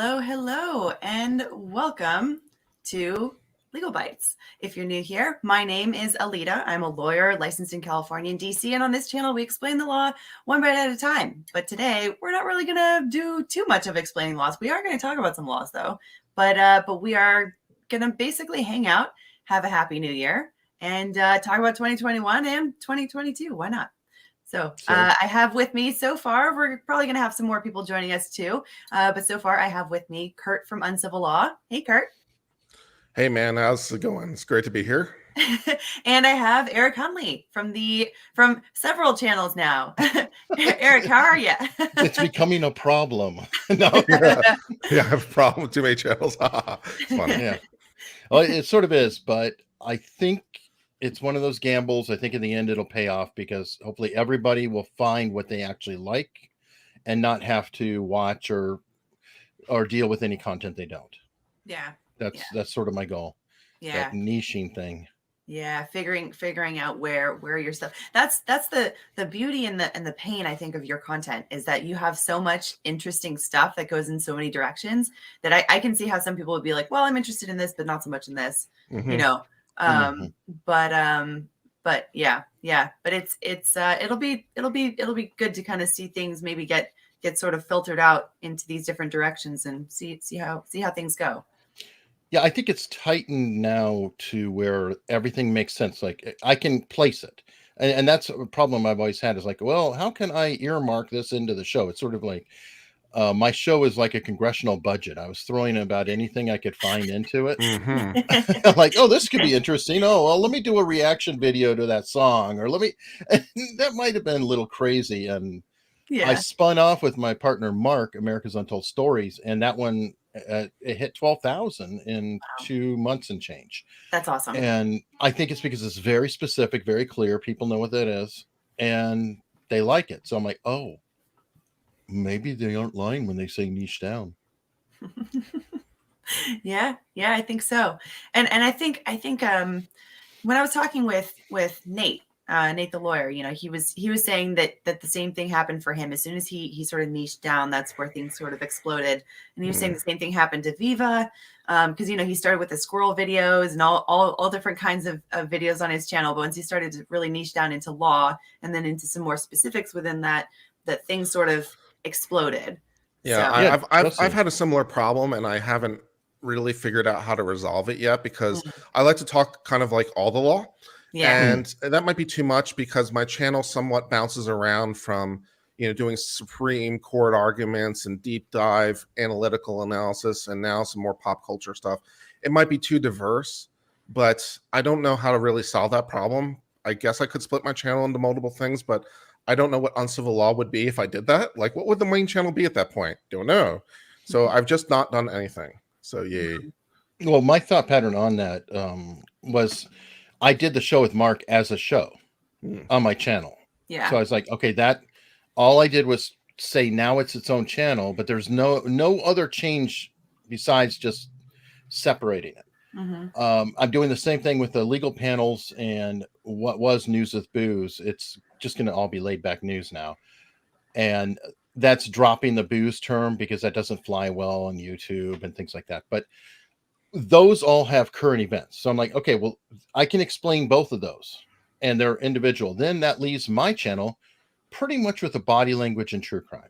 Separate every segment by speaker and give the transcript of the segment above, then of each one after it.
Speaker 1: Hello, hello, and welcome to Legal Bites. If you're new here, my name is Alita. I'm a lawyer licensed in California and DC, and on this channel, we explain the law one bite at a time. But today, we're not really going to do too much of explaining laws. We are going to talk about some laws, though. But we are going to basically hang out, have a happy new year, and talk about 2021 and 2022. Why not? So I have with me so far, we're probably going to have some more people joining us too. But so far I have with me Kurt from Uncivil Law. Hey, Kurt.
Speaker 2: Hey, man. How's it going? It's great to be here.
Speaker 1: And I have Eric Hunley from several channels now. Eric, how are you?
Speaker 3: It's becoming a problem.
Speaker 2: No, yeah, I have a problem with too many channels. It's funny.
Speaker 3: Yeah. Well, it sort of is, but I think it's one of those gambles. I think in the end it'll pay off because hopefully everybody will find what they actually like and not have to watch or deal with any content they don't.
Speaker 1: Yeah.
Speaker 3: That's sort of my goal.
Speaker 1: Yeah.
Speaker 3: That niching thing.
Speaker 1: Yeah, figuring out where your stuff. That's the beauty and the pain, I think, of your content is that you have so much interesting stuff that goes in so many directions that I can see how some people would be like, well, I'm interested in this, but not so much in this, you know. But yeah, but it'll be good to kind of see things maybe get sort of filtered out into these different directions and see how things go.
Speaker 3: Yeah, I think it's tightened now to where everything makes sense. Like I can place it. And that's a problem I've always had is like, well, how can I earmark this into the show? It's sort of like my show is like a congressional budget. I was throwing about anything I could find into it. Like, oh, this could be interesting. Oh, well, let me do a reaction video to that song, or that might have been a little crazy. And I spun off with my partner, Mark, America's Untold Stories. And that one, it hit 12,000 in 2 months and change.
Speaker 1: That's awesome.
Speaker 3: And I think it's because it's very specific, very clear. People know what that is and they like it. So I'm like, oh, maybe they aren't lying when they say niche down.
Speaker 1: Yeah, I think so. And I think when I was talking with Nate the lawyer, you know, he was saying that the same thing happened for him. As soon as he sort of niched down, that's where things sort of exploded. And he was saying the same thing happened to Viva, because you know he started with the squirrel videos and all different kinds of videos on his channel. But once he started to really niche down into law and then into some more specifics within that things sort of exploded.
Speaker 2: Yeah, so. I've had a similar problem, and I haven't really figured out how to resolve it yet because I like to talk kind of like all the law. Yeah. And that might be too much because my channel somewhat bounces around from, you know, doing Supreme Court arguments and deep dive analytical analysis and now some more pop culture stuff. It might be too diverse, but I don't know how to really solve that problem. I guess I could split my channel into multiple things, but I don't know what uncivil law would be if I did that. Like, what would the main channel be at that point? Don't know. So I've just not done anything. So, yeah.
Speaker 3: Well, my thought pattern on that was I did the show with Mark as a show on my channel. Yeah. So I was like, okay, all I did was say now it's its own channel, but there's no other change besides just separating it. I'm doing the same thing with the legal panels and what was News with Booze. It's just going to all be laid back news now. And that's dropping the booze term because that doesn't fly well on YouTube and things like that. But those all have current events. So I'm like, okay, well, I can explain both of those and they're individual. Then that leaves my channel pretty much with the body language and true crime.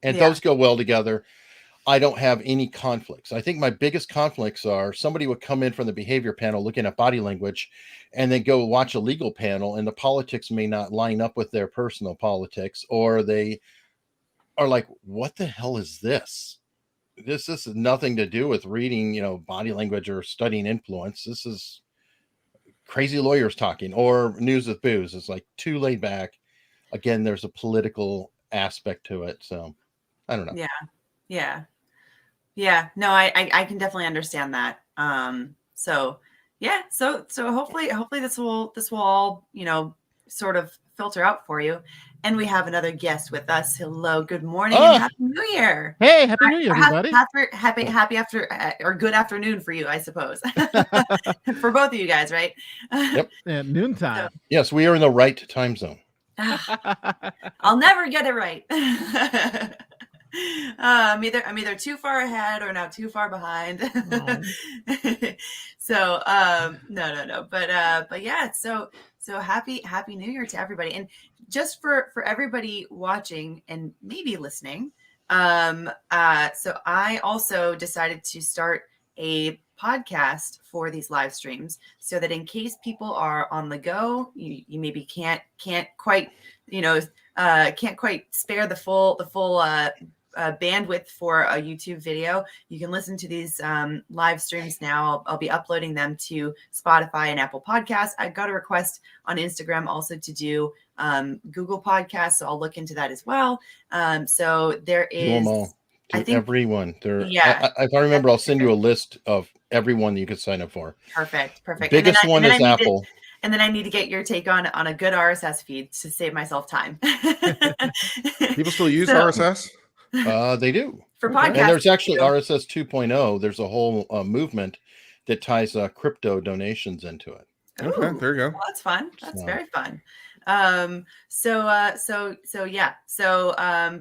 Speaker 3: And those go well together. I don't have any conflicts. I think my biggest conflicts are somebody would come in from the behavior panel looking at body language and then go watch a legal panel and the politics may not line up with their personal politics, or they are like, what the hell is this? This has nothing to do with reading, you know, body language or studying influence. This is crazy lawyers talking, or News with Booze. It's like too laid back. Again, there's a political aspect to it. So I don't know.
Speaker 1: Yeah. No, I can definitely understand that. So hopefully this will all, you know, sort of filter out for you. And we have another guest with us. Hello, good morning, and happy New Year.
Speaker 4: Hey, happy New Year, everybody.
Speaker 1: Happy after or good afternoon for you, I suppose. For both of you guys, right?
Speaker 3: Yep.
Speaker 4: At noontime.
Speaker 3: So, yes, we are in the right time zone.
Speaker 1: I'll never get it right. I'm either too far ahead or now too far behind. So no. But yeah, so happy New Year to everybody. And just for everybody watching and maybe listening, so I also decided to start a podcast for these live streams so that in case people are on the go, you maybe can't quite, can't quite spare the full bandwidth for a YouTube video, you can listen to these live streams now. I'll be uploading them to Spotify and Apple Podcasts. I got a request on Instagram also to do Google Podcasts, so I'll look into that as well. So there is.
Speaker 3: Do them all. I think everyone.
Speaker 1: Yeah.
Speaker 3: If I remember, I'll send you a list of everyone you could sign up for.
Speaker 1: Perfect.
Speaker 3: Biggest one is Apple.
Speaker 1: And then I need to get your take on a good RSS feed to save myself time.
Speaker 2: People still use RSS?
Speaker 3: They do.
Speaker 1: For podcasts.
Speaker 3: And there's actually RSS 2.0. There's a whole movement that ties crypto donations into it.
Speaker 2: Okay, there you go.
Speaker 1: Well, that's fun. That's very fun. So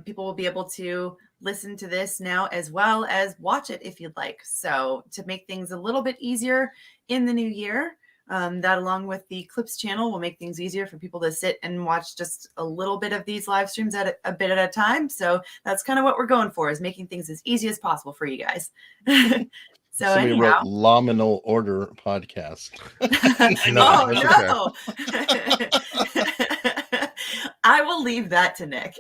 Speaker 1: people will be able to listen to this now as well as watch it if you'd like. So to make things a little bit easier in the new year, that along with the Clips channel will make things easier for people to sit and watch just a little bit of these live streams at a bit at a time. So that's kind of what we're going for, is making things as easy as possible for you guys. So
Speaker 3: somebody wrote Laminal Order podcast.
Speaker 1: No. I will leave that to Nick.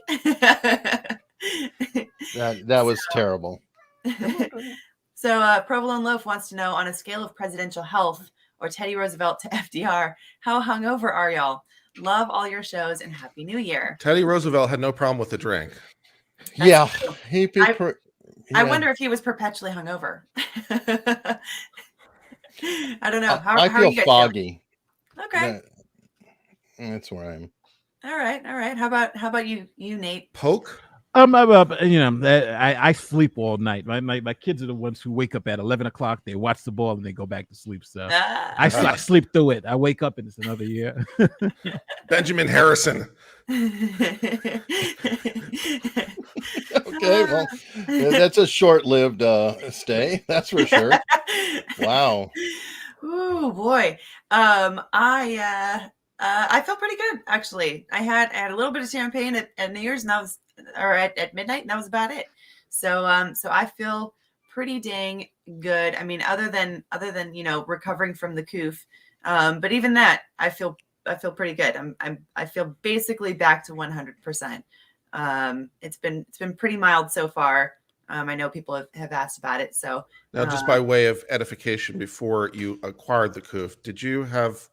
Speaker 3: That was terrible.
Speaker 1: So Provolone Loaf wants to know, on a scale of presidential health or Teddy Roosevelt to FDR, how hungover are y'all? Love all your shows and Happy New Year.
Speaker 2: Teddy Roosevelt had no problem with the drink.
Speaker 1: I wonder if he was perpetually hungover. I don't know.
Speaker 3: I feel foggy.
Speaker 1: Okay.
Speaker 3: That's where I am.
Speaker 1: All right. How about you, Nate?
Speaker 2: Poke?
Speaker 4: I sleep all night. My kids are the ones who wake up at 11 o'clock. They watch the ball and they go back to sleep. So I sleep through it. I wake up and it's another year.
Speaker 2: Benjamin Harrison.
Speaker 3: Okay, well, that's a short-lived stay. That's for sure. Wow.
Speaker 1: Oh boy. I felt pretty good, actually. I had a little bit of champagne at New Year's, and that was, or at midnight, and that was about it. So I feel pretty dang good. I mean, other than recovering from the coof, but even that, I feel pretty good. I feel basically back to 100%. It's been pretty mild so far. I know people have asked about it. So
Speaker 2: now, just by way of edification, before you acquired the coof, did you have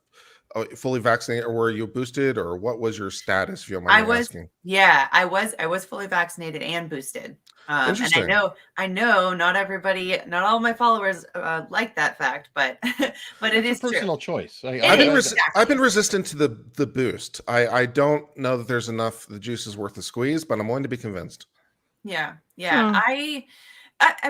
Speaker 2: fully vaccinated, or were you boosted, or what was your status, if you don't mind me asking?
Speaker 1: Yeah, I was fully vaccinated and boosted.
Speaker 2: Interesting.
Speaker 1: And I know not all my followers like that fact, but it is
Speaker 3: personal
Speaker 1: true.
Speaker 3: Choice.
Speaker 2: I've been resistant to the boost. I don't know that there's enough. The juice is worth the squeeze, but I'm willing to be convinced.
Speaker 1: Yeah. I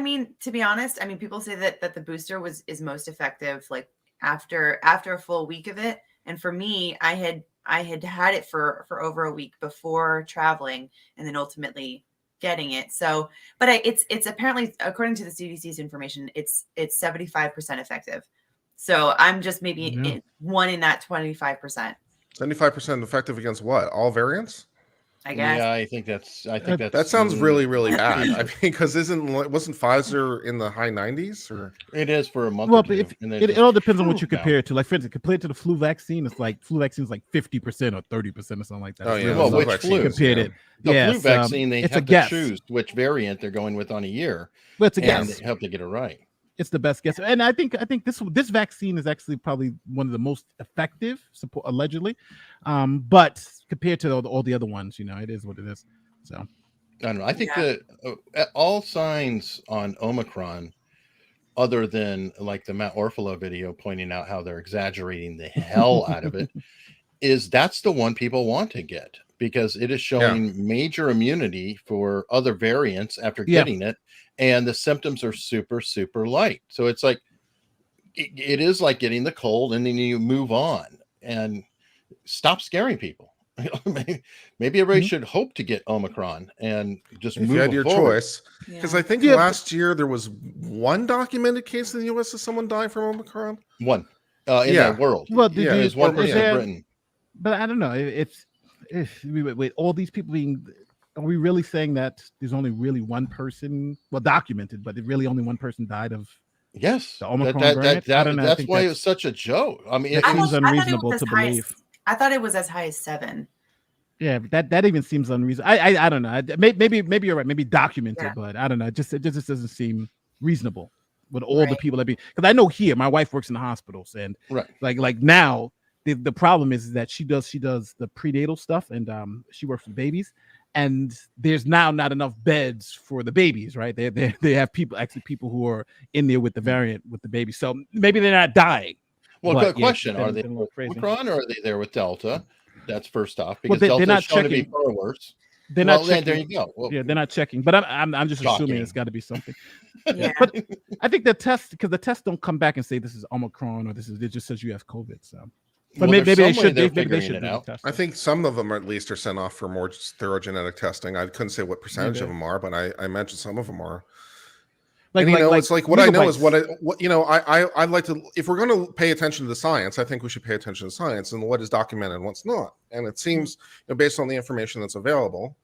Speaker 1: mean, to be honest, I mean, people say that the booster is most effective like after a full week of it. And for me, I had it for over a week before traveling and then ultimately getting it. So, but it's apparently, according to the CDC's information, it's 75% effective. So I'm just maybe one in that 25%.
Speaker 2: 75% effective against what? All variants?
Speaker 1: I guess.
Speaker 3: Yeah, I think
Speaker 2: that sounds really, really bad. I mean, because wasn't Pfizer in the high 90s? Or
Speaker 3: it is for a month.
Speaker 4: Well, but it all depends on what you compare it to. Like, for instance, compared to the flu vaccine, it's like flu vaccine is like 50% or 30% or something like that.
Speaker 2: Oh yeah,
Speaker 3: well, which flu?
Speaker 4: Compared it,
Speaker 3: the flu vaccine, they have to choose which variant they're going with on a year.
Speaker 4: But it's a guess.
Speaker 3: And they hope to get it right.
Speaker 4: It's the best guess, and I think this vaccine is actually probably one of the most effective, allegedly. But compared to all the other ones, it is what it is. So
Speaker 3: I don't know. I think that all signs on Omicron, other than like the Matt Orfalea video pointing out how they're exaggerating the hell out of it, that's the one people want to get because it is showing major immunity for other variants after getting it. And the symptoms are super, super light. So it's like, it is like getting the cold and then you move on and stop scaring people. Maybe everybody should hope to get Omicron and just
Speaker 2: if
Speaker 3: move
Speaker 2: you had your
Speaker 3: forward.
Speaker 2: choice. Because I think last year there was one documented case in the U.S. of someone dying from Omicron.
Speaker 3: One in the world.
Speaker 4: Well,
Speaker 3: there's 1% in Britain.
Speaker 4: But I don't know. If with all these people being, are we really saying that there's only really one person, documented, but really only one person died of?
Speaker 3: Yes,
Speaker 4: the Omicron variant? I don't know.
Speaker 3: That's why it was such a joke. I mean,
Speaker 4: it seems unreasonable to believe.
Speaker 1: I thought it was as high as 7.
Speaker 4: Yeah, but that even seems unreasonable. I don't know. Maybe you're right. Maybe documented, but I don't know. It just doesn't seem reasonable with all the people that be. Because I know here, my wife works in the hospitals, and like now the problem is that she does the prenatal stuff, and she works with babies, and there's now not enough beds for the babies, right? They have people who are in there with the variant with the baby, so maybe they're not dying.
Speaker 3: Well, good question. Are they with Omicron or are they there with Delta? That's first off, because
Speaker 4: they're not
Speaker 3: shown
Speaker 4: checking.
Speaker 3: To be far worse.
Speaker 4: They're not checking.
Speaker 3: There you go. Well,
Speaker 4: they're not checking. But I'm just assuming it's got to be something. But I think the tests don't come back and say this is Omicron or it just says you have COVID. So, but maybe they should. Maybe they should do the
Speaker 2: I think some of them at least are sent off for more thorough genetic testing. I couldn't say what percentage of them are, but I mentioned some of them are. It's like what I know is what I'd like to, if we're going to pay attention to the science, I think we should pay attention to science and what is documented and what's not. And it seems, based on the information that's available,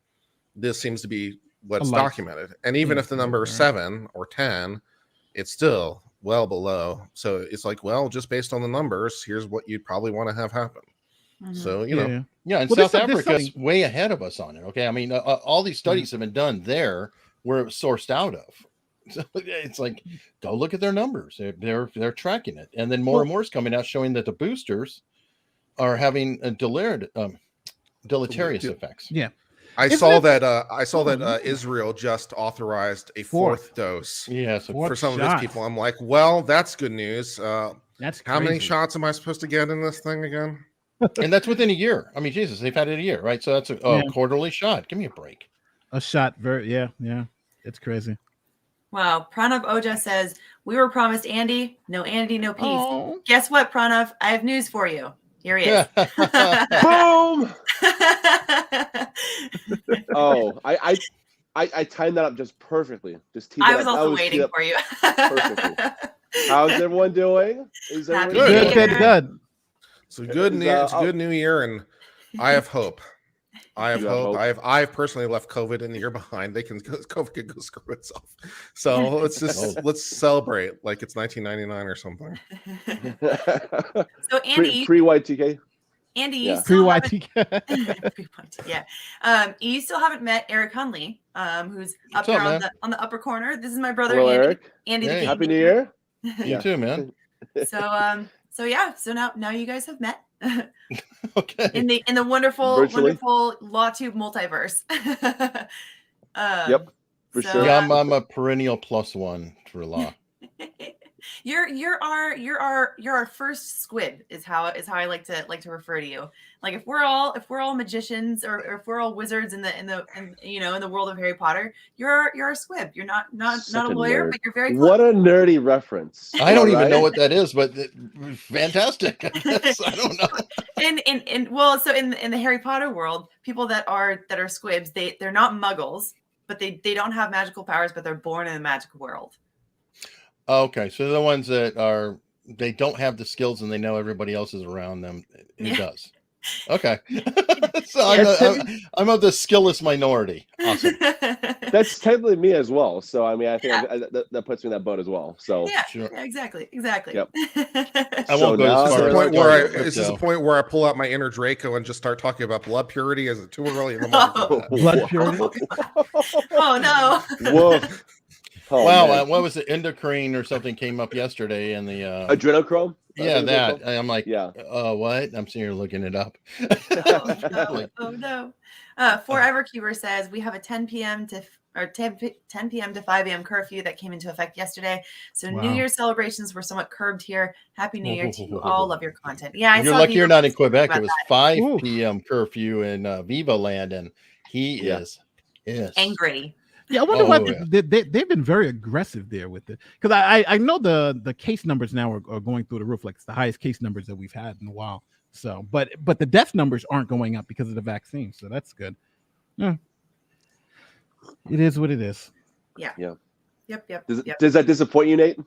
Speaker 2: this seems to be what's documented. And even if the number is 7 or 10, it's still well below. So it's like, well, just based on the numbers, here's what you'd probably want to have happen. So,
Speaker 3: and South Africa is way ahead of us on it. Okay. I mean, all these studies have been done there where it was sourced out of. So it's like, go look at their numbers. They're tracking it, and then more and more is coming out showing that the boosters are having a deleterious effects.
Speaker 4: Yeah,
Speaker 2: I saw that Israel just authorized a fourth dose.
Speaker 3: Yeah,
Speaker 2: for some of these people, I'm like, well, that's good news.
Speaker 4: That's
Speaker 2: how many shots am I supposed to get in this thing again?
Speaker 3: And that's within a year. I mean, Jesus, they've had it a year, right? So that's a quarterly shot. Give me a break.
Speaker 4: A shot, it's crazy.
Speaker 1: Wow. Pranav Oja says, we were promised Andy. No Andy, no peace.
Speaker 4: Oh.
Speaker 1: Guess what, Pranav? I have news for you. Here he is.
Speaker 5: Boom! I timed that up just perfectly.
Speaker 1: I was also waiting for you.
Speaker 5: Perfectly. How's everyone doing? Is everyone
Speaker 4: good?
Speaker 2: So good news. It's a good new year, and I have hope. I have hope. I've personally left COVID in the year behind. COVID can go screw itself. So let's celebrate like it's 1999 or something.
Speaker 1: So Andy,
Speaker 5: pre-Y2K.
Speaker 1: Andy, you
Speaker 4: pre-Y2K.
Speaker 1: You still haven't met Eric Hunley, who's up there on the upper corner. This is my brother.
Speaker 5: Hello,
Speaker 1: Andy.
Speaker 5: Eric.
Speaker 1: Andy,
Speaker 5: hey. Happy New Year.
Speaker 3: You too, man.
Speaker 1: So now you guys have met.
Speaker 3: Okay.
Speaker 1: In the wonderful LawTube multiverse.
Speaker 5: Yep. For sure.
Speaker 3: Yeah, I'm a perennial +1 for law.
Speaker 1: You're our first squib is how I like to refer to you. Like if we're all magicians or if we're all wizards in the world of Harry Potter, you're a squib. You're not a lawyer, but you're very close.
Speaker 5: What a nerdy reference.
Speaker 3: I don't even know what that is, but fantastic. I don't know.
Speaker 1: In the Harry Potter world, people that are squibs, they're not muggles, but they don't have magical powers, but they're born in a magical world.
Speaker 3: Okay, so the ones that they don't have the skills and they know everybody else is around them who does. Okay. So I'm of the skillless minority. Awesome.
Speaker 5: That's technically me as well. So I mean, I think that puts me in that boat as well. So
Speaker 1: yeah, exactly.
Speaker 5: Yep.
Speaker 3: I won't go as far as
Speaker 2: this is the point where I pull out my inner Draco and just start talking about blood purity. Is it too early in the morning?
Speaker 4: Blood purity.
Speaker 1: Oh no.
Speaker 5: Whoa.
Speaker 3: Oh, wow, what was it? Endocrine or something came up yesterday in the
Speaker 5: adrenochrome.
Speaker 3: Yeah, that. I'm like, what? I'm sitting here looking it up.
Speaker 1: Oh no. Forever Keeper says we have a 10 p.m. to 5 a.m. curfew that came into effect yesterday. So New Year's celebrations were somewhat curbed here. Happy New Year to you all. Love your content. Yeah,
Speaker 3: you're lucky you're not in Quebec. It was 5 p.m. curfew in Viva Land, and he is
Speaker 1: angry.
Speaker 4: Yeah, I wonder why they've been very aggressive there with it, because I know the case numbers now are going through the roof, like it's the highest case numbers that we've had in a while. So, but the death numbers aren't going up because of the vaccine, so that's good. Yeah, it is what it is.
Speaker 1: Yeah. Yep.
Speaker 5: Does that disappoint you, Nate?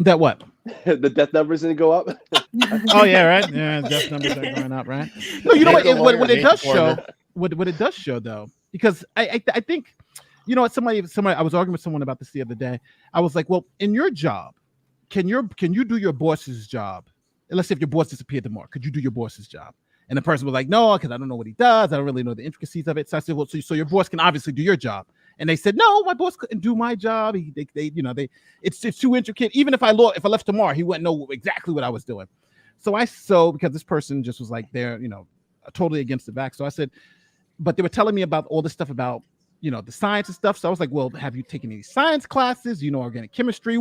Speaker 4: That what?
Speaker 5: The death numbers didn't go up.
Speaker 4: Oh yeah, right. Yeah, death numbers are going up, right? No, you know what it does show. What it does show though, because I think, you know what, somebody I was arguing with someone about this the other day. I was like, well, in your job, can you do your boss's job? And let's say if your boss disappeared tomorrow, could you do your boss's job? And the person was like, no, because I don't know what he does. I don't really know the intricacies of it. So I said, well, so your boss can obviously do your job. And they said, no, my boss couldn't do my job. It's too intricate. Even if I left tomorrow, he wouldn't know exactly what I was doing. So because this person just was like, they're, totally against the vax. So I said, but they were telling me about all this stuff about, the science and stuff. So I was like, well, have you taken any science classes? Organic chemistry?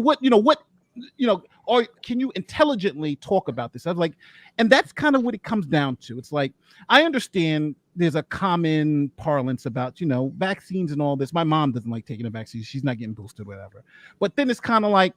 Speaker 4: Or can you intelligently talk about this? I was like, and that's kind of what it comes down to. It's like, I understand there's a common parlance about, vaccines and all this. My mom doesn't like taking a vaccine. She's not getting boosted, whatever. But then it's kind of like,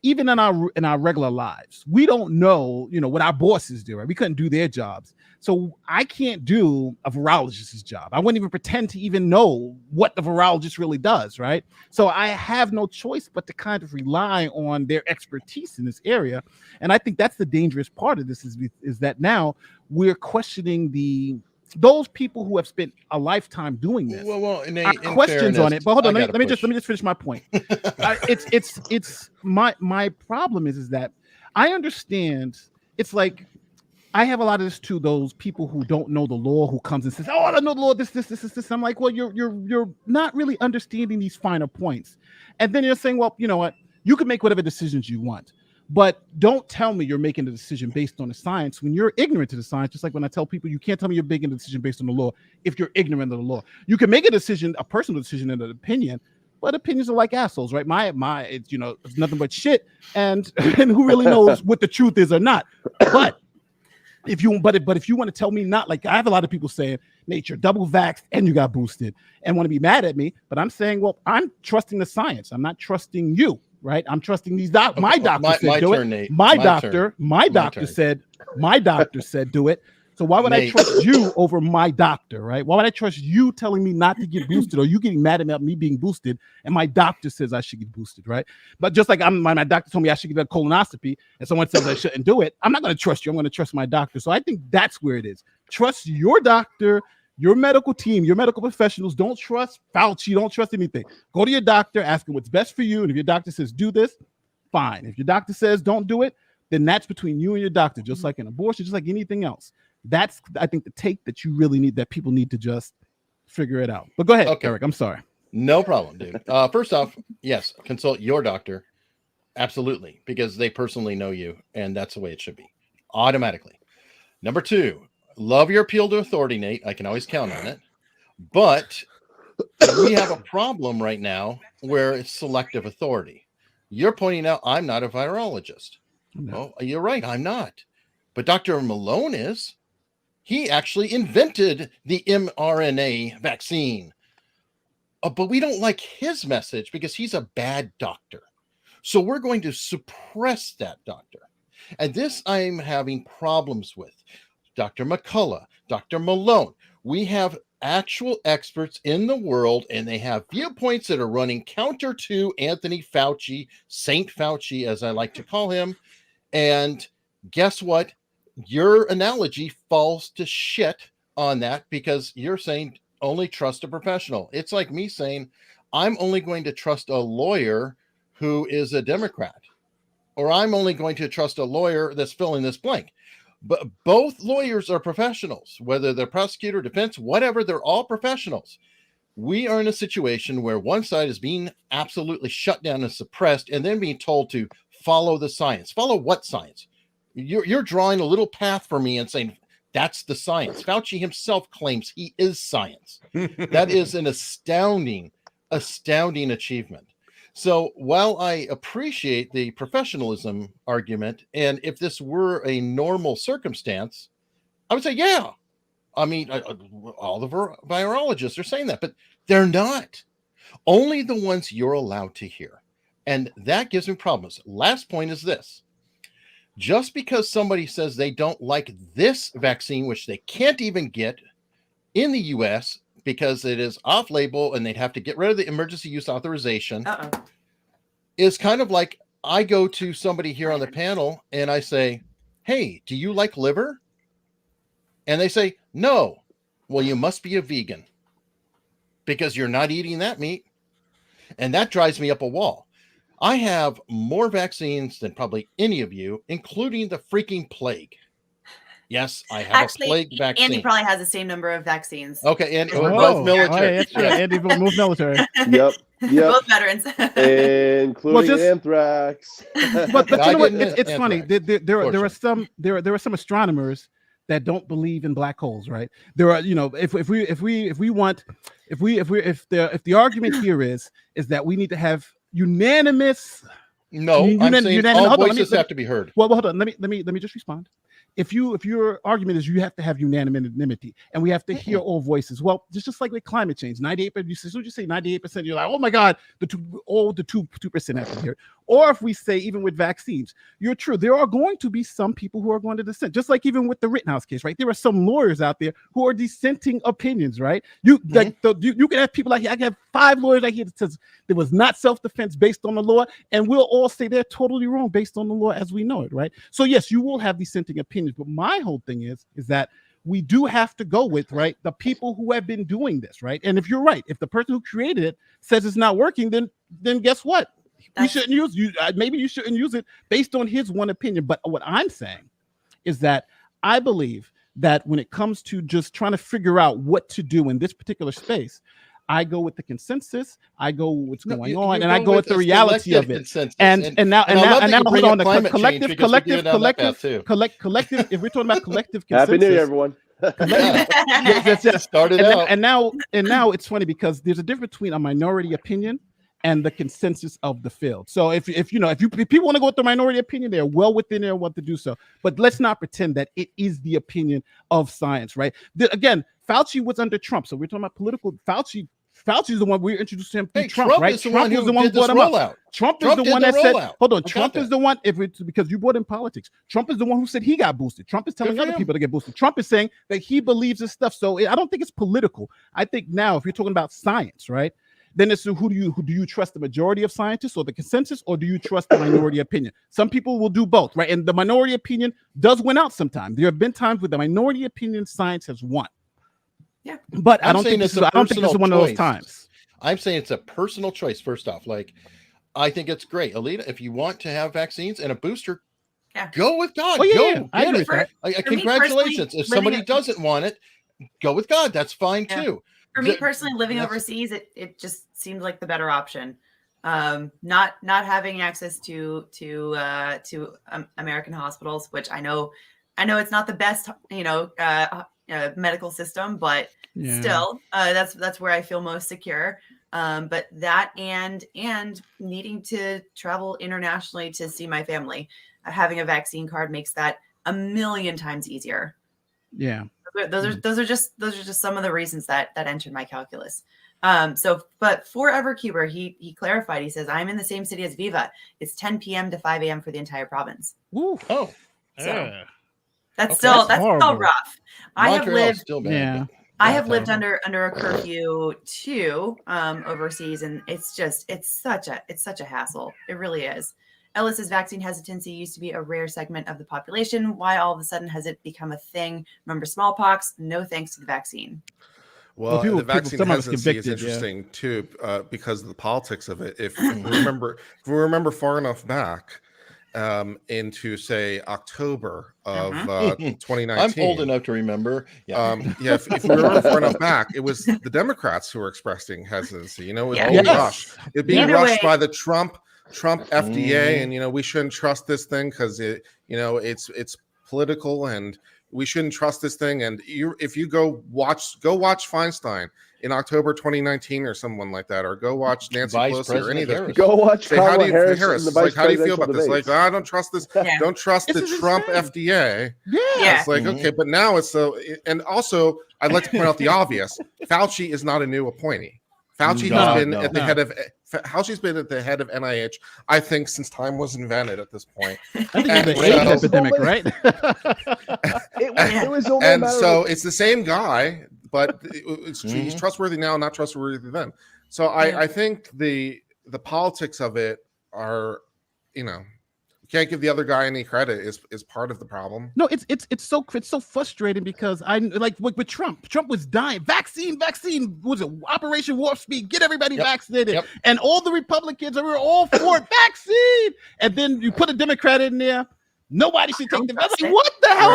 Speaker 4: even in our regular lives, we don't know, what our bosses do, right? We couldn't do their jobs. So I can't do a virologist's job. I wouldn't even pretend to even know what the virologist really does, right? So I have no choice but to kind of rely on their expertise in this area. And I think that's the dangerous part of this is that now we're questioning those people who have spent a lifetime doing this.
Speaker 3: Well, in
Speaker 4: questions on it. But hold on, let me just finish my point. It's my problem is that I understand. It's like I have a lot of this to those people who don't know the law, who comes and says, "Oh, I don't know the law. This." I'm like, well, you're not really understanding these finer points. And then you're saying, well, you know what? You can make whatever decisions you want. But don't tell me you're making a decision based on the science when you're ignorant to the science. Just like when I tell people, you can't tell me you're making a decision based on the law if you're ignorant of the law. You can make a personal decision and an opinion, but opinions are like assholes, right? It's nothing but shit, and who really knows what the truth is or not. But if you want to tell me not, like I have a lot of people saying, Nate, you're double vaxxed and you got boosted, and want to be mad at me, but I'm saying, well, I'm trusting the science. I'm not trusting you. Right, I'm trusting these doctors. My doctor said do it. My doctor said do it. So why would I trust you over my doctor? Right? Why would I trust you telling me not to get boosted, or you getting mad at me being boosted, and my doctor says I should get boosted? Right? But just like my doctor told me I should get a colonoscopy, and someone says I shouldn't do it, I'm not going to trust you. I'm going to trust my doctor. So I think that's where it is. Trust your doctor. Your medical team, your medical professionals. Don't trust Fauci. Don't trust anything. Go to your doctor, ask him what's best for you. And if your doctor says do this, fine. If your doctor says don't do it, then that's between you and your doctor, just like an abortion, just like anything else. That's, I think, the take that you really need, that people need to just figure it out. But go ahead, Eric. I'm sorry.
Speaker 3: No problem, dude. First off, yes, consult your doctor. Absolutely. Because they personally know you, and that's the way it should be. Automatically. Number two, love your appeal to authority, Nate. I can always count on it. But we have a problem right now where it's selective authority. You're pointing out I'm not a virologist. No, you're right. I'm not. But Dr. Malone is. He actually invented the mRNA vaccine. But we don't like his message because he's a bad doctor. So we're going to suppress that doctor. And this I'm having problems with. Dr. McCullough, Dr. Malone. We have actual experts in the world, and they have viewpoints that are running counter to Anthony Fauci, Saint Fauci, as I like to call him. And guess what? Your analogy falls to shit on that because you're saying only trust a professional. It's like me saying I'm only going to trust a lawyer who is a Democrat, or I'm only going to trust a lawyer that's filling this blank. But both lawyers are professionals, whether they're prosecutor, defense, whatever, they're all professionals. We are in a situation where one side is being absolutely shut down and suppressed and then being told to follow the science. Follow what science? You're drawing a little path for me and saying, that's the science. Fauci himself claims he is science. That is an astounding achievement. So while I appreciate the professionalism argument, and if this were a normal circumstance, I would say, yeah. I mean, all the virologists are saying that, but they're not. Only the ones you're allowed to hear. And that gives me problems. Last point is this. Just because somebody says they don't like this vaccine, which they can't even get in the US because it is off label and they'd have to get rid of the emergency use authorization, is kind of like I go to somebody here on the panel and I say, hey, do you like liver? And they say, no. Well, you must be a vegan because you're not eating that meat. And that drives me up a wall. I have more vaccines than probably any of you, including the freaking plague. Yes, I have a plague vaccine.
Speaker 1: Andy probably has the same number of vaccines.
Speaker 3: Okay, and both military.
Speaker 4: That's right. Andy both military.
Speaker 5: Yep.
Speaker 1: Both veterans,
Speaker 5: including anthrax.
Speaker 4: But you know what? It's funny. There are some astronomers that don't believe in black holes, right? There are, you know, if the argument here is that we need to have unanimous.
Speaker 3: No, I'm saying all voices have to be heard.
Speaker 4: Well, hold on. Let me just respond. If your argument is you have to have unanimity and we have to hear all voices, well, just like with climate change, 98%. You say 98%, you're like, oh my God, the 2% have to hear it. Or if we say even with vaccines, you're true. There are going to be some people who are going to dissent, just like even with the Rittenhouse case, right? There are some lawyers out there who are dissenting opinions, right? You can have people like I can have 5 lawyers like here that says there was not self-defense based on the law, and we'll all say they're totally wrong based on the law as we know it, right? So yes, you will have dissenting opinions, but my whole thing is that we do have to go with, right, the people who have been doing this, right? And if you're right, if the person who created it says it's not working, then guess what? We shouldn't use maybe you shouldn't use it based on his one opinion. But what I'm saying is that I believe that when it comes to just trying to figure out what to do in this particular space, I go with the consensus. I go with what's going on, and I go with the reality of it. And now hold on, the collective. If we're talking about collective consensus,
Speaker 5: Happy New Year, everyone.
Speaker 4: Yes.
Speaker 3: Started out.
Speaker 4: And now it's funny because there's a difference between a minority opinion and the consensus of the field. So if people want to go with the minority opinion, they're well within their what to do so. But let's not pretend that it is the opinion of science, right? Again, Fauci was under Trump, so we're talking about political. Fauci's the one we introduced him to Trump, right?
Speaker 3: Trump is the one who brought him up.
Speaker 4: Trump is the one that said, hold on, Trump is the one, because you brought in politics. Trump is the one who said he got boosted. Trump is telling other people to get boosted. Trump is saying that he believes this stuff. So I don't think it's political. I think now if you're talking about science, right? Then it's who do you trust, the majority of scientists or the consensus, or do you trust the minority opinion? Some people will do both, right? And the minority opinion does win out sometimes. There have been times where the minority opinion science has won.
Speaker 1: Yeah,
Speaker 4: but I don't think this is one of those times.
Speaker 3: I'm saying it's a personal choice. First off, like I think it's great, Alita. If you want to have vaccines and a booster, go with God. Go get it. Congratulations. If somebody doesn't want it, go with God. That's fine too.
Speaker 1: For me personally, living overseas, it just seemed like the better option. Not having access to American hospitals, which I know it's not the best, medical system, but still, that's where I feel most secure. But that and needing to travel internationally to see my family, having a vaccine card makes that a million times easier.
Speaker 4: Yeah.
Speaker 1: Those are just some of the reasons that entered my calculus. But for Evercuber, he clarified. He says, "I'm in the same city as Viva. It's 10 p.m. to 5 a.m. for the entire province."
Speaker 4: Ooh.
Speaker 1: Oh, so that's still rough. I have lived under a curfew too, overseas, and it's such a hassle. It really is. Ellis's vaccine hesitancy used to be a rare segment of the population. Why all of a sudden has it become a thing? Remember smallpox? No thanks to the vaccine.
Speaker 2: Well, the vaccine hesitancy is interesting too, because of the politics of it. If we remember far enough back into say October of 2019,
Speaker 3: I'm old enough to remember.
Speaker 2: If we remember far enough back, it was the Democrats who were expressing hesitancy. It was being rushed. It being rushed by the Trump FDA, and we shouldn't trust this thing because it's political, and we shouldn't trust this thing. And if you go watch Feinstein in October 2019 or someone like that, or go watch Nancy Pelosi or any of those.
Speaker 5: Go watch Kamala Harris.
Speaker 2: How do you feel about this? Like, I don't trust this. Don't trust the Trump FDA.
Speaker 1: Yeah.
Speaker 2: It's like, okay, but now it's so. And also, I'd like to point out the obvious. Fauci is not a new appointee. Fauci's been at the head of Fauci's been at the head of NIH, I think, since time was invented at this point.
Speaker 4: I think it's the AIDS epidemic, right?
Speaker 5: It was
Speaker 2: and so it's the same guy, but he's trustworthy now, not trustworthy then. So I think the politics of it are, you can't give the other guy any credit is part of the problem.
Speaker 4: No, it's so frustrating because I like with Trump. Trump was dying. Vaccine was it Operation Warp Speed? Get everybody vaccinated, and all the Republicans are all for vaccine. And then you put a Democrat in there. Nobody should take the vaccine. Like, what the hell?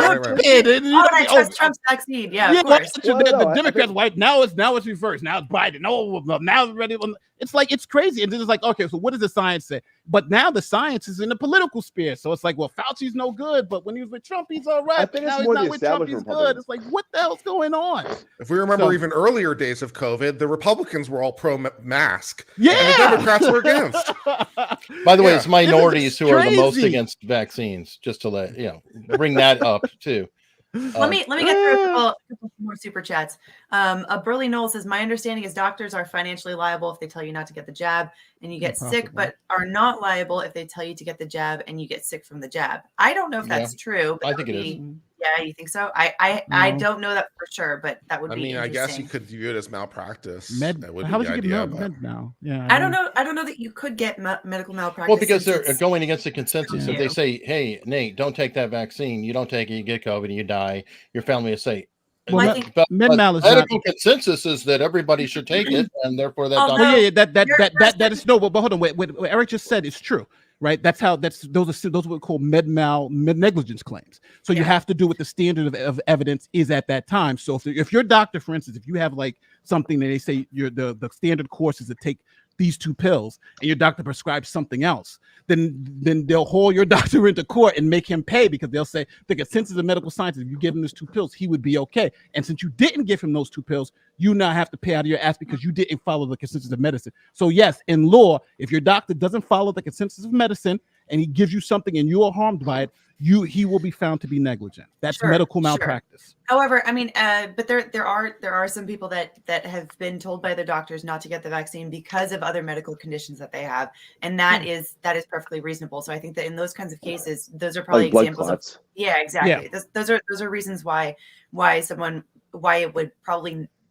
Speaker 1: I trust Trump's vaccine. Yeah, of course.
Speaker 4: The Democrats white. Now it's reversed. Now it's Biden. No, now it's ready. It's like it's crazy. And it's like, okay, so what does the science say? But now the science is in the political sphere. So it's like, well, Fauci's no good, but when he was with Trump, he's all right.
Speaker 5: I think
Speaker 4: now
Speaker 5: it's more
Speaker 4: he's
Speaker 5: the
Speaker 4: not with Trump, he's good. It's like, what the hell's going on?
Speaker 2: If we remember even earlier days of COVID, the Republicans were all pro-mask.
Speaker 4: Yeah.
Speaker 2: And the Democrats were against.
Speaker 3: By the way, it's minorities who are the most against vaccines, just to let bring that up too.
Speaker 1: Let me get through a couple more super chats. Burley Knoll says, my understanding is doctors are financially liable if they tell you not to get the jab and you get sick, but are not liable if they tell you to get the jab and you get sick from the jab. I don't know if that's true.
Speaker 3: I think it is.
Speaker 1: Yeah, you think so? I don't know that for sure, but that would be.
Speaker 2: I guess you could view it as malpractice.
Speaker 4: How would you get med now? Yeah,
Speaker 1: I don't know that you could get medical malpractice.
Speaker 3: Well, because they're going against the consensus. If they say, "Hey, Nate, don't take that vaccine. You don't take it, you get COVID, and you die," your family will say.
Speaker 4: Well,
Speaker 3: medical consensus is that everybody should take it, and therefore that.
Speaker 4: That is no. But hold on, what Eric just said is true. Right, those are what we call med negligence claims. So you have to do what the standard of evidence is at that time. So if your doctor, for instance, if you have like something that they say the standard course is to take these 2 pills, and your doctor prescribes something else, then they'll haul your doctor into court and make him pay because they'll say the consensus of medical science, if you give him those 2 pills, he would be okay. And since you didn't give him those 2 pills, you now have to pay out of your ass because you didn't follow the consensus of medicine. So yes, in law, if your doctor doesn't follow the consensus of medicine and he gives you something and you are harmed by it, he will be found to be negligent. That's medical malpractice.
Speaker 1: However, but there are some people that have been told by their doctors not to get the vaccine because of other medical conditions that they have, and that is perfectly reasonable. So I think that in those kinds of cases, those are probably
Speaker 5: like
Speaker 1: examples of exactly. Yeah. Those are reasons why it would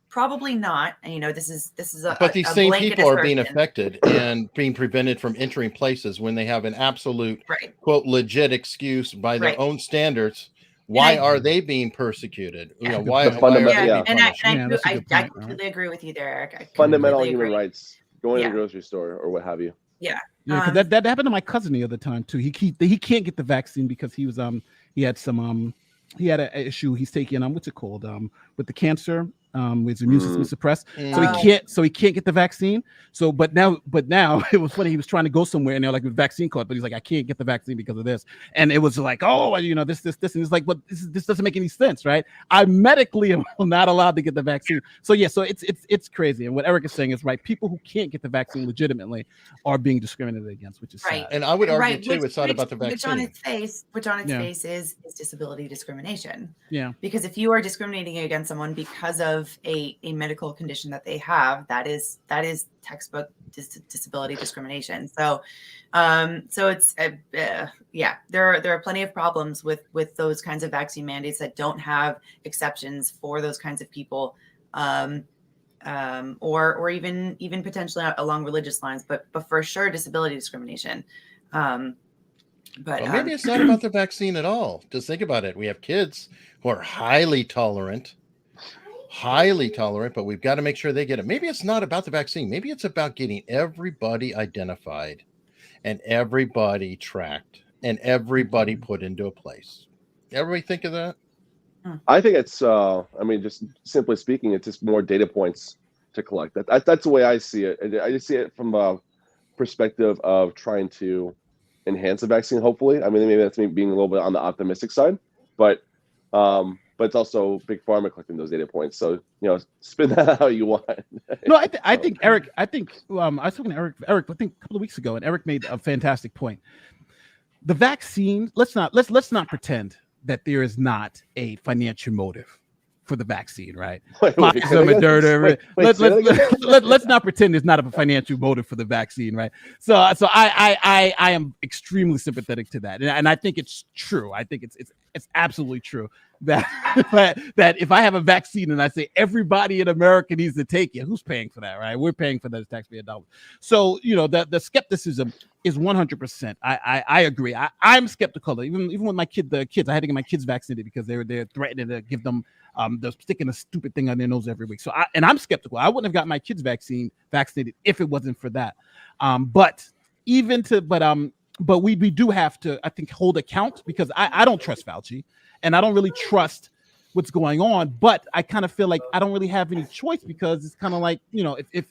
Speaker 1: probably not. And this is a
Speaker 3: but these same people are being affected and being prevented from entering places when they have an absolute quote legit excuse by their own standards. Why are they being persecuted? Why are they being punished?
Speaker 1: I completely agree with you there, Eric.
Speaker 5: Fundamental human rights, going to the grocery store or what have you.
Speaker 4: Yeah, because that happened to my cousin the other time too. He can't get the vaccine because he was he had an issue he's taking what's it called with the cancer. With his immune system suppressed, so he can't get the vaccine. So, but now it was funny. He was trying to go somewhere, and they're like, "With vaccine card," but he's like, "I can't get the vaccine because of this." And it was like, "Oh, this," and it's like, "But this doesn't make any sense, right? I medically am not allowed to get the vaccine." So so it's crazy. And what Eric is saying is right. People who can't get the vaccine legitimately are being discriminated against, which is sad.
Speaker 3: And I would argue too, it's not about the vaccine.
Speaker 1: Which on its face is disability discrimination.
Speaker 4: Yeah,
Speaker 1: because if you are discriminating against someone because of a medical condition that they have, that is textbook disability discrimination. So it's there are plenty of problems with those kinds of vaccine mandates that don't have exceptions for those kinds of people, or even potentially along religious lines, but for sure disability discrimination. But
Speaker 3: maybe it's not about the vaccine at all. Just think about it. We have kids who are highly tolerant, but we've got to make sure they get it. Maybe it's not about the vaccine. Maybe it's about getting everybody identified and everybody tracked and everybody put into a place. Everybody think of that?
Speaker 5: I think it's, just simply speaking, it's just more data points to collect. That's the way I see it. I just see it from a perspective of trying to enhance the vaccine, hopefully. I mean, maybe that's me being a little bit on the optimistic side, but it's also big pharma collecting those data points. So, spin that how you want.
Speaker 4: No, I think Eric, I was talking to Eric, I think a couple of weeks ago, and Eric made a fantastic point. The vaccine, let's not pretend that there is not a financial motive for the vaccine, right?
Speaker 5: Wait,
Speaker 4: Moderna. Let's not pretend there's not a financial motive for the vaccine, right? So I am extremely sympathetic to that, and I think it's true. I think it's absolutely true that that if I have a vaccine and I say everybody in America needs to take it, who's paying for that, right? We're paying for those taxpayer dollars. So the skepticism is 100%. I agree. I'm skeptical. Even with my kids, I had to get my kids vaccinated because they're threatening to give them they're sticking a stupid thing on their nose every week. So I'm skeptical. I wouldn't have got my kids vaccinated if it wasn't for that. But we do have to, I think, hold account, because I don't trust Fauci, and I don't really trust what's going on. But I kind of feel like I don't really have any choice, because it's kind of like, if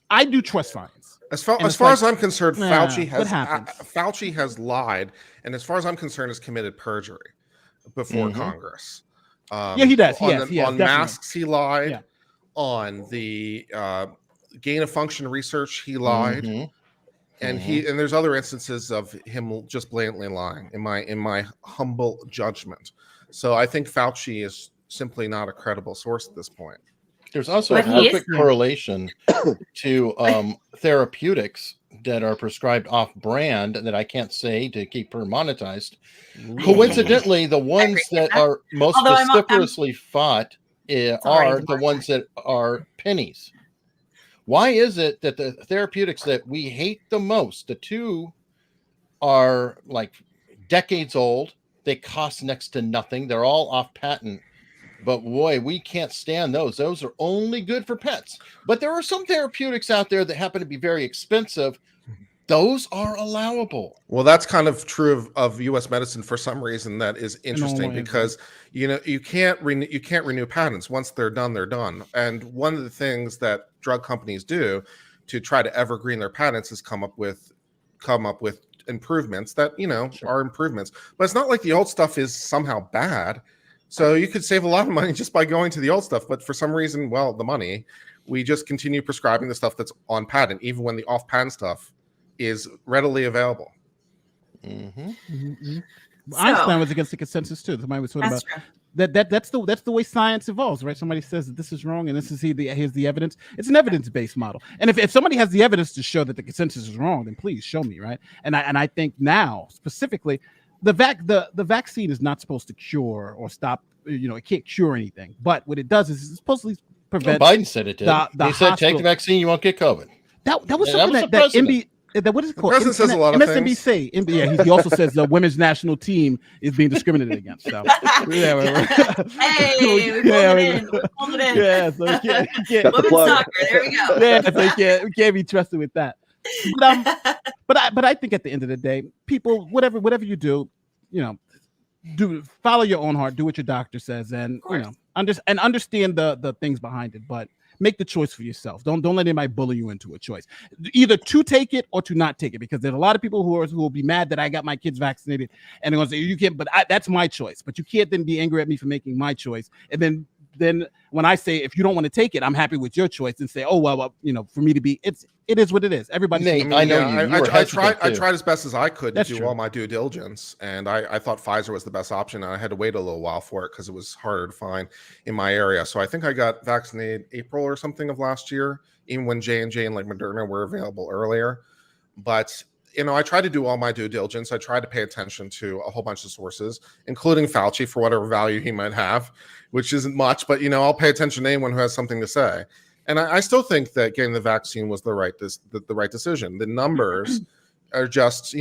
Speaker 4: I do trust science.
Speaker 2: As far as I'm concerned, Fauci has lied, and as far as I'm concerned, has committed perjury before Congress.
Speaker 4: He does.
Speaker 2: On masks, he lied. Yeah. On the gain of function research, he lied. And and there's other instances of him just blatantly lying, in my humble judgment. So I think Fauci is simply not a credible source at this point.
Speaker 3: There's also a perfect correlation to therapeutics that are prescribed off-brand that I can't say to keep her monetized. Coincidentally, the ones that are most vociferously fought are the ones that are pennies. Why is it that the therapeutics that we hate the most, the two are like decades old, they cost next to nothing, they're all off patent, but boy, we can't stand those. Those are only good for pets. But there are some therapeutics out there that happen to be very expensive. Those are allowable.
Speaker 2: Well, that's kind of true of U.S. medicine for some reason. That is interesting because you can't renew patents. Once they're done, they're done. And one of the things that drug companies do to try to evergreen their patents is come up with improvements that are improvements. But it's not like the old stuff is somehow bad. So you could save a lot of money just by going to the old stuff. But for some reason, the money, we just continue prescribing the stuff that's on patent, even when the off patent stuff is readily available.
Speaker 4: Einstein was against the consensus too. Somebody was talking about that's the way science evolves, right? Somebody says that this is wrong, and here's the evidence. It's an evidence-based model. And if somebody has the evidence to show that the consensus is wrong, then please show me, right? And I think now specifically, the vaccine is not supposed to cure or stop. It can't cure anything. But what it does is it's supposed to prevent.
Speaker 3: Biden said it did. He said, "Take the vaccine, you won't get COVID."
Speaker 4: That was something that what is it called?
Speaker 2: The president says a lot of things.
Speaker 4: MSNBC. He also says the women's national team is being discriminated against. So,
Speaker 1: hey, we pulled it in.
Speaker 4: Yeah, so
Speaker 1: women's soccer. There we go.
Speaker 4: Yeah, so we can't be trusted with that. But I think at the end of the day, people, whatever you do, do follow your own heart, do what your doctor says, and understand the things behind it. But make the choice for yourself. Don't let anybody bully you into a choice, either to take it or to not take it. Because there's a lot of people who will be mad that I got my kids vaccinated, and they're gonna say you can't. But that's my choice. But you can't then be angry at me for making my choice. And then when I say if you don't want to take it, I'm happy with your choice, and say, oh well, for me to be, it is what it is. Everybody.
Speaker 3: I know
Speaker 2: I tried as best as I could to do all my due diligence, and I thought Pfizer was the best option, and I had to wait a little while for it because it was harder to find in my area. So I think I got vaccinated April or something of last year, even when J&J and like Moderna were available earlier. But I tried to do all my due diligence. I tried to pay attention to a whole bunch of sources, including Fauci for whatever value he might have, which isn't much, but I'll pay attention to anyone who has something to say. And I still think that getting the vaccine was the right decision. The numbers are just,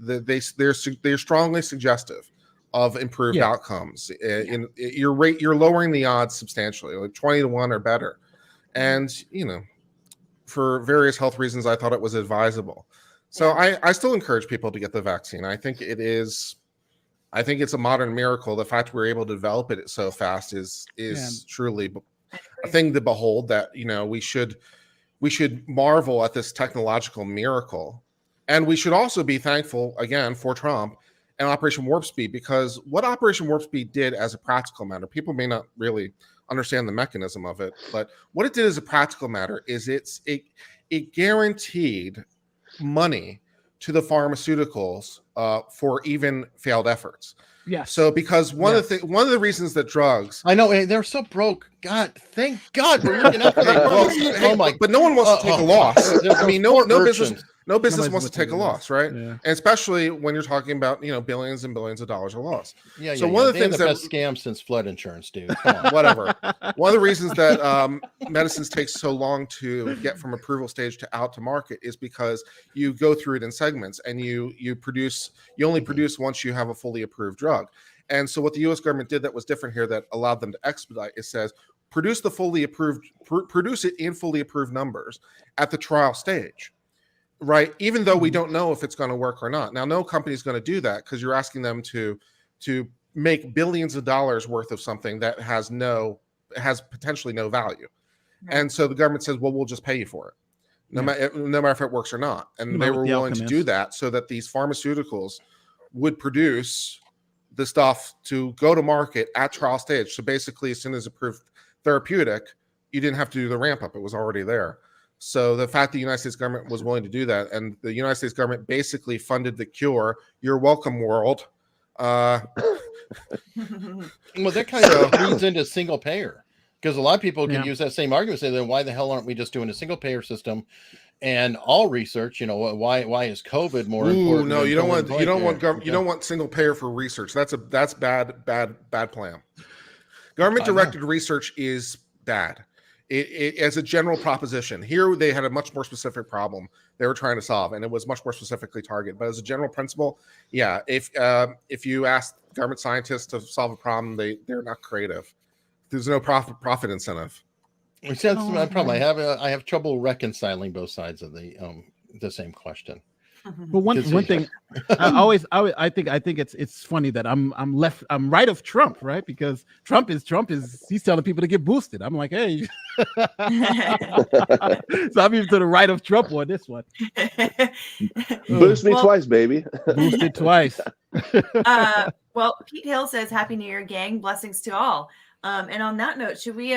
Speaker 2: they're strongly suggestive of improved outcomes. You're lowering the odds substantially, like 20-1 or better. And for various health reasons, I thought it was advisable. So I still encourage people to get the vaccine. I think it's a modern miracle. The fact we're able to develop it so fast is truly a thing to behold. That we should marvel at this technological miracle, and we should also be thankful again for Trump and Operation Warp Speed, because what Operation Warp Speed did as a practical matter, people may not really understand the mechanism of it, but what it did as a practical matter is it guaranteed money to the pharmaceuticals for even failed efforts.
Speaker 4: Yes.
Speaker 2: So because one of the reasons that drugs,
Speaker 3: I know they're so broke. God, thank God we're looking after them.
Speaker 2: Oh my! But no one wants to take a loss. I mean, no business wants to take a loss, right?
Speaker 4: Yeah.
Speaker 2: And especially when you're talking about billions and billions of dollars of loss.
Speaker 3: Yeah.
Speaker 2: So one of the things
Speaker 3: that best scam since flood insurance, dude. Come on.
Speaker 2: Whatever. One of the reasons that medicines take so long to get from approval stage to out to market is because you go through it in segments, and you only produce once you have a fully approved drug. And so what the U.S. government did that was different here, that allowed them to expedite, it says produce it in fully approved numbers at the trial stage, right? Even though we don't know if it's going to work or not. Now, no company is going to do that, because you're asking them to make billions of dollars worth of something that has potentially no value. Right. And so the government says, well, we'll just pay you for it, no matter if it works or not. And they were willing to do that so that these pharmaceuticals would produce the stuff to go to market at trial stage. So basically, as soon as approved therapeutic, you didn't have to do the ramp up. It was already there. So the fact the United States government was willing to do that, and the United States government basically funded the cure. You're welcome, world.
Speaker 3: Well, that kind of leads into single payer, because a lot of people can use that same argument, say, then why the hell aren't we just doing a single payer system? And all research, why is COVID more important?
Speaker 2: No, you don't want single payer for research. That's bad plan. Government directed research is bad. It as a general proposition. Here they had a much more specific problem they were trying to solve, and it was much more specifically targeted. But as a general principle, if you ask government scientists to solve a problem, they're not creative. There's no profit incentive.
Speaker 3: Which that's my problem. I have trouble reconciling both sides of the same question.
Speaker 4: But one thing, I think it's funny that I'm right of Trump, right? Because Trump is he's telling people to get boosted. I'm like, hey, so I'm even to the right of Trump on this one.
Speaker 5: Boost me twice, baby.
Speaker 4: Boosted twice.
Speaker 1: Well, Pete Hill says, "Happy New Year, gang! Blessings to all." And on that note, should we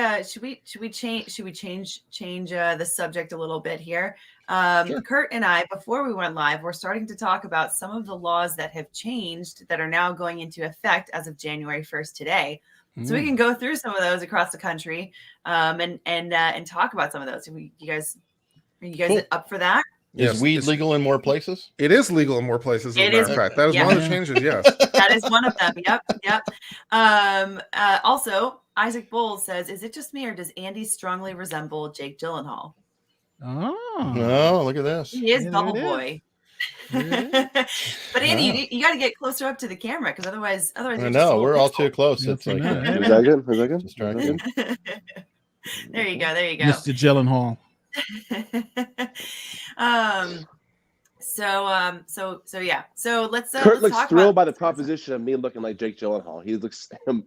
Speaker 1: change the subject a little bit here? Sure. Kurt and I, before we went live, we're starting to talk about some of the laws that have changed that are now going into effect as of January 1st today. So we can go through some of those across the country, and talk about some of those. Are you guys cool. Up for that?
Speaker 3: Is weed legal in more places?
Speaker 2: It is legal in more places. As a matter of fact, that is one of the changes. Yes,
Speaker 1: that is one of them. Yep. Also, Isaac Bowles says, "Is it just me, or does Andy strongly resemble Jake Gyllenhaal?"
Speaker 3: Oh, look at this.
Speaker 1: He is Bubble Boy. But Andy, you got to get closer up to the camera, because otherwise,
Speaker 3: I know we're all too close. It's like,
Speaker 5: is that good? Is that good?
Speaker 3: Distracting.
Speaker 1: There you go.
Speaker 4: Mr. Gyllenhaal.
Speaker 1: So let's
Speaker 5: Kurt looks thrilled by the proposition of me looking like Jake Gyllenhaal. He looks
Speaker 2: I'm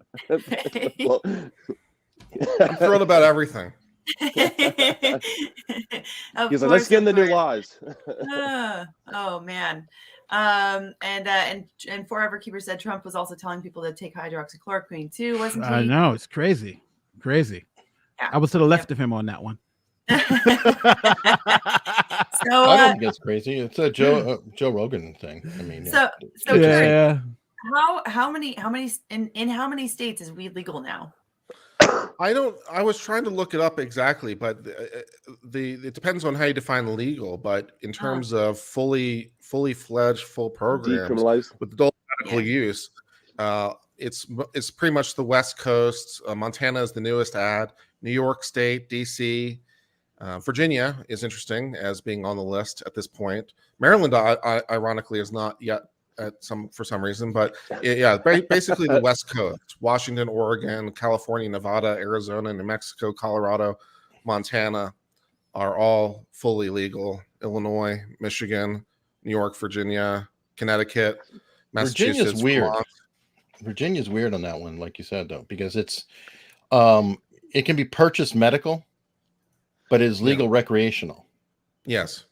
Speaker 2: thrilled about everything.
Speaker 5: He's like, let's get in the new laws.
Speaker 1: Oh man. And Forever Keeper said Trump was also telling people to take hydroxychloroquine too, wasn't he?
Speaker 4: I know, it's crazy. Yeah. I was to the left of him on that one.
Speaker 1: So
Speaker 3: I don't think it's crazy. It's a Joe Rogan thing. I mean,
Speaker 1: yeah. How many states is weed legal now?
Speaker 2: I was trying to look it up exactly, but it depends on how you define legal. But in terms of fully fledged full programs with adult medical use, it's pretty much the West Coast. Montana is the newest add. New York State, DC. Virginia is interesting as being on the list at this point. Maryland, ironically, is not yet for some reason, but basically the West Coast: Washington, Oregon, California, Nevada, Arizona, New Mexico, Colorado, Montana are all fully legal. Illinois, Michigan, New York, Virginia, Connecticut, Massachusetts.
Speaker 3: Virginia's weird on that one, like you said, though, because it's it can be purchased medical, but it is legal recreational.
Speaker 2: Yes.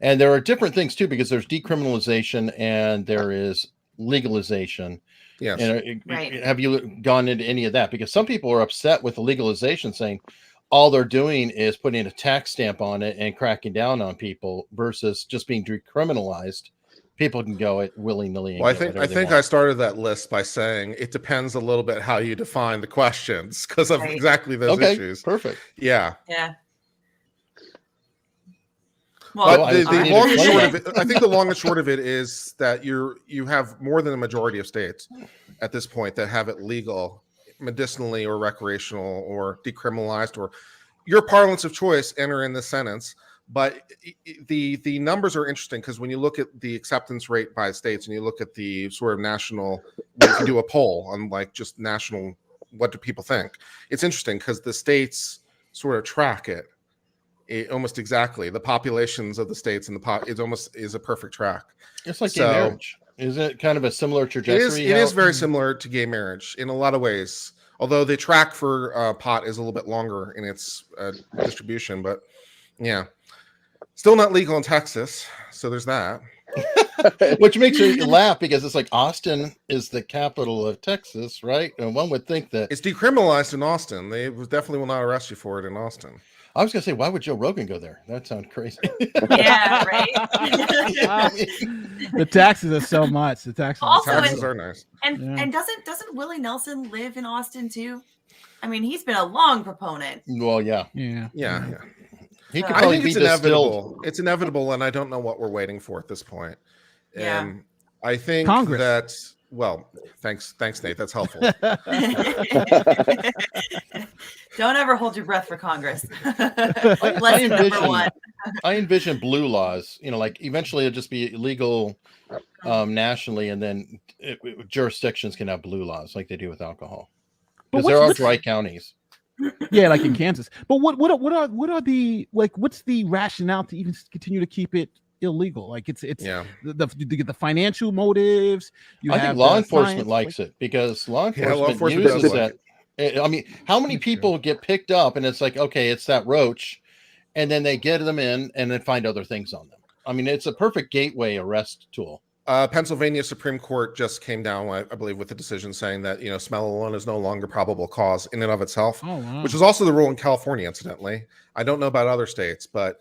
Speaker 3: And there are different things too, because there's decriminalization and there is legalization.
Speaker 2: Yes.
Speaker 3: And have you gone into any of that? Because some people are upset with the legalization, saying all they're doing is putting a tax stamp on it and cracking down on people, versus just being decriminalized people can go it willy-nilly.
Speaker 2: Well, I think I started that list by saying it depends a little bit how you define the questions because of exactly those issues.
Speaker 3: Perfect.
Speaker 2: Yeah.
Speaker 1: Well,
Speaker 2: the long and short of it, I think the long and short of it is that you have more than a majority of states at this point that have it legal, medicinally or recreational or decriminalized, or your parlance of choice. Enter in this sentence. But the numbers are interesting because when you look at the acceptance rate by states and you look at the sort of national, you can do a poll on like just national, what do people think? It's interesting because the states sort of track it almost exactly. The populations of the states and it almost is a perfect track.
Speaker 3: It's like gay marriage. Is it kind of a similar trajectory?
Speaker 2: It is very similar to gay marriage in a lot of ways. Although the track for pot is a little bit longer in its distribution, but yeah. Still not legal in Texas, so there's that.
Speaker 3: Which makes me laugh because it's like Austin is the capital of Texas, right? And one would think that
Speaker 2: it's decriminalized in Austin. They definitely will not arrest you for it in Austin.
Speaker 3: I was gonna say, why would Joe Rogan go there? That sounds crazy.
Speaker 1: Yeah, right.
Speaker 4: The taxes are so much. The taxes
Speaker 2: are nice.
Speaker 1: And doesn't Willie Nelson live in Austin too? I mean, he's been a long proponent.
Speaker 3: Well, yeah. He could probably be
Speaker 2: it's inevitable. It's inevitable, and I don't know what we're waiting for at this point. I think
Speaker 4: Congress.
Speaker 2: That. Well, thanks, Nate. That's helpful.
Speaker 1: Don't ever hold your breath for Congress.
Speaker 3: I envision blue laws. Like eventually it'll just be illegal nationally, and then jurisdictions can have blue laws like they do with alcohol. Because there are dry counties.
Speaker 4: Yeah, like in Kansas. But what are the what's the rationale to even continue to keep it illegal? Like it's the financial motives.
Speaker 3: I think law enforcement likes it because law enforcement uses that. I mean, how many people get picked up and it's like, okay, it's that roach, and then they get them in and then find other things on them. I mean, it's a perfect gateway arrest tool.
Speaker 2: Pennsylvania Supreme Court just came down, I believe, with the decision saying that smell alone is no longer probable cause in and of itself, which is also the rule in California, incidentally. I don't know about other states, but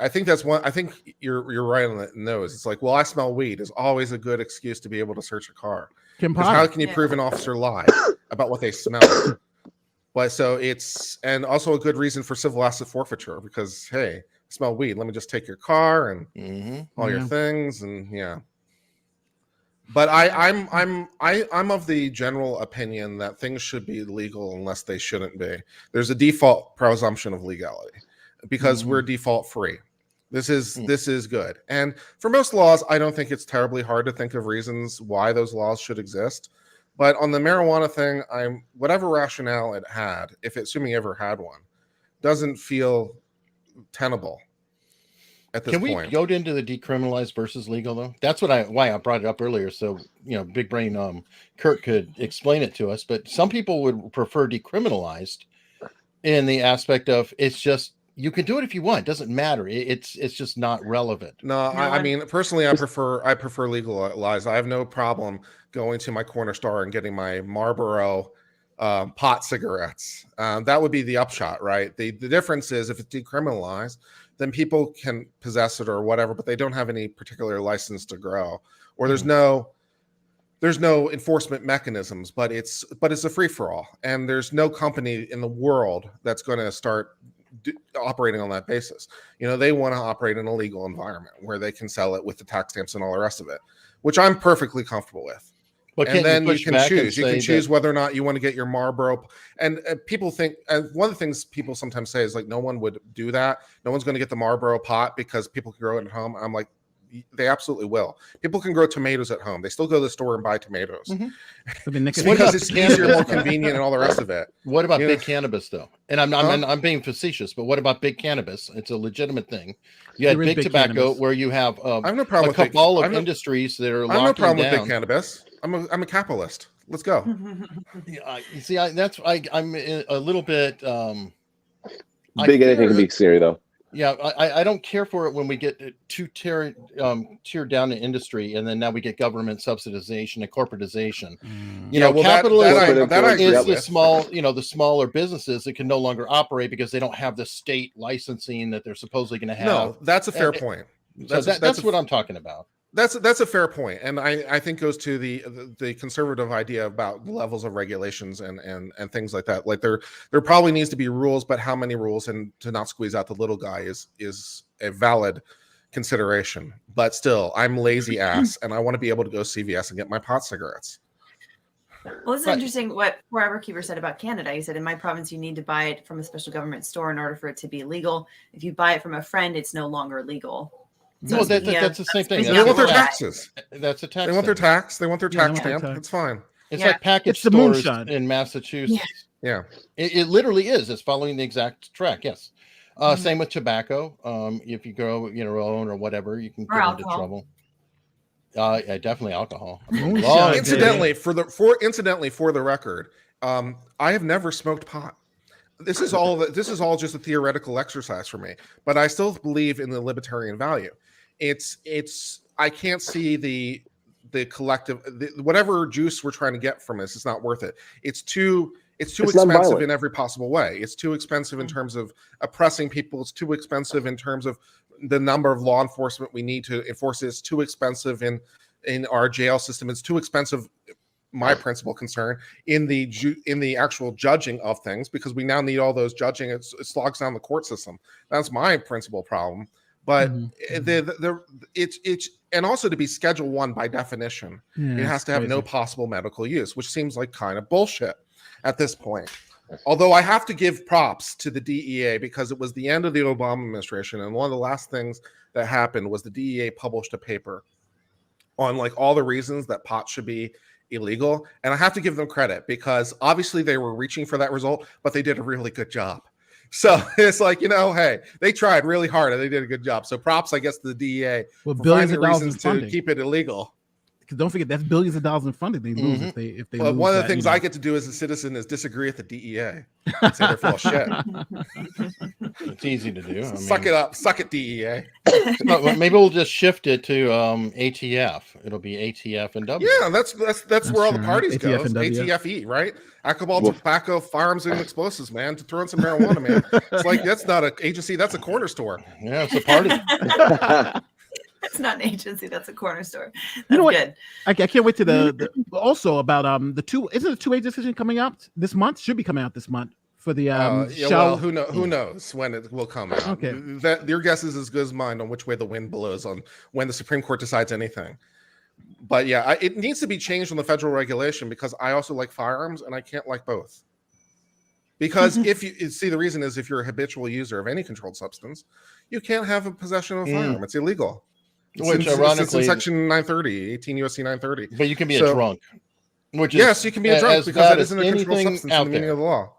Speaker 2: I think that's one. I think you're right on the nose. It's like, well, I smell weed is always a good excuse to be able to search a car. How can you prove an officer lied about what they smell? But so and also a good reason for civil asset forfeiture because hey, smell weed. Let me just take your car and all your things and But I'm of the general opinion that things should be legal unless they shouldn't be. There's a default presumption of legality because we're default free. This is good. And for most laws, I don't think it's terribly hard to think of reasons why those laws should exist. But on the marijuana thing, whatever rationale it had, assuming it ever had one, doesn't feel tenable. At this point.
Speaker 3: Can we go into the decriminalized versus legal though? That's why I brought it up earlier. So big brain Kurt could explain it to us. But some people would prefer decriminalized in the aspect of it's just you can do it if you want. It doesn't matter. It's just not relevant.
Speaker 2: No, I mean personally, I prefer legalized. I have no problem going to my corner store and getting my Marlboro pot cigarettes. That would be the upshot, right? The difference is if it's decriminalized, then people can possess it or whatever, but they don't have any particular license to grow, or there's no enforcement mechanisms. But it's a free for all, and there's no company in the world that's going to start operating on that basis. They want to operate in a legal environment where they can sell it with the tax stamps and all the rest of it, which I'm perfectly comfortable with.
Speaker 3: But
Speaker 2: and then you can choose. You can choose whether or not you want to get your Marlboro. And people think, one of the things people sometimes say is like, no one would do that. No one's going to get the Marlboro pot because people can grow it at home. I'm like, they absolutely will. People can grow tomatoes at home. They still go to the store and buy tomatoes. Because it's easier, more convenient, and all the rest of it.
Speaker 3: What about big cannabis, though? And I'm being facetious, but what about big cannabis? It's a legitimate thing. You had big tobacco cannabis, where you have I have no problem a cabal of industries that are locking down. I have no problem with big
Speaker 2: cannabis. I'm a capitalist. Let's go.
Speaker 3: You see, I'm a little bit.
Speaker 5: Big anything can be scary, though.
Speaker 3: Yeah, I don't care for it when we get too tiered down to industry, and then now we get government subsidization and corporatization. Capitalism is the small, the smaller businesses that can no longer operate because they don't have the state licensing that they're supposedly going to have.
Speaker 2: No, that's a fair point.
Speaker 3: That's what I'm talking about.
Speaker 2: That's a fair point, and I think goes to the conservative idea about levels of regulations and things like that. Like there probably needs to be rules, but how many rules, and to not squeeze out the little guy is a valid consideration. But still, I'm lazy ass, and I want to be able to go CVS and get my pot cigarettes.
Speaker 1: Well, this is interesting what Forever Keeper said about Canada. He said, in my province, you need to buy it from a special government store in order for it to be legal. If you buy it from a friend, it's no longer legal.
Speaker 3: So no, that's the same thing.
Speaker 2: They want their taxes.
Speaker 3: That's a tax.
Speaker 2: They want their tax. They want their tax stamp. It's fine.
Speaker 3: It's like package stores in Massachusetts.
Speaker 2: Yeah.
Speaker 3: It literally is. It's following the exact track. Yes. Same with tobacco. If you go, own or whatever, you can get into trouble. Yeah, definitely alcohol.
Speaker 2: Incidentally, for the record, I have never smoked pot. This is all just a theoretical exercise for me, but I still believe in the libertarian value. I can't see the collective, whatever juice we're trying to get from this. It's not worth it. It's too expensive in every possible way. It's too expensive in terms of oppressing people. It's too expensive in terms of the number of law enforcement we need to enforce it. It's too expensive in our jail system. It's too expensive. My principal concern in the actual judging of things, because we now need all those judging. It slogs down the court system. That's my principal problem. But it's and also to be Schedule I by definition, it has to have no possible medical use, which seems like kind of bullshit at this point. Although I have to give props to the DEA, because it was the end of the Obama administration, and one of the last things that happened was the DEA published a paper on like all the reasons that pot should be illegal. And I have to give them credit, because obviously they were reaching for that result, but they did a really good job. So it's like, hey, they tried really hard and they did a good job. So props, I guess, to the DEA for finding reasons to keep it illegal.
Speaker 4: Because don't forget, that's billions of dollars in funding they lose if they lose.
Speaker 2: One of the things I get to do as a citizen is disagree with the DEA and say they're full of shit.
Speaker 3: It's easy to do.
Speaker 2: Suck it up. Suck it, DEA.
Speaker 3: Maybe we'll just shift it to ATF. It'll be ATF and W.
Speaker 2: Yeah, that's where all the parties go. ATFE, right? Alcohol, tobacco, firearms, and explosives, man. To throw in some marijuana, man. It's like, that's not an agency, that's a corner store.
Speaker 3: Yeah, it's a party.
Speaker 1: It's not an agency, that's a corner store. That's good.
Speaker 4: I can't wait to the also about the two. Isn't the 2A decision coming out this month? Should be coming out this month for the
Speaker 2: well, who knows when it will come out.
Speaker 4: Okay,
Speaker 2: your guess is as good as mine on which way the wind blows on when the Supreme Court decides anything. But yeah, it needs to be changed on the federal regulation, because I also like firearms and I can't like both. Because if you see, the reason is if you're a habitual user of any controlled substance, you can't have a possession of a firearm. It's illegal.
Speaker 3: Which ironically,
Speaker 2: it's in section 930, 18 U.S.C. 930.
Speaker 3: But you can be a drunk. Which
Speaker 2: yes, you can be a drunk, because that isn't a controlled substance in the meaning of the law.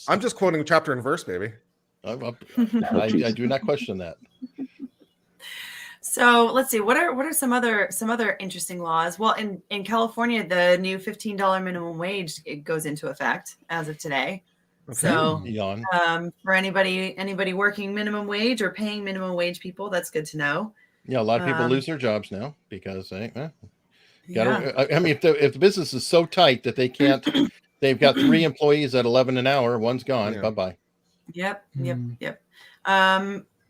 Speaker 2: I'm just quoting chapter and verse, baby.
Speaker 3: I do not question that.
Speaker 1: So let's see. What are some other interesting laws? Well, in California, the new $15 minimum wage, it goes into effect as of today. Okay. So for anybody working minimum wage or paying minimum wage people, that's good to know.
Speaker 3: Yeah, a lot of people lose their jobs now because if the business is so tight that they can't, they've got 3 employees at 11 an hour, one's gone. Bye bye.
Speaker 1: Yep.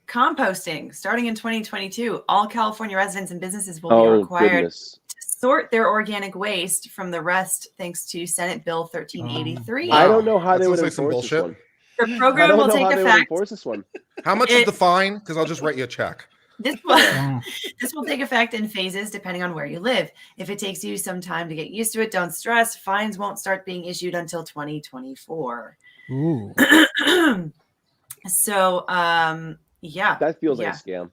Speaker 1: Composting starting in 2022, all California residents and businesses will be required to sort their organic waste from the rest, thanks to Senate Bill 1383.
Speaker 5: I don't know how they would enforce this one.
Speaker 1: The program will take effect.
Speaker 2: How much is the fine? Because I'll just write you a check.
Speaker 1: This will take effect in phases depending on where you live. If it takes you some time to get used to it, don't stress. Fines won't start being issued until 2024.
Speaker 4: Ooh.
Speaker 1: So, yeah.
Speaker 5: That feels like a scam.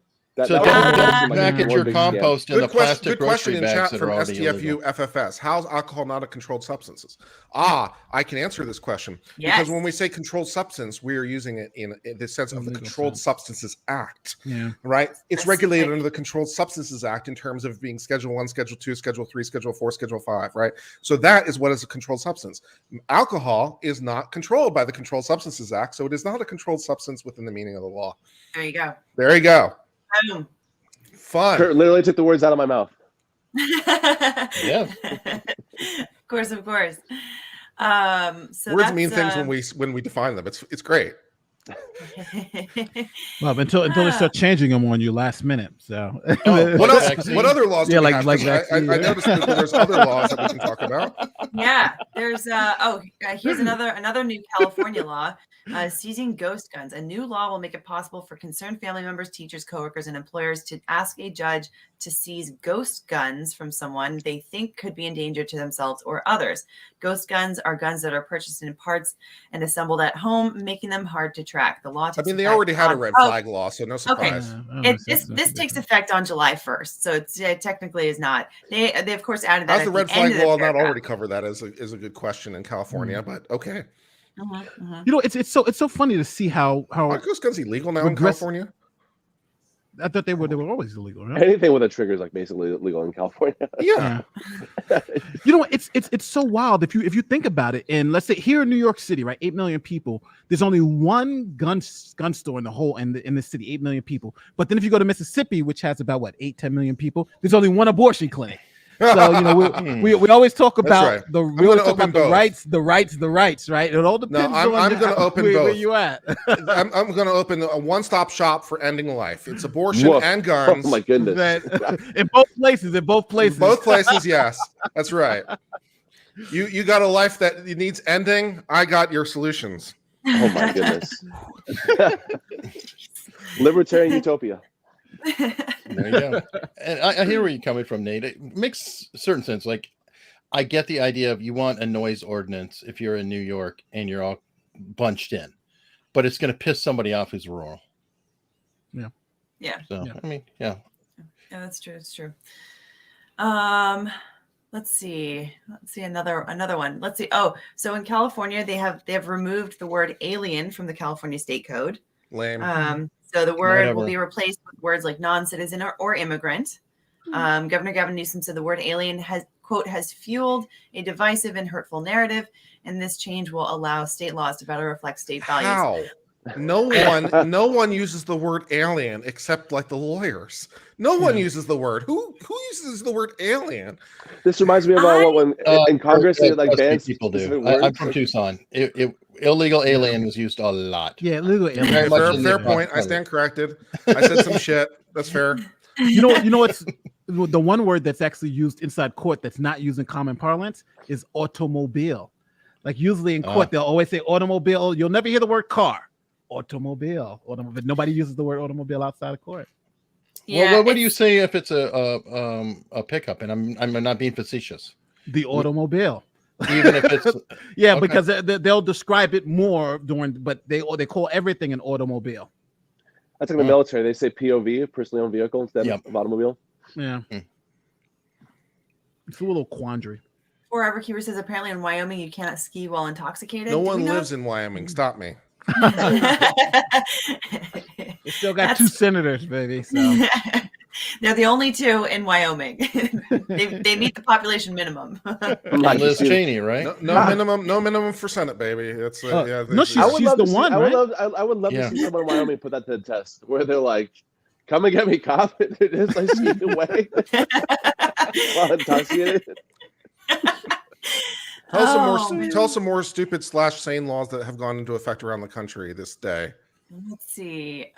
Speaker 3: Don't back at your compost in the plastic
Speaker 2: good question in chat from
Speaker 3: STFU
Speaker 2: FFS. How's alcohol not a controlled substance? I can answer this question.
Speaker 1: Yes.
Speaker 2: Because when we say controlled substance, we are using it in the sense of the Controlled Substances Act.
Speaker 4: Yeah.
Speaker 2: Right? It's regulated under the Controlled Substances Act in terms of being Schedule 1, Schedule 2, Schedule 3, Schedule 4, Schedule 5, right? So that is what is a controlled substance. Alcohol is not controlled by the Controlled Substances Act, so it is not a controlled substance within the meaning of the law.
Speaker 1: There you go.
Speaker 2: There you go. Fun.
Speaker 5: Kurt literally took the words out of my mouth.
Speaker 3: Yeah.
Speaker 1: Of course. So
Speaker 2: words mean things when we define them. It's great.
Speaker 4: Well, until they start changing them on you last minute. So
Speaker 2: what other laws do we have? I
Speaker 4: vaccine.
Speaker 2: noticed that there's other laws that we can talk about.
Speaker 1: Yeah, there's here's another new California law. Seizing ghost guns. A new law will make it possible for concerned family members, teachers, coworkers, and employers to ask a judge to seize ghost guns from someone they think could be in danger to themselves or others. Ghost guns are guns that are purchased in parts and assembled at home, making them hard to track. The law.
Speaker 2: They already had a red flag law, so no surprise.
Speaker 1: Okay. This takes effect on July 1st, so it technically is not. They of course added that.
Speaker 2: How's the red flag law not already cover that? Is a good question in California, but okay.
Speaker 4: You know, it's so funny to see how
Speaker 2: are ghost guns illegal now in California?
Speaker 4: I thought they were always illegal. Right?
Speaker 5: Anything with a trigger is like basically illegal in California.
Speaker 2: Yeah.
Speaker 4: You know, it's so wild if you think about it. And let's say here in New York City, right, 8 million people. There's only one gun store in the whole in the city, 8 million people. But then if you go to Mississippi, which has about 10 million people, there's only one abortion clinic. So you know we always talk about the rights, right? It all depends.
Speaker 2: No, I'm going to open both.
Speaker 4: Where you at?
Speaker 2: I'm going to open a one-stop shop for ending life. It's abortion and guns.
Speaker 5: Oh my goodness!
Speaker 4: In both places.
Speaker 2: Both places, yes, that's right. You got a life that needs ending. I got your solutions.
Speaker 5: Oh my goodness! Libertarian utopia.
Speaker 3: There you go. And I hear where you're coming from, Nate. It makes certain sense. Like, I get the idea of you want a noise ordinance if you're in New York and you're all bunched in, but it's going to piss somebody off who's rural.
Speaker 1: Yeah.
Speaker 3: So
Speaker 4: yeah.
Speaker 3: I mean, yeah,
Speaker 1: that's true. It's true. Let's see another one. Let's see. Oh, so in California they have removed the word alien from the California State Code.
Speaker 2: Lame.
Speaker 1: So the word will be replaced with words like non-citizen or immigrant. Governor Gavin Newsom said the word alien has fueled a divisive and hurtful narrative, and this change will allow state laws to better reflect state values.
Speaker 2: How? No one uses the word alien except like the lawyers. No one uses the word. Who uses the word alien?
Speaker 5: This reminds me about when in Congress they like bans
Speaker 3: people do. I'm from Tucson. Illegal alien was used a lot.
Speaker 4: Yeah, illegal alien.
Speaker 2: Fair point. I stand corrected. I said some shit. That's fair.
Speaker 4: You know what's the one word that's actually used inside court that's not used in common parlance is automobile. Like usually in court they'll always say automobile. You'll never hear the word car. Automobile. But nobody uses the word automobile outside of court.
Speaker 1: Yeah,
Speaker 3: well, what do you say if it's a pickup? And I'm not being facetious.
Speaker 4: The automobile.
Speaker 3: Even if it's
Speaker 4: okay. Because they'll describe it more but they call everything an automobile.
Speaker 5: That's like the military. They say POV, personally owned vehicle, instead of automobile.
Speaker 4: Yeah. It's a little quandary.
Speaker 1: Forever Keeper says apparently in Wyoming you cannot ski while intoxicated.
Speaker 2: No one lives in Wyoming. Stop me.
Speaker 4: We still got 2 senators, baby. So.
Speaker 1: They're the only 2 in Wyoming. they meet the population minimum.
Speaker 3: Liz Cheney, right?
Speaker 2: No minimum for Senate, baby. That's she's
Speaker 4: the one.
Speaker 5: I would love to see someone in Wyoming put that to the test, where they're like, "Come and get me, cop." They're just like sneaking away while intoxicated.
Speaker 2: Tell some more stupid / sane laws that have gone into effect around the country this day.
Speaker 1: Let's see.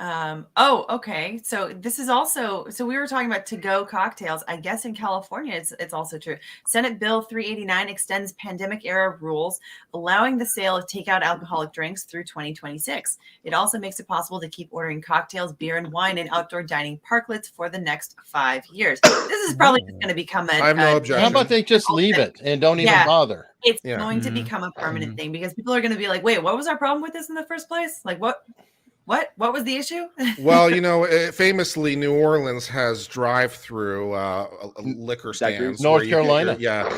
Speaker 1: Okay. So this is also, we were talking about to-go cocktails. I guess in California, it's also true. Senate Bill 389 extends pandemic era rules, allowing the sale of takeout alcoholic drinks through 2026. It also makes it possible to keep ordering cocktails, beer, and wine in outdoor dining parklets for the next 5 years. This is probably just going to become
Speaker 2: I have no objection.
Speaker 3: How about they just leave it and don't even bother?
Speaker 1: It's going to become a permanent thing because people are going to be like, wait, what was our problem with this in the first place? Like, what was the issue?
Speaker 2: Well, famously, New Orleans has drive-through liquor stands.
Speaker 3: North Carolina.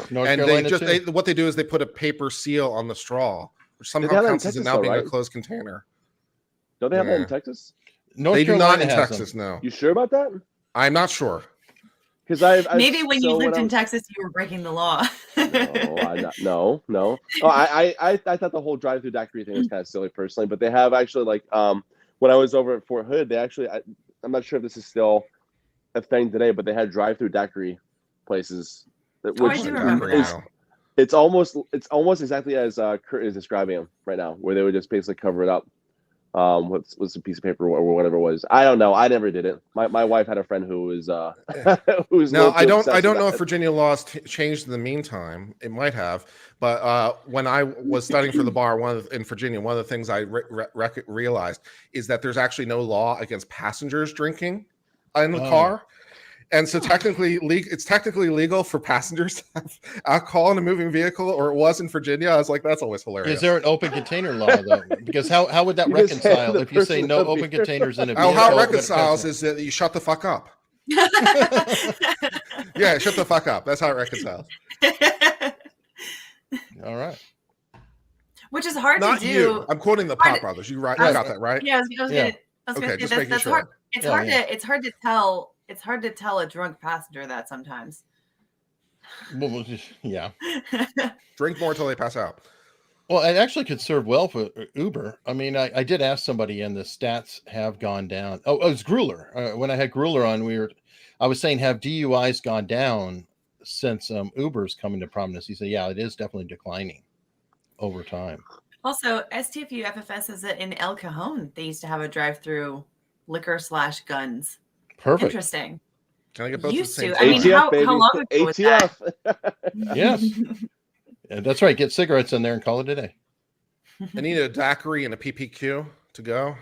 Speaker 2: North Carolina. What they do is they put a paper seal on the straw, which somehow counts as it now being a closed container.
Speaker 5: Don't they have that in Texas?
Speaker 2: They do not in Texas, no.
Speaker 5: You sure about that?
Speaker 2: I'm not sure.
Speaker 5: Because
Speaker 1: maybe when you lived in Texas, you were breaking the law.
Speaker 5: No. Oh, I thought the whole drive-through daiquiri thing was kind of silly personally, but they have actually when I was over at Fort Hood, they actually I'm not sure if this is still a thing today, but they had drive-through daiquiri places.
Speaker 1: I do remember that.
Speaker 5: It's almost exactly as Kurt is describing them right now, where they would just basically cover it up what's a piece of paper or whatever it was. I don't know. I never did it. My wife had a friend who was who's
Speaker 2: no. I don't know if Virginia laws changed in the meantime. It might have, but when I was studying for the bar, in Virginia, one of the things I realized is that there's actually no law against passengers drinking in the car. And so technically, it's technically legal for passengers to have alcohol in a moving vehicle, or it was in Virginia. I was like, that's always hilarious.
Speaker 3: Is there an open container law though? Because how would that reconcile if you say no open containers in a vehicle?
Speaker 2: How it reconciles is that you shut the fuck up. Yeah, shut the fuck up. That's how it reconciles.
Speaker 3: All right.
Speaker 1: Which is hard
Speaker 2: Not
Speaker 1: to do.
Speaker 2: You. I'm quoting the Pop Brothers. You got that right?
Speaker 1: Yeah, I was gonna say that's hard. It's hard to tell. It's hard to tell a drunk passenger that sometimes.
Speaker 3: Well, yeah.
Speaker 2: Drink more until they pass out.
Speaker 3: Well, it actually could serve well for Uber. I mean, I did ask somebody, and the stats have gone down. Oh, it was Grueller. When I had Grueller on, I was saying, have DUIs gone down since Uber's coming to prominence? He said, yeah, it is definitely declining over time.
Speaker 1: Also, STFU FFS says that in El Cajon, they used to have a drive-through liquor/guns.
Speaker 3: Perfect.
Speaker 1: Interesting.
Speaker 2: Can I get both
Speaker 1: used
Speaker 2: the same
Speaker 1: to? I mean,
Speaker 5: ATF,
Speaker 1: how long ago was that?
Speaker 3: Yes. Yeah, that's right. Get cigarettes in there and call it a day.
Speaker 2: I need a daiquiri and a PPQ to go.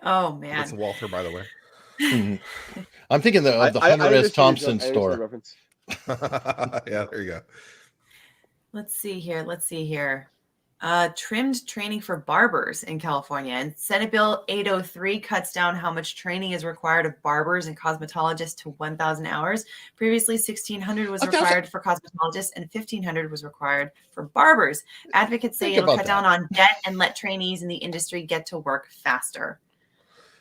Speaker 1: Oh man,
Speaker 2: that's Walter, by the way.
Speaker 3: Mm-hmm. I'm thinking of the Hunter S. Thompson store.
Speaker 2: Yeah, there you go.
Speaker 1: Let's see here. Trimmed training for barbers in California, and Senate Bill 803 cuts down how much training is required of barbers and cosmetologists to 1,000 hours. Previously, 1,600 was required for cosmetologists and 1,500 was required for barbers. Advocates say it'll cut down on debt and let trainees in the industry get to work faster.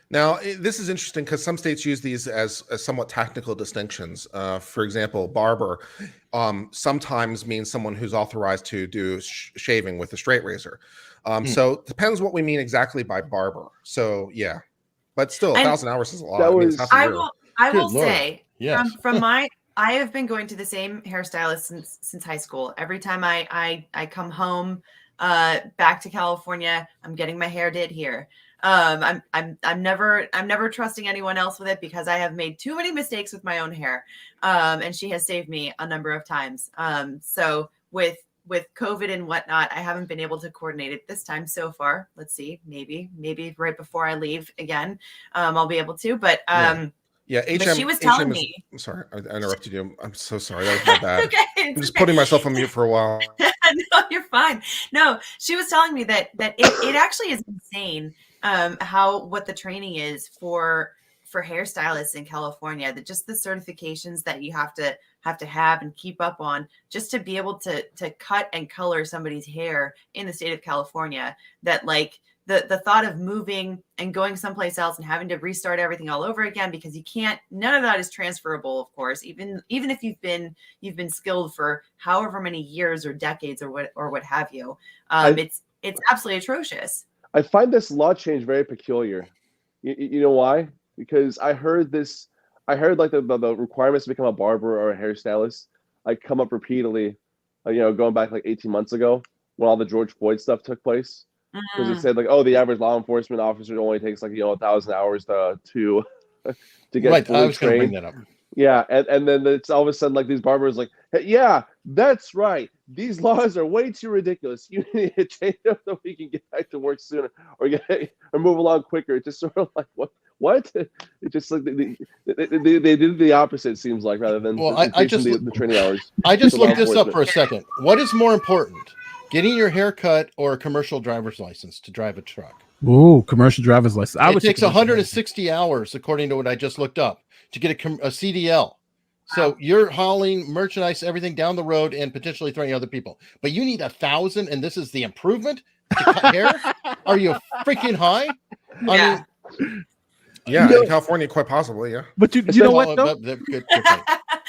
Speaker 2: Now, this is interesting because some states use these as somewhat technical distinctions. For example, barber sometimes means someone who's authorized to do shaving with a straight razor. So it depends what we mean exactly by barber. So, yeah. But still, 1,000 hours is a lot.
Speaker 1: I will say, yes. I have been going to the same hairstylist since high school. Every time I come home back to California, I'm getting my hair did here. I'm never trusting anyone else with it because I have made too many mistakes with my own hair. And she has saved me a number of times. So with COVID and whatnot, I haven't been able to coordinate it this time so far. Let's see, maybe right before I leave again, I'll be able to, but,
Speaker 2: yeah,
Speaker 1: but she was telling me.
Speaker 2: I'm sorry, I interrupted you. I'm so sorry. That was my bad.
Speaker 1: Okay,
Speaker 2: I'm just putting myself on mute for a while.
Speaker 1: No, you're fine. No, she was telling me that it actually is insane what the training is for hairstylists in California, that just the certifications that you have to have and keep up on just to be able to cut and color somebody's hair in the state of California, that like the thought of moving and going someplace else and having to restart everything all over again, because you can't, none of that is transferable, of course, even if you've been skilled for however many years or decades or what have you. It's absolutely atrocious.
Speaker 5: I find this law change very peculiar. You know why? Because I heard like the requirements to become a barber or a hairstylist like come up repeatedly, going back like 18 months ago when all the George Floyd stuff took place. Because it said like, oh, the average law enforcement officer only takes like 1,000 hours to get fully trained. Bring that up. Yeah, and then it's all of a sudden like these barbers like, hey, yeah, that's right. These laws are way too ridiculous. You need to change them so we can get back to work sooner or move along quicker. It's just sort of like what? It's just like they did the opposite. It seems like, rather than the training hours.
Speaker 3: I just looked this up for a second. What is more important? Getting your hair cut or a commercial driver's license to drive a truck?
Speaker 4: Ooh, commercial driver's license.
Speaker 3: It takes 160 hours, according to what I just looked up, to get a CDL. So you're hauling merchandise, everything down the road and potentially threatening other people. But you need 1,000, and this is the improvement to cut hair? Are you freaking high?
Speaker 1: Yeah.
Speaker 2: Yeah, in California, quite possibly, yeah.
Speaker 4: But you know what, though?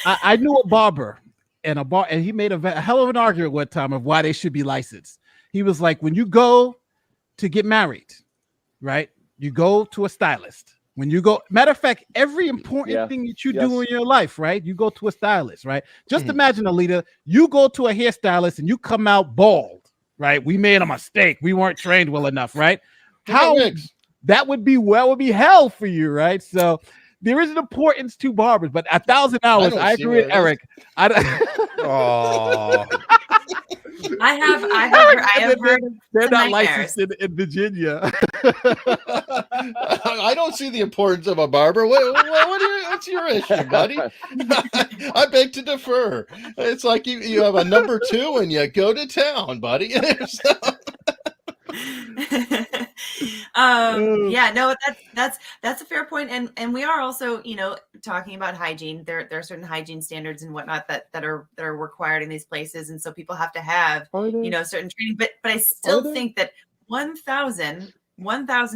Speaker 4: I knew a barber. And he made a hell of an argument one time of why they should be licensed. He was like, when you go to get married, right? You go to a stylist. When you go, matter of fact, every important thing that you do in your life, right? You go to a stylist, right? Just imagine, Alita, you go to a hairstylist and you come out bald, right? We made a mistake. We weren't trained well enough, right? That would be hell for you, right? So there is an importance to barbers, but 1,000 hours, I agree with Eric.
Speaker 1: I have heard
Speaker 4: they're not licensed in Virginia.
Speaker 3: I don't see the importance of a barber. What's your issue, buddy? I beg to defer. It's like you have a number 2 and you go to town, buddy.
Speaker 1: Yeah, no, that's a fair point, and we are also, talking about hygiene. There are certain hygiene standards and whatnot that are required in these places, and so people have to have certain training. But I still think that 1,000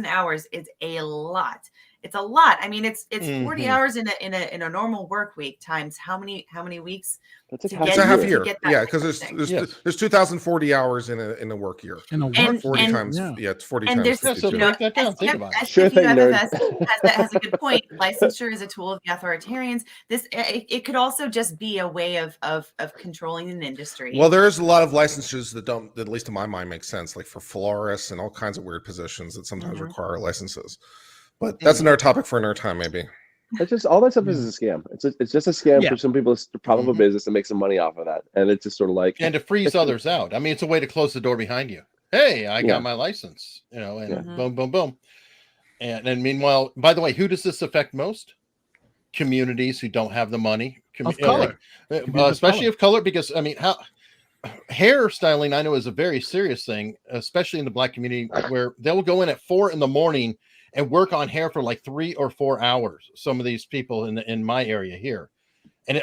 Speaker 1: hours is a lot. It's a lot. I mean, it's 40 hours in a normal work week times how many weeks?
Speaker 2: That's a half year. Yeah, because there's 2,040 hours in a work year.
Speaker 4: In a
Speaker 2: work 40 times. Yeah, it's 40 times.
Speaker 5: Sure thing, nerd.
Speaker 1: has a good point. Licensure is a tool of the authoritarians. It could also just be a way of controlling an industry.
Speaker 2: Well, there's a lot of licenses that don't, at least in my mind, make sense, like for florists and all kinds of weird positions that sometimes require licenses. But that's another topic for another time, maybe.
Speaker 5: It's just all that stuff is a scam. It's just a scam for some people to prop up a business and make some money off of that, and it's just sort of like
Speaker 3: to freeze others out. I mean, it's a way to close the door behind you. Hey, I got my license, and boom, boom, boom. And meanwhile, by the way, who does this affect most? Communities who don't have the money,
Speaker 4: of color,
Speaker 3: especially of color, because I mean, hairstyling I know is a very serious thing, especially in the Black community, where they will go in at 4 a.m. and work on hair for like 3 or 4 hours. Some of these people in my area here, and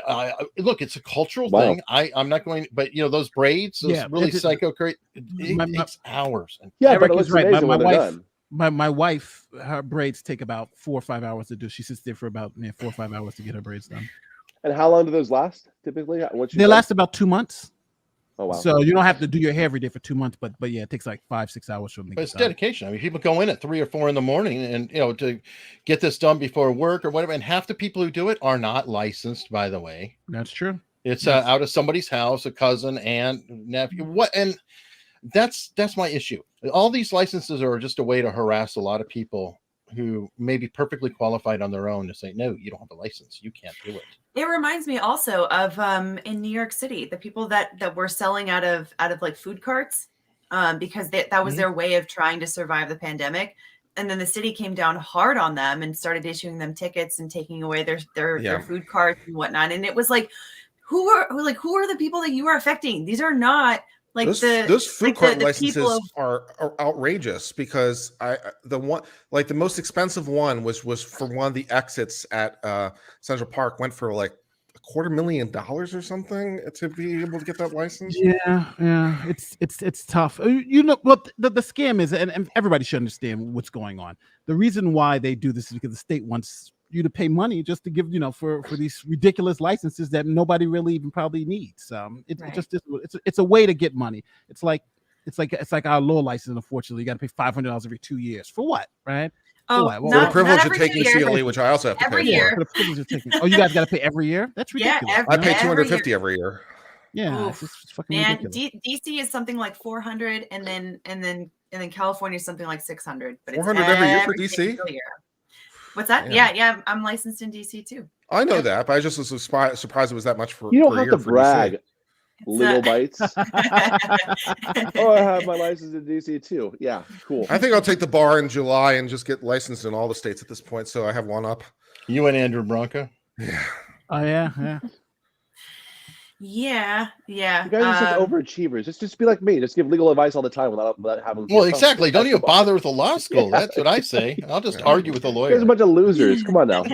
Speaker 3: look, it's a cultural thing. I'm not going, but those braids, really psycho crazy. It takes hours.
Speaker 4: Eric is right. My wife, her braids take about 4 or 5 hours to do. She sits there for about 4 or 5 hours to get her braids done.
Speaker 5: And how long do those last typically?
Speaker 4: They last about 2 months.
Speaker 5: Oh, wow.
Speaker 4: So you don't have to do your hair every day for 2 months, but yeah, it takes like 5-6 hours for me.
Speaker 3: But it's dedication. I mean, people go in at 3 or 4 in the morning and to get this done before work or whatever. And half the people who do it are not licensed, by the way.
Speaker 4: That's true.
Speaker 3: It's out of somebody's house, a cousin, aunt, nephew. What? And that's my issue. All these licenses are just a way to harass a lot of people who may be perfectly qualified on their own to say, no, you don't have a license. You can't do it.
Speaker 1: It reminds me also of in New York City, the people that were selling out of like food carts because that was their way of trying to survive the pandemic. And then the city came down hard on them and started issuing them tickets and taking away their food carts and whatnot. And it was like, who are the people that you are affecting? These are not like
Speaker 2: those food cart licenses are outrageous, because the most expensive one was for one of the exits at Central Park went for like $250,000 or something to be able to get that license.
Speaker 4: Yeah, it's tough. Well, the scam is, and everybody should understand what's going on. The reason why they do this is because the state wants you to pay money just to give, for these ridiculous licenses that nobody really even probably needs. It's a way to get money. It's like our law license. Unfortunately, you got to pay $500 every 2 years for what, right?
Speaker 1: Oh,
Speaker 2: for the privilege of taking CLE, which I also have to
Speaker 1: every
Speaker 2: pay
Speaker 1: year.
Speaker 2: for.
Speaker 4: The privilege of taking. Oh, you guys got to pay every year? That's ridiculous.
Speaker 1: Yeah,
Speaker 2: I pay $250 every year.
Speaker 4: Yeah, it's fucking ridiculous.
Speaker 1: DC is something like $400, and then California is something like $600. But it's
Speaker 2: $400 every year for DC.
Speaker 1: What's that? Yeah, I'm licensed in DC too.
Speaker 2: I know that, but I just was surprised it was that much for.
Speaker 5: You don't have to brag. Legal bites. Oh, I have my license in DC too. Yeah, cool.
Speaker 2: I think I'll take the bar in July and just get licensed in all the states at this point, so I have one up.
Speaker 3: You and Andrew Bronco.
Speaker 2: Yeah.
Speaker 4: Oh yeah.
Speaker 1: Yeah.
Speaker 5: You guys are such overachievers. Just be like me. Just give legal advice all the time without having.
Speaker 3: Well, exactly. Don't even bother with a law school. That's what I say. I'll just argue with a lawyer.
Speaker 5: There's a bunch of losers. Come on now.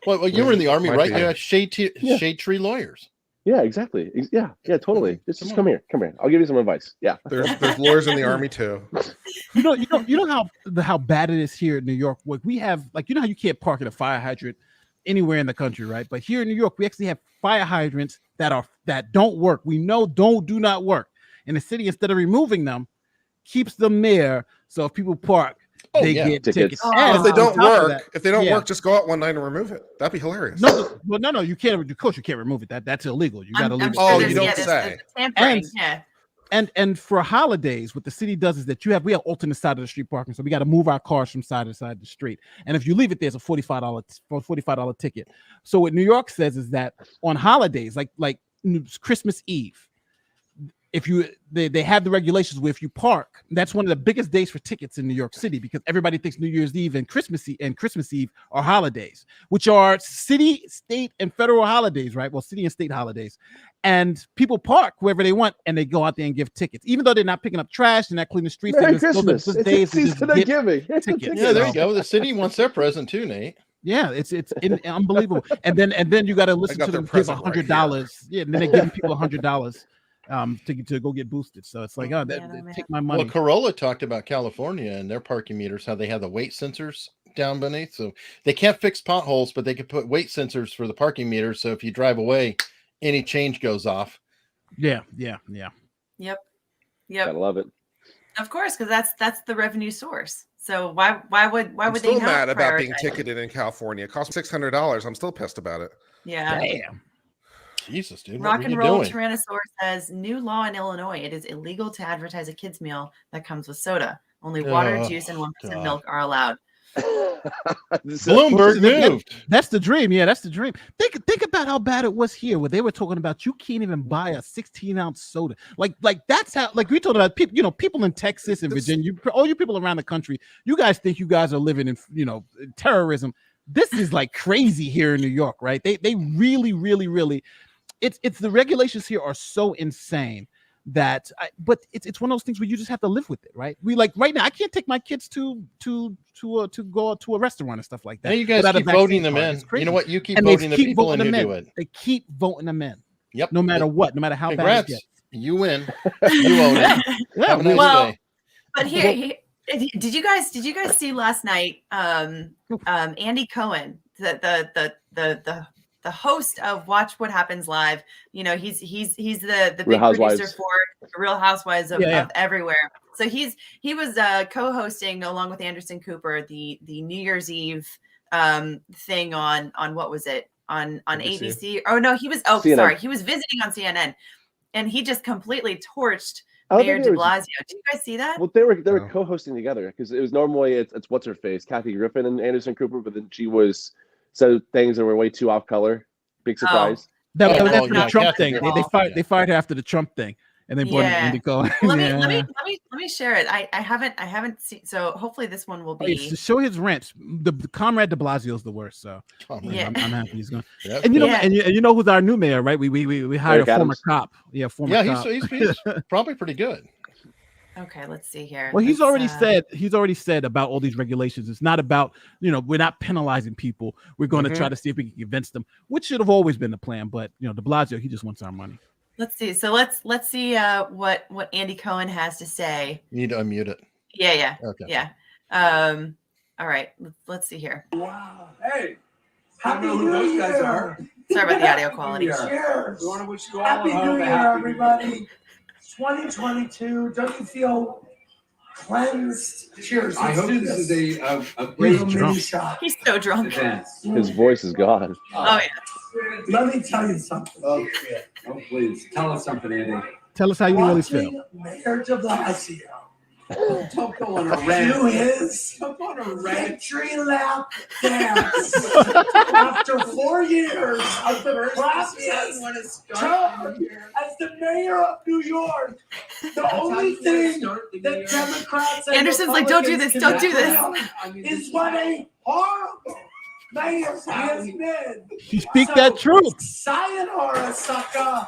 Speaker 3: Well, you were in the Army, right? You have shade tree lawyers.
Speaker 5: Yeah, exactly. Yeah, totally. Just come here. I'll give you some advice. Yeah.
Speaker 2: There's lawyers in the Army too.
Speaker 4: You know how bad it is here in New York. Like we have, like, how you can't park at a fire hydrant anywhere in the country, right? But here in New York, we actually have fire hydrants that don't work. We know do not work. And the city, instead of removing them, keeps them there. So if people park, they get tickets.
Speaker 2: If they don't work, just go out one night and remove it. That'd be hilarious.
Speaker 4: No, you can't. Of course, you can't remove it. That's illegal. You got to leave it.
Speaker 2: Oh, you don't say.
Speaker 4: And And for holidays, what the city does is that we have alternate side of the street parking, so we got to move our cars from side to side of the street. And if you leave it, there's a $45 ticket. So what New York says is that on holidays, like Christmas Eve, if they have the regulations where if you park, that's one of the biggest days for tickets in New York City, because everybody thinks New Year's Eve and Christmas Eve are holidays, which are city, state, and federal holidays, right? Well, city and state holidays. And people park wherever they want, and they go out there and give tickets, even though they're not picking up trash, they're not cleaning the streets.
Speaker 5: Merry Christmas! It's the season of giving.
Speaker 3: Yeah, there you go. The city wants their present too, Nate.
Speaker 4: Yeah, it's unbelievable. And then you got to listen to them give $100. Yeah, and then they give people $100 to go get boosted. So it's like, take my money.
Speaker 3: Well, Corolla talked about California and their parking meters, how they have the weight sensors down beneath, so they can't fix potholes, but they can put weight sensors for the parking meters, so if you drive away, any change goes off.
Speaker 4: Yep.
Speaker 5: Gotta love it.
Speaker 1: Of course, because that's the revenue source. So why would
Speaker 2: I'm
Speaker 1: they
Speaker 2: still
Speaker 1: not
Speaker 2: mad about being
Speaker 1: prioritize?
Speaker 2: ticketed in California? It cost $600. I'm still pissed about it.
Speaker 1: Yeah.
Speaker 4: Damn.
Speaker 3: Jesus, dude.
Speaker 1: Rock
Speaker 3: what
Speaker 1: and
Speaker 3: were
Speaker 1: Roll
Speaker 3: you doing?
Speaker 1: Tyrannosaur says new law in Illinois. It is illegal to advertise a kid's meal that comes with soda. Only water, juice, and 1% milk are allowed.
Speaker 3: Bloomberg moved.
Speaker 4: That's the dream. Yeah, that's the dream. Think about how bad it was here, where they were talking about you can't even buy a 16-ounce soda. Like that's how, like we talking about people, people in Texas and Virginia, all you people around the country, you guys think you guys are living in, terrorism. This is like crazy here in New York, right? They really, it's the regulations here are so insane that but it's one of those things where you just have to live with it, right? We like right now I can't take my kids to go to a restaurant and stuff like that.
Speaker 3: Now you guys keep voting them in. You know what? You keep voting the people in who do it.
Speaker 4: They keep voting them in.
Speaker 3: Yep.
Speaker 4: No matter what, no matter how bad it gets.
Speaker 3: You win. You own it. Have a nice day.
Speaker 1: But here, did you guys see last night Andy Cohen, the host of Watch What Happens Live? He's the big producer for Real Housewives of everywhere. So he was co-hosting along with Anderson Cooper the New Year's Eve thing on what was it on ABC? Oh no, he was CNN. He was visiting on CNN, and he just completely torched Mayor de Blasio. Did you guys see that?
Speaker 5: Well, they were co-hosting together, because it was normally it's what's her face, Kathy Griffin and Anderson Cooper, but then she said things that were way too off color. Big surprise.
Speaker 4: That's the Trump thing. They fired her after the Trump thing, and they brought in Andy Cohen.
Speaker 1: Let me share it. I haven't seen. So hopefully this one will be.
Speaker 4: To show his rants. The Comrade de Blasio is the worst. So I'm happy he's going.
Speaker 3: Yep.
Speaker 4: And you know who's our new mayor, right? We hired a former cop. Yeah, former cop.
Speaker 3: He's probably pretty good.
Speaker 1: Okay, let's see here.
Speaker 4: Well, he's already said about all these regulations. It's not about, we're not penalizing people. We're going to try to see if we can convince them, which should have always been the plan. But de Blasio, he just wants our money.
Speaker 1: Let's see. So let's see what Andy Cohen has to say.
Speaker 3: You need to unmute it.
Speaker 1: Yeah.
Speaker 3: Okay.
Speaker 1: Yeah. All right. Let's see here.
Speaker 6: Wow. Hey. Happy New Year.
Speaker 1: Sorry about the audio quality.
Speaker 6: Cheers. Happy New Year, everybody. 2022. Don't you feel cleansed? Cheers.
Speaker 7: I hope this is a great
Speaker 4: drunk.
Speaker 6: Shot.
Speaker 1: He's so drunk.
Speaker 5: His voice is gone.
Speaker 1: Oh yeah.
Speaker 6: Let me tell you something.
Speaker 7: Oh, please. Tell us something, Andy.
Speaker 4: Tell us how you really feel.
Speaker 6: Mayor de Blasio.
Speaker 7: Don't go on a rant.
Speaker 6: Do his victory lap dance after 4 years of the previous term as the mayor of New York. The only thing that Democrats and
Speaker 1: Anderson's like, don't do this, don't do this.
Speaker 6: Is what a horrible mayor he has been.
Speaker 4: He speak that truth.
Speaker 6: Sayonara, sucker.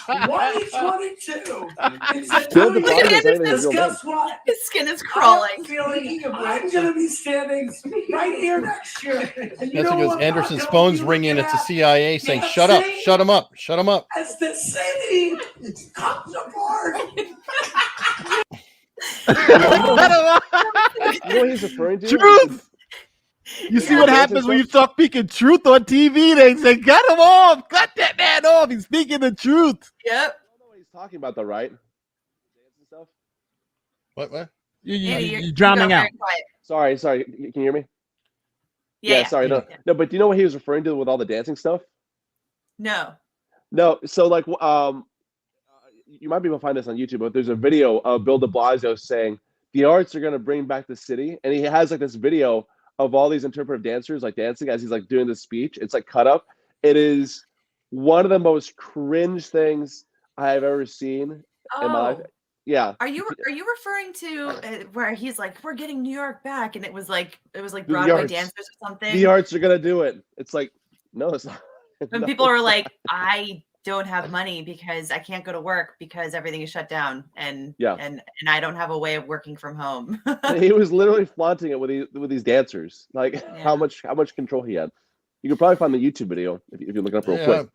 Speaker 6: 2022. It's a
Speaker 5: Killed the
Speaker 6: new
Speaker 5: body,
Speaker 6: year.
Speaker 5: saying it
Speaker 6: Because
Speaker 5: was
Speaker 6: guess what?
Speaker 1: His skin is crawling.
Speaker 6: I'm going to be standing right here next year. And
Speaker 3: That's because Anderson's phone's ringing. It's the CIA saying, "Shut up, shut him up, shut him up."
Speaker 6: As the city comes apart.
Speaker 5: You know what he's referring to?
Speaker 4: Truth. You see what happens when you start speaking truth on TV? They say, "Cut him off! Cut that man off! He's speaking the truth."
Speaker 1: Yep.
Speaker 5: I don't know what he's talking about, though, right? Stuff.
Speaker 3: What?
Speaker 4: You're drowning out.
Speaker 5: Sorry. Can you hear me?
Speaker 1: Yeah.
Speaker 5: Sorry. No. But do you know what he was referring to with all the dancing stuff?
Speaker 1: No.
Speaker 5: No. So, like, you might be able to find this on YouTube, but there's a video of Bill de Blasio saying the arts are going to bring back the city. And he has like this video of all these interpretive dancers like dancing as he's like doing this speech. It's like cut up. It is one of the most cringe things I have ever seen in my life. Yeah.
Speaker 1: Are you referring to where he's like, we're getting New York back, and it was like Broadway dancers or something?
Speaker 5: The arts are gonna do it. It's like, no, it's not.
Speaker 1: When
Speaker 5: No.
Speaker 1: people are like, I don't have money because I can't go to work because everything is shut down, and I don't have a way of working from home.
Speaker 5: He was literally flaunting it with these dancers, like how much control he had. You could probably find the YouTube video if you look it up real quick.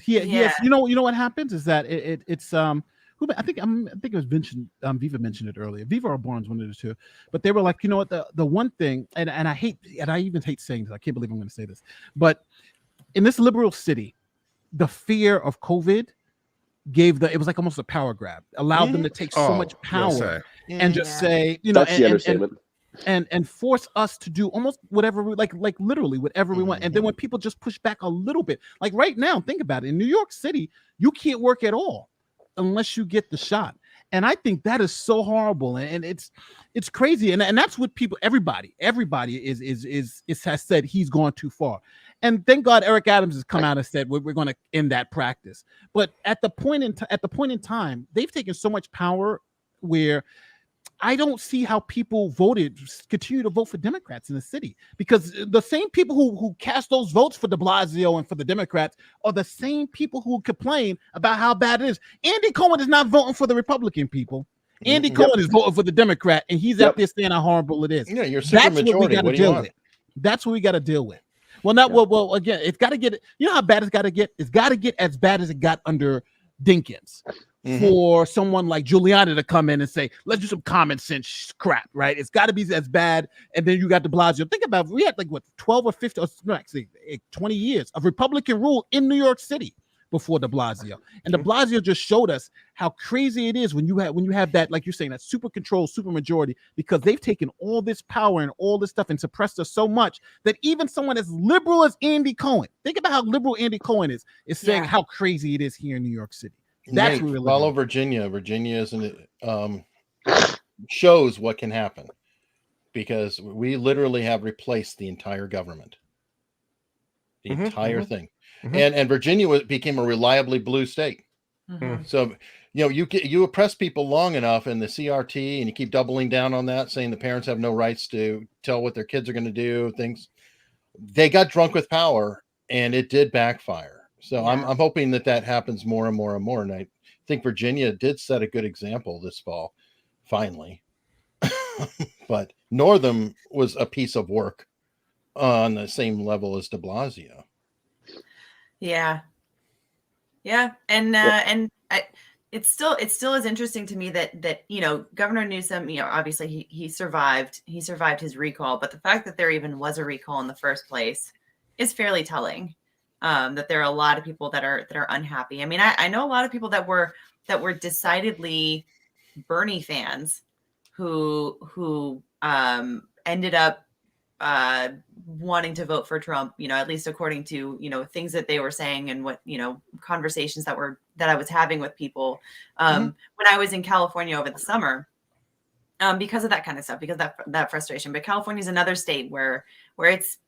Speaker 4: Yes. You know what happens is that it's I think it was mentioned. Viva mentioned it earlier. Viva or Barnes, one of the two. But they were like, you know what, the one thing, and I even hate saying this. I can't believe I'm going to say this, but in this liberal city, the fear of COVID it was like almost a power grab, allowed them to take so much power and just say, you know,
Speaker 5: that's the understatement.
Speaker 4: And force us to do almost whatever we like literally whatever we want. And then when people just push back a little bit, like right now, think about it. In New York City, you can't work at all unless you get the shot. And I think that is so horrible. And it's crazy. And that's what everybody has said he's gone too far. And thank God Eric Adams has come out and said we're going to end that practice. But at the point in time, they've taken so much power where I don't see how people continue to vote for Democrats in the city, because the same people who cast those votes for de Blasio and for the Democrats are the same people who complain about how bad it is. Andy Cohen is not voting for the Republican people. Andy Cohen is voting for the Democrat, and he's out there saying how horrible it is.
Speaker 3: Yeah, you're super majority. What do you want?
Speaker 4: That's what we got to deal with. Well, again, it's got to get. You know how bad it's got to get. It's got to get as bad as it got under Dinkins. For someone like Giuliani to come in and say, let's do some common sense crap, right? It's got to be as bad. And then you got de Blasio. Think about it. We had 12 or 15, or no, actually 20 years of Republican rule in New York City before de Blasio. And de Blasio just showed us how crazy it is when you have that, like you're saying, that super control, super majority, because they've taken all this power and all this stuff and suppressed us so much that even someone as liberal as Andy Cohen, think about how liberal Andy Cohen is saying how crazy it is here in New York City. That's
Speaker 3: really follow Virginia. Virginia isn't shows what can happen, because we literally have replaced the entire government, the entire thing, and Virginia became a reliably blue state. So you know, you oppress people long enough in the CRT, and you keep doubling down on that, saying the parents have no rights to tell what their kids are going to do. Things they got drunk with power, and it did backfire. So I'm hoping that happens more and more and more. And I think Virginia did set a good example this fall, finally. But Northam was a piece of work on the same level as de Blasio. Yeah.
Speaker 1: And it still is interesting to me that you know, Governor Newsom, you know, obviously he survived his recall, but the fact that there even was a recall in the first place is fairly telling. That there are a lot of people that are unhappy. I mean, I know a lot of people that were decidedly Bernie fans who ended up wanting to vote for Trump, you know, at least according to, you know, things that they were saying and what, you know, conversations that I was having with people when I was in California over the summer, because of that kind of stuff, because of that frustration. But California is another state where it's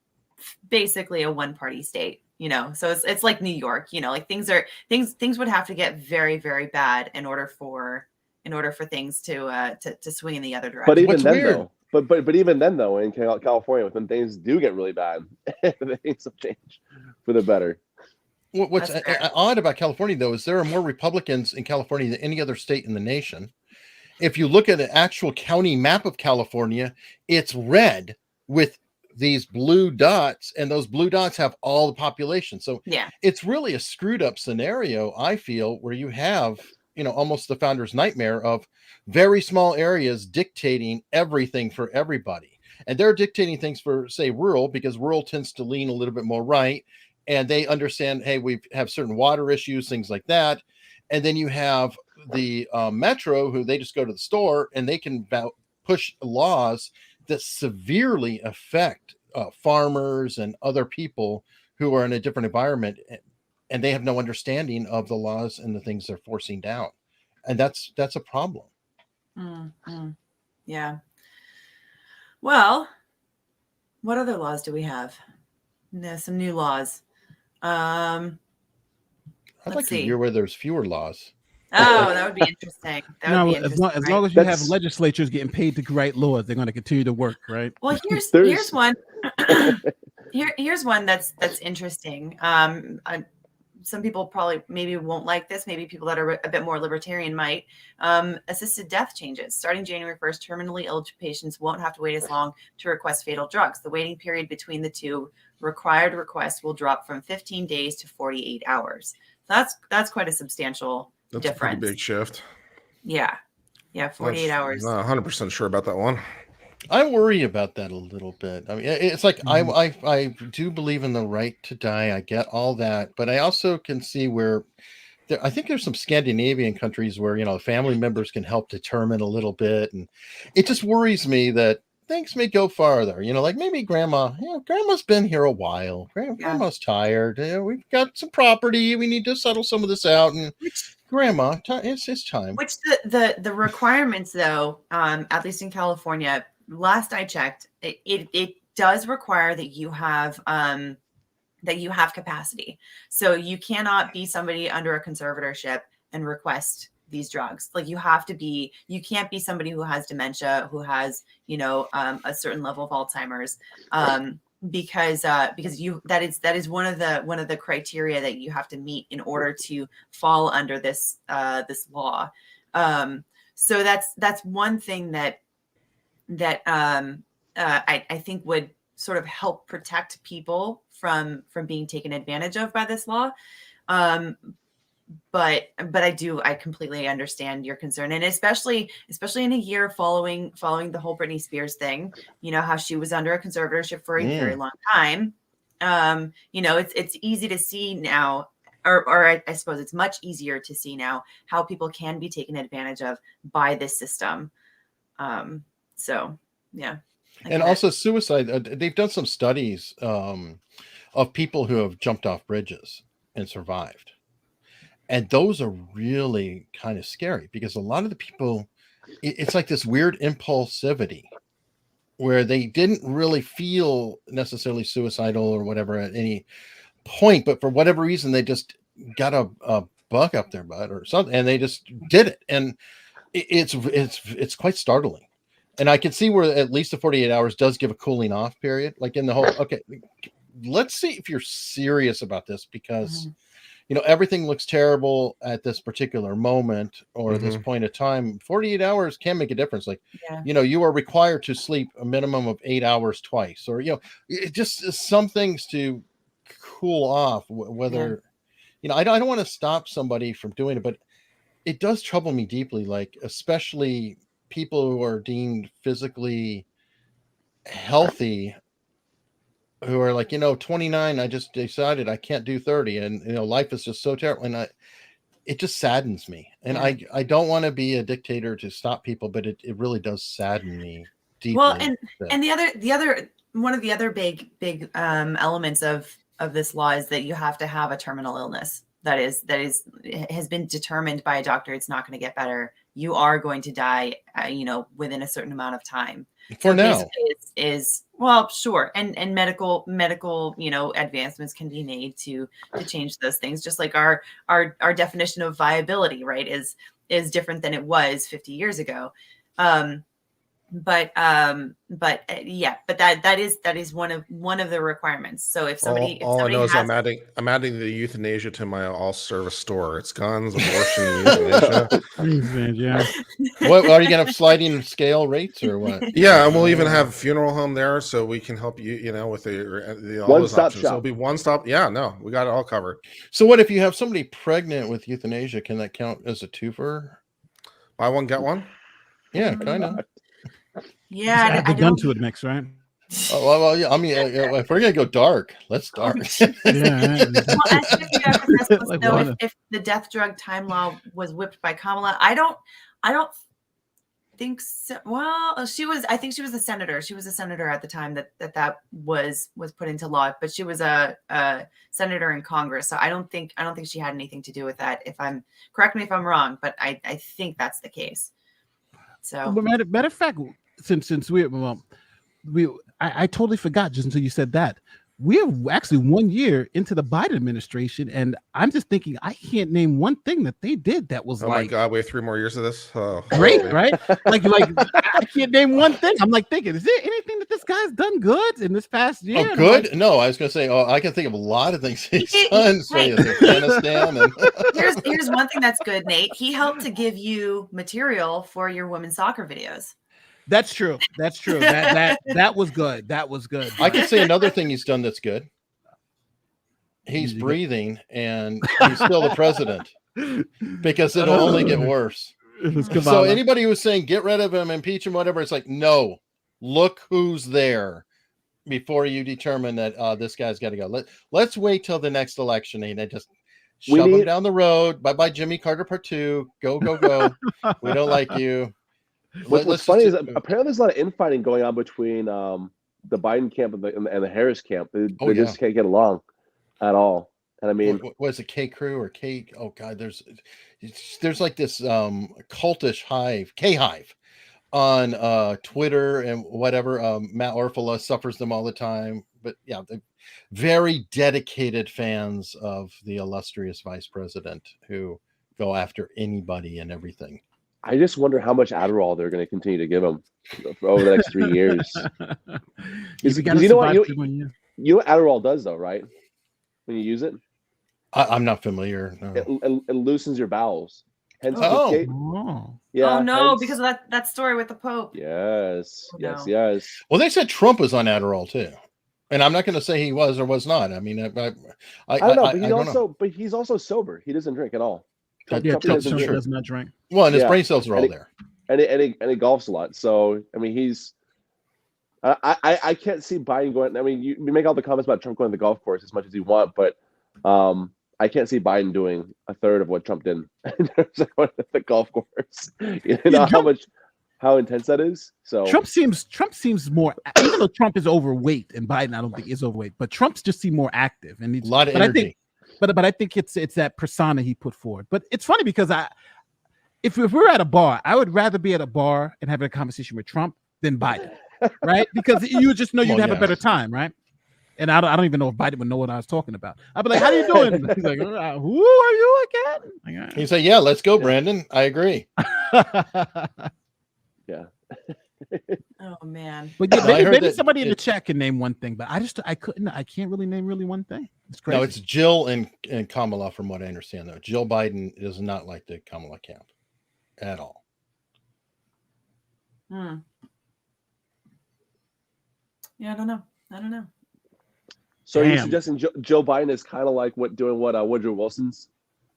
Speaker 1: basically a one-party state. You know, so it's like New York, you know, like things would have to get very, very bad in order for things to swing in the other direction.
Speaker 5: But even then, but even then, though, in California, when things do get really bad, things will change for the better.
Speaker 3: What's odd about California, though, is there are more Republicans in California than any other state in the nation. If you look at an actual county map of California, it's red with these blue dots, and those blue dots have all the population. So it's really a screwed up scenario, I feel, where you have, you know, almost the founder's nightmare of very small areas dictating everything for everybody. And they're dictating things for, say, rural, because rural tends to lean a little bit more right, and they understand, hey, we have certain water issues, things like that. And then you have the metro, who they just go to the store and they can push laws that severely affect farmers and other people who are in a different environment. and they have no understanding of the laws and the things they're forcing down, and that's a problem.
Speaker 1: Yeah. Well, what other laws do we have? There's some new laws.
Speaker 3: I'd like to hear where there's fewer laws.
Speaker 1: Oh, that would be interesting.
Speaker 4: As long as you have legislatures getting paid to write laws, they're going to continue to work, right?
Speaker 1: Well, here's one. Here's one that's interesting. Some people probably maybe won't like this. Maybe people that are a bit more libertarian might. Assisted death changes. Starting January 1st, terminally ill patients won't have to wait as long to request fatal drugs. The waiting period between the two required requests will drop from 15 days to 48 hours. That's quite a substantial difference.
Speaker 2: A pretty big shift.
Speaker 1: Yeah. 48 hours.
Speaker 2: Not 100% sure about that one.
Speaker 3: I worry about that a little bit. I mean, it's like I do believe in the right to die. I get all that, but I also can see where I think there's some Scandinavian countries where, you know, family members can help determine a little bit, and it just worries me that things may go farther. You know, like maybe grandma's been here a while. Grandma's tired. We've got some property. We need to settle some of this out, and grandma, it's time.
Speaker 1: Which the requirements, though, at least in California, last I checked, it does require that you have capacity. So you cannot be somebody under a conservatorship and request these drugs. Like you can't be somebody who has dementia, who has, you know, a certain level of Alzheimer's, because that is one of the criteria that you have to meet in order to fall under this law. So that's one thing that I think would sort of help protect people from being taken advantage of by this law. But I completely understand your concern, and especially in a year following the whole Britney Spears thing, you know, how she was under a conservatorship for a very long time. You know, it's easy to see now, or I suppose it's much easier to see now how people can be taken advantage of by this system. So yeah.
Speaker 3: And also suicide. They've done some studies of people who have jumped off bridges and survived. And those are really kind of scary because a lot of the people, it's like this weird impulsivity where they didn't really feel necessarily suicidal or whatever at any point, but for whatever reason, they just got a bug up their butt or something, and they just did it. And it's quite startling. And I can see where at least the 48 hours does give a cooling off period, like in the whole, okay, let's see if you're serious about this, because you know, everything looks terrible at this particular moment or this point of time. 48 hours can make a difference. Like, you know, you are required to sleep a minimum of 8 hours twice, or, you know, it just some things to cool off, whether, you know, I don't want to stop somebody from doing it, but it does trouble me deeply. Like, especially people who are deemed physically healthy, who are like, you know, 29, I just decided I can't do 30, and, you know, life is just so terrible, and it just saddens me. And I don't want to be a dictator to stop people, but it really does sadden me deeply.
Speaker 1: Well, and the other one of the other big elements of this law is that you have to have a terminal illness that has been determined by a doctor. It's not going to get better. You are going to die, you know, within a certain amount of time.
Speaker 3: For now,
Speaker 1: is well, sure, and medical, you know, advancements can be made to change those things. Just like our definition of viability, right, is different than it was 50 years ago. But that is one of the requirements. So if somebody,
Speaker 2: all I know is I'm adding the euthanasia to my all service store. It's guns, abortion, euthanasia.
Speaker 3: What are you gonna have, sliding scale rates or what?
Speaker 2: Yeah, and we'll even have a funeral home there, so we can help you, you know, with the all those options. So it'll be one stop. Yeah, no, we got it all covered.
Speaker 3: So what if you have somebody pregnant with euthanasia? Can that count as a twofer?
Speaker 2: Buy one, get one.
Speaker 3: Yeah, kind of.
Speaker 1: Yeah,
Speaker 4: add the gun to it next, right?
Speaker 3: Oh, well, yeah. I mean, if we're gonna go dark, let's dark.
Speaker 1: If the death drug time law was whipped by Kamala, I don't think so. Well, I think she was a senator. She was a senator at the time that was put into law, but she was a senator in Congress. So I don't think she had anything to do with that. Correct me if I'm wrong, but I think that's the case. So
Speaker 4: matter of fact, since I totally forgot just until you said that. We're actually 1 year into the Biden administration, and I'm just thinking I can't name one thing that they did that was
Speaker 2: my God, we have 3 more years of this.
Speaker 4: Great, right? like I can't name one thing. I'm like thinking, is there anything that this guy's done good in this past year?
Speaker 3: Oh, good? Like, no, I was going to say, I can think of a lot of things he's done. Afghanistan. And
Speaker 1: here's one thing that's good, Nate. He helped to give you material for your women's soccer videos.
Speaker 4: That's true. That was good. That was good.
Speaker 3: I can say another thing he's done that's good. He's breathing, and he's still the president because it'll only get worse. So anybody who's saying get rid of him, impeach him, whatever, it's like, no, look who's there before you determine that this guy's got to go. Let's wait till the next election and just shove him down the road. Bye, Jimmy Carter Part 2. Go. We don't like you.
Speaker 5: What's funny is apparently there's a lot of infighting going on between the Biden camp and the Harris camp. They just can't get along at all. And I mean,
Speaker 3: what is it, K Crew or K? Oh God, there's like this cultish hive, K Hive, on Twitter and whatever. Matt Orfala suffers them all the time, but yeah, they're very dedicated fans of the illustrious vice president who go after anybody and everything.
Speaker 5: I just wonder how much Adderall they're going to continue to give him over the next 3 years. You know what Adderall does, though, right? When you use it,
Speaker 3: I'm not familiar. No.
Speaker 5: It loosens your bowels. Hence,
Speaker 1: yeah. Oh no, because of that story with the Pope.
Speaker 5: Yes.
Speaker 3: Well, they said Trump was on Adderall too, and I'm not going to say he was or was not. I mean, I
Speaker 5: don't know, but he's also sober. He doesn't drink at all.
Speaker 4: Trump does not drink.
Speaker 3: Well, and his brain cells are all there.
Speaker 5: And he golfs a lot. So, I mean, he's... I can't see Biden going... I mean, you make all the comments about Trump going to the golf course as much as you want, but I can't see Biden doing a third of what Trump did in terms of going to the golf course. You know how intense that is? So
Speaker 4: Trump seems more... Even though Trump is overweight, and Biden, I don't think, is overweight, but Trump's just seem more active. And
Speaker 3: a lot of energy.
Speaker 4: But I think it's that persona he put forward. But it's funny because if we were at a bar, I would rather be at a bar and having a conversation with Trump than Biden, right? Because you just know you'd have a better time, right? And I don't even know if Biden would know what I was talking about. I'd be like, "How you doing?" He's like, "Who are you again?"
Speaker 3: He'd say, "Yeah, let's go, Brandon. I agree."
Speaker 5: Yeah.
Speaker 1: Oh man.
Speaker 4: But yeah, maybe somebody in the chat can name one thing, but I can't really name one thing. It's crazy.
Speaker 3: No, it's Jill and Kamala, from what I understand, though. Jill Biden does not like the Kamala camp at all.
Speaker 1: Yeah, I don't know.
Speaker 5: So you're suggesting Joe Biden is kind of like what Woodrow Wilson's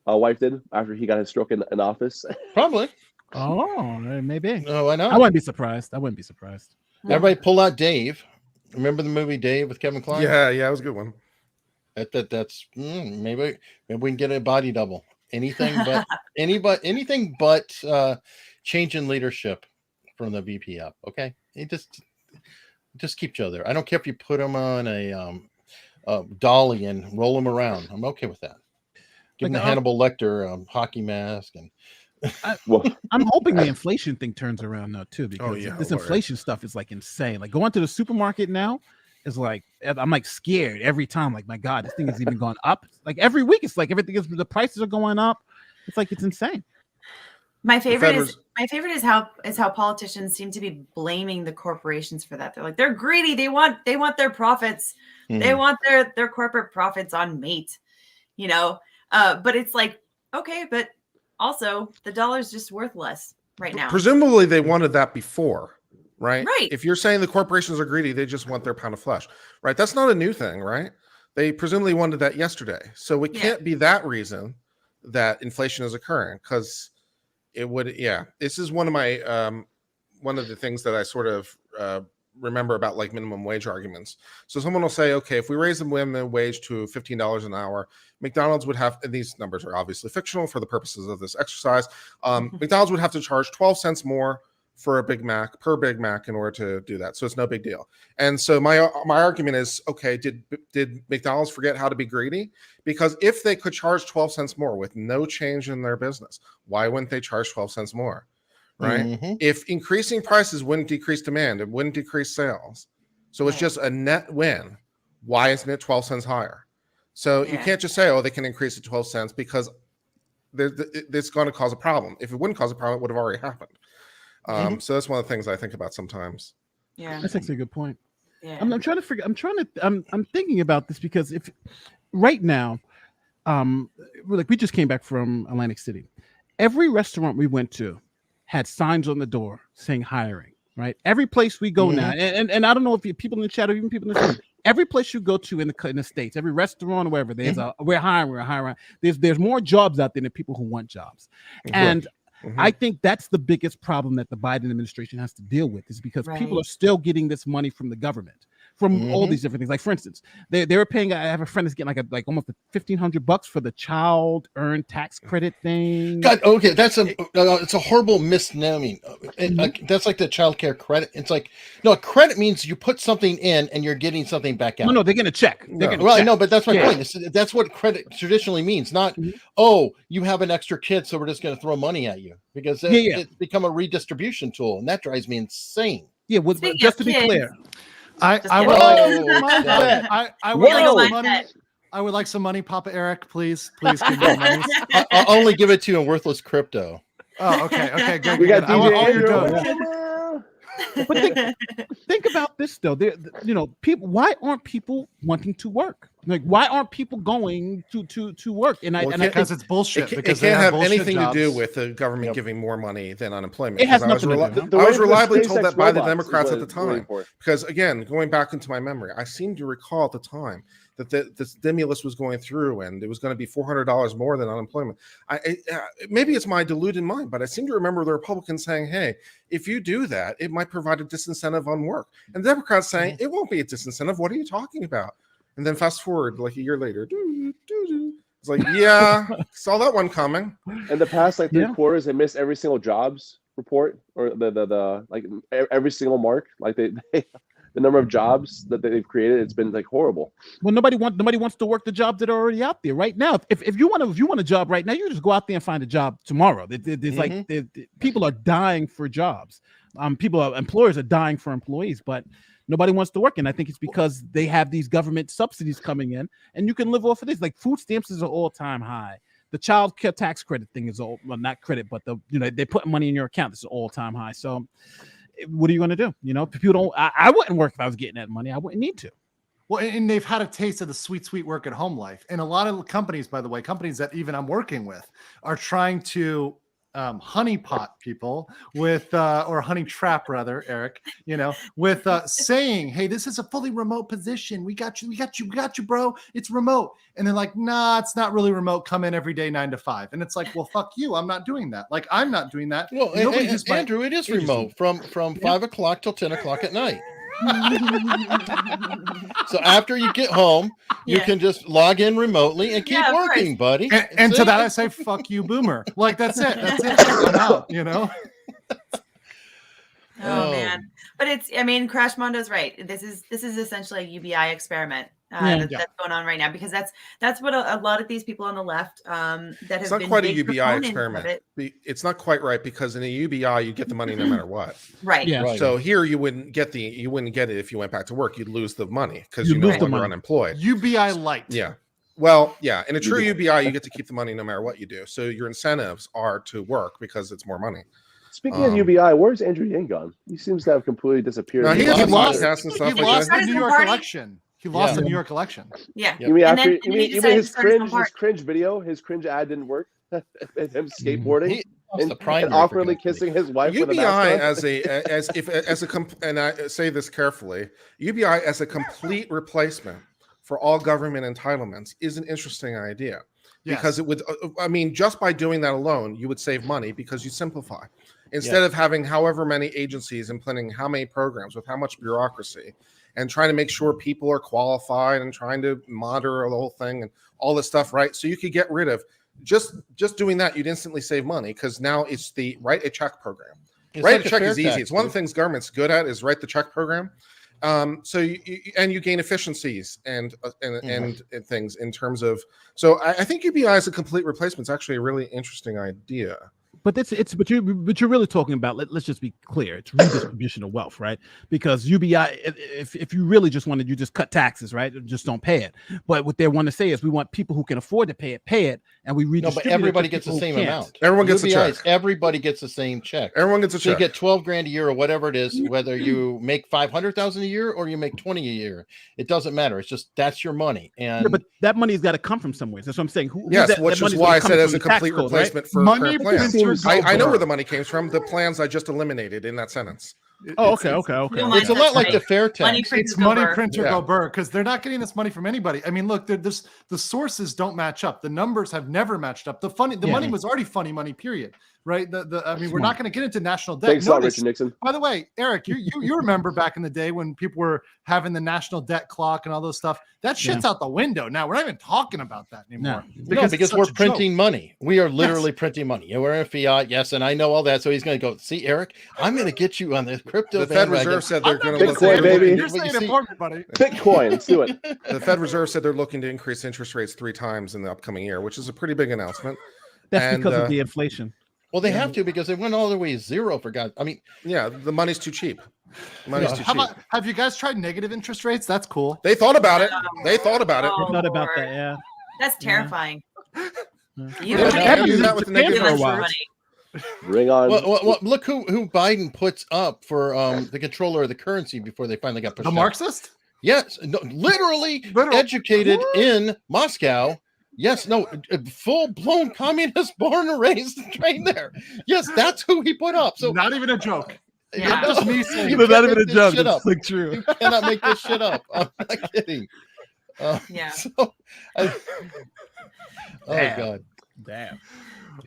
Speaker 5: wife did after he got his stroke in office?
Speaker 3: Probably.
Speaker 4: Oh, maybe.
Speaker 3: Oh, I know.
Speaker 4: I wouldn't be surprised.
Speaker 3: Everybody pull out Dave. Remember the movie Dave with Kevin Kline?
Speaker 2: Yeah, it was a good one.
Speaker 3: That's maybe we can get a body double. Anything but change in leadership from the VP up. Okay, just keep Joe there. I don't care if you put him on a dolly and roll him around. I'm okay with that. Give him the Hannibal Lecter hockey mask and.
Speaker 4: I'm hoping the inflation thing turns around now too, because this inflation stuff is like insane. Like going to the supermarket now is like, I'm like scared every time. Like, my God, this thing has even gone up. Like every week, it's like everything is, the prices are going up. It's like, it's insane.
Speaker 1: My favorite is how politicians seem to be blaming the corporations for that. They're like, they're greedy. They want their profits. Mm-hmm. They want their corporate profits on mate, but it's like, okay, but also the dollar's just worth less right now.
Speaker 2: Presumably they wanted that before, right?
Speaker 1: Right.
Speaker 2: If you're saying the corporations are greedy, they just want their pound of flesh, right? That's not a new thing, right? They presumably wanted that yesterday. So it can't be that reason that inflation is occurring, because it would, this is one of my, one of the things that I sort of remember about like minimum wage arguments. So someone will say, okay, if we raise the minimum wage to $15 an hour, McDonald's would have, and these numbers are obviously fictional for the purposes of this exercise, McDonald's would have to charge 12 cents more for a Big Mac per Big Mac in order to do that. So it's no big deal. And so my argument is, okay, did McDonald's forget how to be greedy? Because if they could charge 12 cents more with no change in their business, why wouldn't they charge 12 cents more? Right? Mm-hmm. If increasing prices wouldn't decrease demand, it wouldn't decrease sales. So it's just a net win. Why isn't it 12 cents higher? So you can't just say, oh, they can increase it 12 cents because it's going to cause a problem. If it wouldn't cause a problem, it would have already happened. So that's one of the things I think about sometimes.
Speaker 4: Yeah, that's actually a good point. Yeah, I'm trying to figure. I'm thinking about this because if right now, like we just came back from Atlantic City, every restaurant we went to had signs on the door saying hiring. Right, every place we go now, and I don't know if you people in the chat or even people in the room, every place you go to in the States, every restaurant or wherever, there's we're hiring. There's more jobs out there than people who want jobs, and I think that's the biggest problem that the Biden administration has to deal with is because people are still getting this money from the government, from all these different things. Like for instance, they were paying. I have a friend that's getting like almost $1,500 for the child earned tax credit thing.
Speaker 3: God, okay, it's a horrible misnaming. That's like the child care credit. It's like no, credit means you put something in and you're getting something back out.
Speaker 4: No, they're getting a check.
Speaker 3: I know, but that's my point. That's what credit traditionally means. Not oh, you have an extra kid, so we're just going to throw money at you because it's become a redistribution tool, and that drives me insane.
Speaker 4: Yeah, well, just to be clear.
Speaker 8: I would like some money, Papa Eric, please give me money.
Speaker 3: I'll only give it to you in worthless crypto.
Speaker 8: Oh, okay, good.
Speaker 5: We got
Speaker 8: I want all your
Speaker 5: DJ
Speaker 8: dough.
Speaker 4: But think about this though. People. Why aren't people wanting to work? Like, why aren't people going to work?
Speaker 8: Because it's bullshit.
Speaker 2: It can't have anything to do with the government giving more money than unemployment.
Speaker 4: It has nothing to do.
Speaker 2: I was reliably told that by the Democrats at the time. Because again, going back into my memory, I seem to recall at the time that the stimulus was going through and it was going to be $400 more than unemployment. Maybe it's my deluded mind, but I seem to remember the Republicans saying, hey, if you do that, it might provide a disincentive on work. And the Democrats saying, it won't be a disincentive. What are you talking about? And then fast forward like a year later, it's like, yeah, saw that one coming.
Speaker 5: In the past like 3 quarters, they missed every single jobs report or the like every single mark. Like they the number of jobs that they've created, it's been like horrible.
Speaker 4: Well, nobody wants to work the jobs that are already out there right now. If you want a job right now, you just go out there and find a job tomorrow. There's like people are dying for jobs. Employers are dying for employees, but nobody wants to work. And I think it's because they have these government subsidies coming in and you can live off of this. Like food stamps is an all-time high. The child care tax credit thing is not credit, but they put money in your account. It's an all-time high. So what are you going to do? People don't, I wouldn't work if I was getting that money. I wouldn't need to.
Speaker 8: Well, and they've had a taste of the sweet work at home life. And a lot of companies, by the way, companies that even I'm working with are trying to honeypot people with or honey trap rather, Eric, with saying, hey, this is a fully remote position. We got you, bro. It's remote. And they're like, nah, it's not really remote. Come in every day 9 to 5. And it's like, well, fuck you. I'm not doing that. Like, I'm not doing that.
Speaker 3: Well, Andrew, it is remote from 5 o'clock till 10 o'clock at night. So after you get home, you can just log in remotely and keep working, buddy.
Speaker 8: And to that I say, fuck you, boomer. Like that's it. I'm out,
Speaker 1: Oh man. But Crash Mondo's right. This is essentially a UBI experiment. That's going on right now because that's what a lot of these people on the left that have
Speaker 2: it's not
Speaker 1: been
Speaker 2: quite a UBI experiment. It's not quite right because in a UBI you get the money no matter what.
Speaker 1: Right.
Speaker 4: Yeah.
Speaker 2: Right. So here you wouldn't get it if you went back to work. You'd lose the money because you're no longer unemployed.
Speaker 8: UBI light.
Speaker 2: Yeah. Well, yeah. In a true UBI, you get to keep the money no matter what you do. So your incentives are to work because it's more money.
Speaker 5: Speaking of UBI, where's Andrew Yang gone? He seems to have completely disappeared.
Speaker 2: No, he lost the
Speaker 8: New York election. He lost the New York election.
Speaker 1: Yeah.
Speaker 5: You mean his cringe video, his cringe ad didn't work? Him skateboarding and awkwardly kissing his wife.
Speaker 2: UBI and I say this carefully, UBI as a complete replacement for all government entitlements is an interesting idea. Because it would, just by doing that alone, you would save money because you simplify. Instead of having however many agencies implementing how many programs with how much bureaucracy and trying to make sure people are qualified and trying to monitor the whole thing and all this stuff, right? So you could get rid of just doing that, you'd instantly save money because now it's the write a check program. Write a check is easy. It's one of the things government's good at is write the check program. So you gain efficiencies and things in terms of. So I think UBI as a complete replacement is actually a really interesting idea.
Speaker 4: But but you're really talking about, let's just be clear, it's redistribution of wealth, right? Because UBI, if you really just wanted, you just cut taxes, right? Just don't pay it. But what they want to say is we want people who can afford to pay it, and we redistribute.
Speaker 3: No, but everybody gets the same amount.
Speaker 2: Everyone gets a check.
Speaker 3: Everybody gets the same check.
Speaker 2: Everyone gets a check.
Speaker 3: So you get 12 grand a year or whatever it is, whether you make 500,000 a year or you make 20 a year. It doesn't matter. It's just that's your money. And
Speaker 4: yeah, but that money's got to come from somewhere. That's what I'm saying.
Speaker 2: Which is why I said as a complete replacement for
Speaker 8: money
Speaker 2: plans.
Speaker 8: printers.
Speaker 2: I know where the money came from. The plans I just eliminated in that sentence.
Speaker 4: Okay.
Speaker 3: It's a lot like the fair tax.
Speaker 8: It's money printer go burr, because they're not getting this money from anybody. I mean, look, the sources don't match up. The numbers have never matched up. The money was already funny money, period. Right? I mean, we're not going to get into national debt.
Speaker 5: Thanks a lot, Richard Nixon.
Speaker 8: By the way, Eric, you remember back in the day when people were having the national debt clock and all those stuff. That shit's out the window now. We're not even talking about that anymore.
Speaker 3: Because we're printing money. We are literally printing money. We're in fiat, yes, and I know all that. So he's going to go, see, Eric, I'm going to get you on the crypto.
Speaker 2: The Fed Reserve said they're going to look
Speaker 5: Bitcoin, baby.
Speaker 8: You're saying important, buddy.
Speaker 5: Bitcoin, let's do it.
Speaker 2: The Fed Reserve said they're looking to increase interest rates 3 times in the upcoming year, which is a pretty big announcement.
Speaker 4: That's because of the inflation.
Speaker 3: Well, they have to, because they went all the way to zero for God. I mean,
Speaker 2: yeah, the money's too cheap.
Speaker 8: Have you guys tried negative interest rates? That's cool.
Speaker 2: They thought about it. They thought about it.
Speaker 4: They thought about that. Yeah,
Speaker 1: that's terrifying.
Speaker 2: You can't do that with the negative
Speaker 1: for a while.
Speaker 5: Bring on.
Speaker 3: Well, look who Biden puts up for the controller of the currency before they finally got pushed.
Speaker 8: The Marxist?
Speaker 3: Yes, no, literally educated in Moscow. Yes, no, full-blown communist, born and raised, trained there. Yes, that's who he put up. So
Speaker 8: not even a joke. Yeah. Not just me saying.
Speaker 4: Not even a joke. That's like true.
Speaker 3: You cannot make this shit up. I'm not kidding.
Speaker 1: Yeah.
Speaker 3: So, oh God.
Speaker 4: Damn.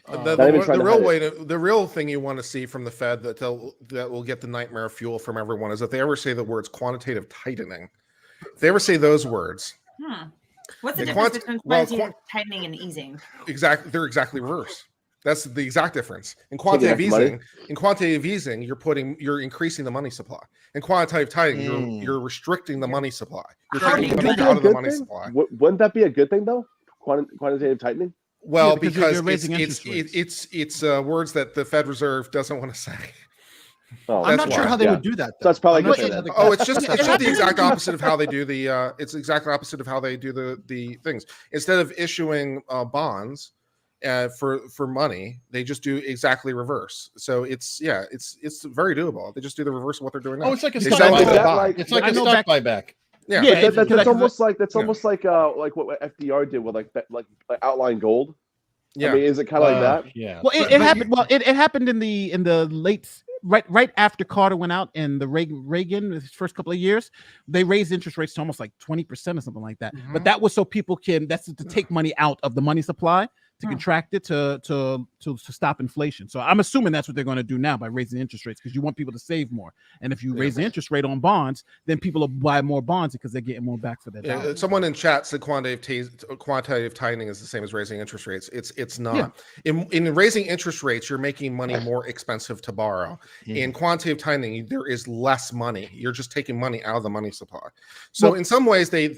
Speaker 2: The real thing you want to see from the Fed that will get the nightmare fuel from everyone is if they ever say the words quantitative tightening. If they ever say those words.
Speaker 1: What's the difference between quantitative tightening and easing?
Speaker 2: Exactly, they're exactly reverse. That's the exact difference. In quantitative easing, you're increasing the money supply. In quantitative tightening, you're restricting the money supply. You're taking money out of the money supply.
Speaker 5: Wouldn't that be a good thing though? Quantitative tightening?
Speaker 2: Well, because it's words that the Fed Reserve doesn't want to say.
Speaker 8: Oh, I'm not sure how they would do that.
Speaker 5: So that's probably good.
Speaker 2: It's just the exact opposite of how they do the. It's the exact opposite of how they do the things. Instead of issuing bonds for money, they just do exactly reverse. So it's very doable. They just do the reverse of what they're doing now.
Speaker 3: Oh, it's like a stock buyback. It's like a stock buyback.
Speaker 5: Yeah, that's almost like what FDR did with like outline gold.
Speaker 2: Yeah,
Speaker 5: I mean, is it kind of like that?
Speaker 3: Yeah.
Speaker 4: Well, it happened. Well, it happened in the late. Right after Carter went out and the Reagan his first couple of years, they raised interest rates to almost like 20% or something like that. But that was so people that's to take money out of the money supply, to contract it, to stop inflation. So I'm assuming that's what they're going to do now by raising interest rates, because you want people to save more. And if you raise the interest rate on bonds, then people will buy more bonds because they're getting more back for their dollar.
Speaker 2: Someone in chat said quantitative tightening is the same as raising interest rates. It's not. Yeah. In raising interest rates, you're making money more expensive to borrow. In quantitative tightening, there is less money. You're just taking money out of the money supply. So in some ways they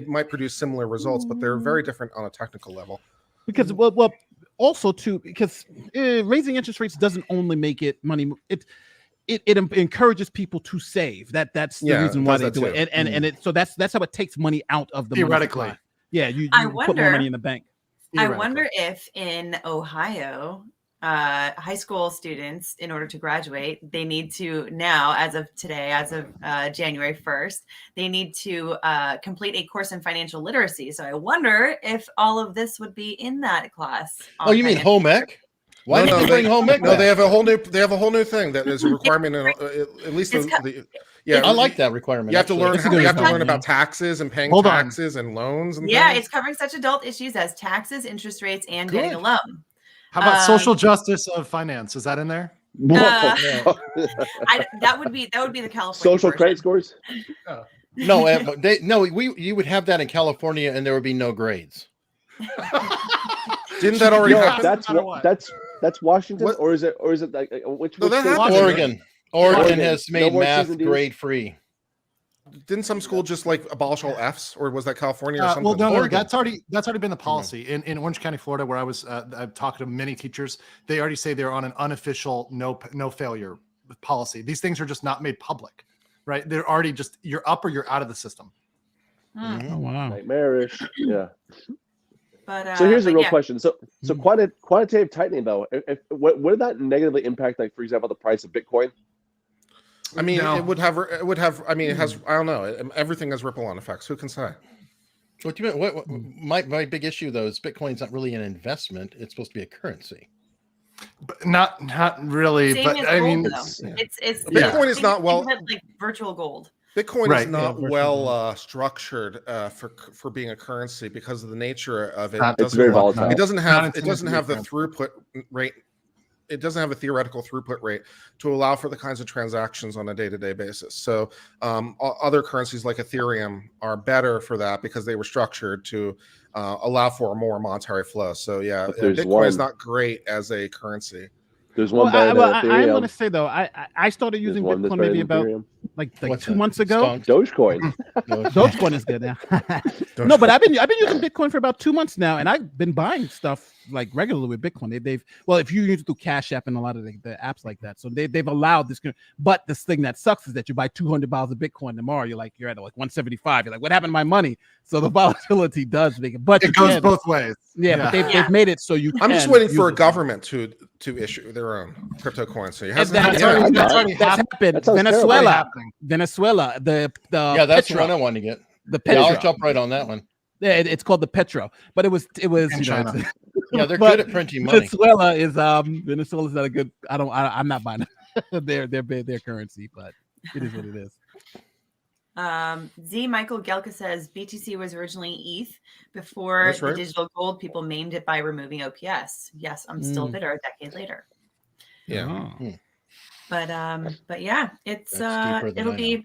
Speaker 2: might produce similar results, but they're very different on a technical level.
Speaker 4: Because also too, because raising interest rates doesn't only make it money. It encourages people to save. That's the reason why they do it. And so that's how it takes money out of the
Speaker 8: theoretically.
Speaker 4: Money. Yeah, you put more money in the bank.
Speaker 1: I wonder if in Ohio, high school students, in order to graduate, they need to now, as of today, January 1st, they need to complete a course in financial literacy. So I wonder if all of this would be in that class.
Speaker 3: Oh, you mean home ec? Why did you bring home ec?
Speaker 2: No, they have a whole new thing that is a requirement in at least
Speaker 3: I like that requirement.
Speaker 2: You have to learn. You have to learn about taxes and paying taxes and loans. And
Speaker 1: things. It's covering such adult issues as taxes, interest rates, and getting a loan.
Speaker 8: How about social justice of finance? Is that in there?
Speaker 1: That would be the California
Speaker 5: social
Speaker 1: version.
Speaker 5: credit scores.
Speaker 3: No, you would have that in California, and there would be no grades.
Speaker 2: Didn't that already happen?
Speaker 5: That's Washington,
Speaker 2: What?
Speaker 5: or is it like which?
Speaker 2: No,
Speaker 5: which
Speaker 2: that
Speaker 5: state?
Speaker 2: happened.
Speaker 3: Oregon has
Speaker 5: No
Speaker 3: made
Speaker 5: more
Speaker 3: math
Speaker 5: season Ds?
Speaker 3: grade free.
Speaker 2: Didn't some school just like abolish all Fs, or was that California or something?
Speaker 8: Well, no,
Speaker 3: Oregon.
Speaker 8: that's already been the policy in Orange County, Florida, where I was. I've talked to many teachers. They already say they're on an unofficial no failure policy. These things are just not made public, right? They're already just you're up or you're out of the system.
Speaker 4: Oh wow.
Speaker 5: Nightmarish. Yeah.
Speaker 1: But
Speaker 5: So here's the real
Speaker 1: yeah.
Speaker 5: question. So quantitative tightening though, what did that negatively impact, like for example, the price of Bitcoin?
Speaker 2: I mean, it would have. I mean, it has. I don't know. Everything has ripple-on effects. Who can say?
Speaker 3: What do you mean? My big issue though is Bitcoin's not really an investment. It's supposed to be a currency.
Speaker 8: But not really.
Speaker 1: Same
Speaker 8: But
Speaker 1: as
Speaker 8: I
Speaker 1: gold,
Speaker 8: mean,
Speaker 1: though. It's
Speaker 2: Bitcoin is not well.
Speaker 1: like virtual gold.
Speaker 2: Bitcoin is not
Speaker 4: virtual
Speaker 2: well structured for being a currency because of the nature of it.
Speaker 5: It's very volatile.
Speaker 2: It doesn't
Speaker 8: Not
Speaker 2: have the throughput rate. It doesn't have a theoretical throughput rate to allow for the kinds of transactions on a day-to-day basis. So other currencies like Ethereum are better for that because they were structured to allow for more monetary flow. So yeah, Bitcoin is not great as a currency.
Speaker 5: There's one better than Ethereum.
Speaker 4: I'm going to say though, I started using Bitcoin maybe about like 2 months ago.
Speaker 5: Dogecoin.
Speaker 4: Dogecoin is good now. No, but I've been using Bitcoin for about 2 months now, and I've been buying stuff like regularly with Bitcoin. They've if you use it through Cash App and a lot of the apps like that, so they've allowed this. But this thing that sucks is that you buy $200 of Bitcoin tomorrow, you're at like 175. You're like, what happened to my money? So the volatility does make it, but
Speaker 8: it goes both ways.
Speaker 4: Yeah, but they've made it so you.
Speaker 2: I'm just waiting for a government to issue their own crypto currency.
Speaker 4: That's happened. Venezuela.
Speaker 3: Yeah, that's the one I want to get.
Speaker 4: The Petro.
Speaker 3: I'll jump right on that one.
Speaker 4: Yeah, it's called the Petro, but it was
Speaker 8: in China.
Speaker 3: Yeah, they're good at printing money.
Speaker 4: Venezuela's not a good. I'm not buying their currency, but it is what it is.
Speaker 1: Z Michael Gelka says BTC was originally ETH before the digital gold. People maimed it by removing OPS. Yes, I'm still bitter a decade later.
Speaker 2: Yeah.
Speaker 1: But yeah, it's it'll be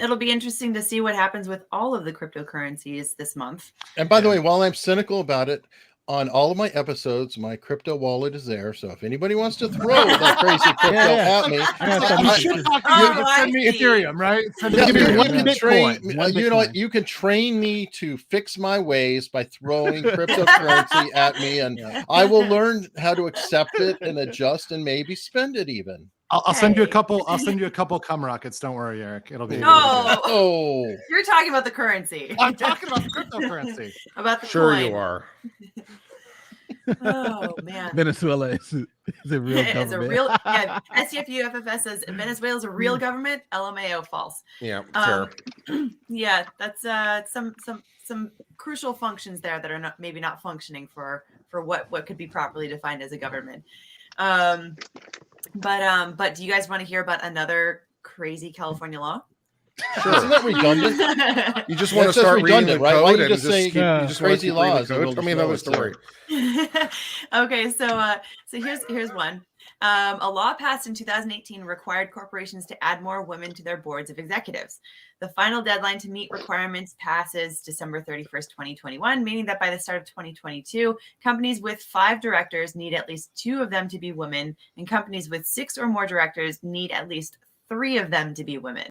Speaker 1: it'll be interesting to see what happens with all of the cryptocurrencies this month.
Speaker 3: And by the way, while I'm cynical about it, on all of my episodes, my crypto wallet is there. So if anybody wants to throw that crazy crypto at me,
Speaker 8: send me Ethereum, right?
Speaker 3: You can train me to fix my ways by throwing cryptocurrency at me, and I will learn how to accept it and adjust and maybe spend it even.
Speaker 8: I'll send you a couple. I'll send you a couple cum rockets. Don't worry, Eric. It'll be.
Speaker 1: Oh, you're talking about the currency.
Speaker 8: I'm talking about the cryptocurrency.
Speaker 1: About the
Speaker 2: sure
Speaker 1: coin.
Speaker 2: You are.
Speaker 1: Oh man,
Speaker 4: Venezuela is a real government.
Speaker 1: It's a real. Yeah, SCFUFFS says Venezuela is a real government. LMAO false.
Speaker 2: Yeah, fair.
Speaker 1: Yeah, that's some crucial functions there that are maybe not functioning for what could be properly defined as a government. But do you guys want to hear about another crazy California law?
Speaker 3: Sure. Isn't that redundant?
Speaker 2: You just want to start reading the code
Speaker 3: right?
Speaker 2: and just say
Speaker 3: crazy laws.
Speaker 2: I mean, another story.
Speaker 1: Okay, so here's one. A law passed in 2018 required corporations to add more women to their boards of executives. The final deadline to meet requirements passes December 31st, 2021, meaning that by the start of 2022, companies with 5 directors need at least 2 of them to be women, and companies with 6 or more directors need at least 3 of them to be women.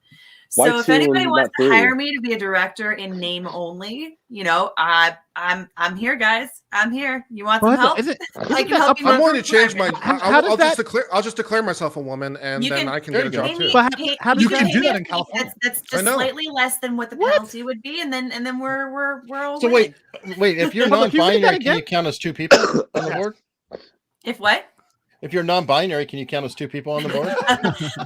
Speaker 1: So if anybody wants to hire me to be a director in name only, I'm here, guys. I'm here. You want some help? I can help you.
Speaker 2: I'm going to change my. I'll just declare myself a woman, and then I can get a job too.
Speaker 8: How do you do that in California?
Speaker 1: That's just slightly less than what the penalty would be, and then we're all.
Speaker 3: So wait. If you're non-binary, can you count as 2 people on the board?
Speaker 1: If what?
Speaker 3: If you're non-binary, can you count as 2 people on the board?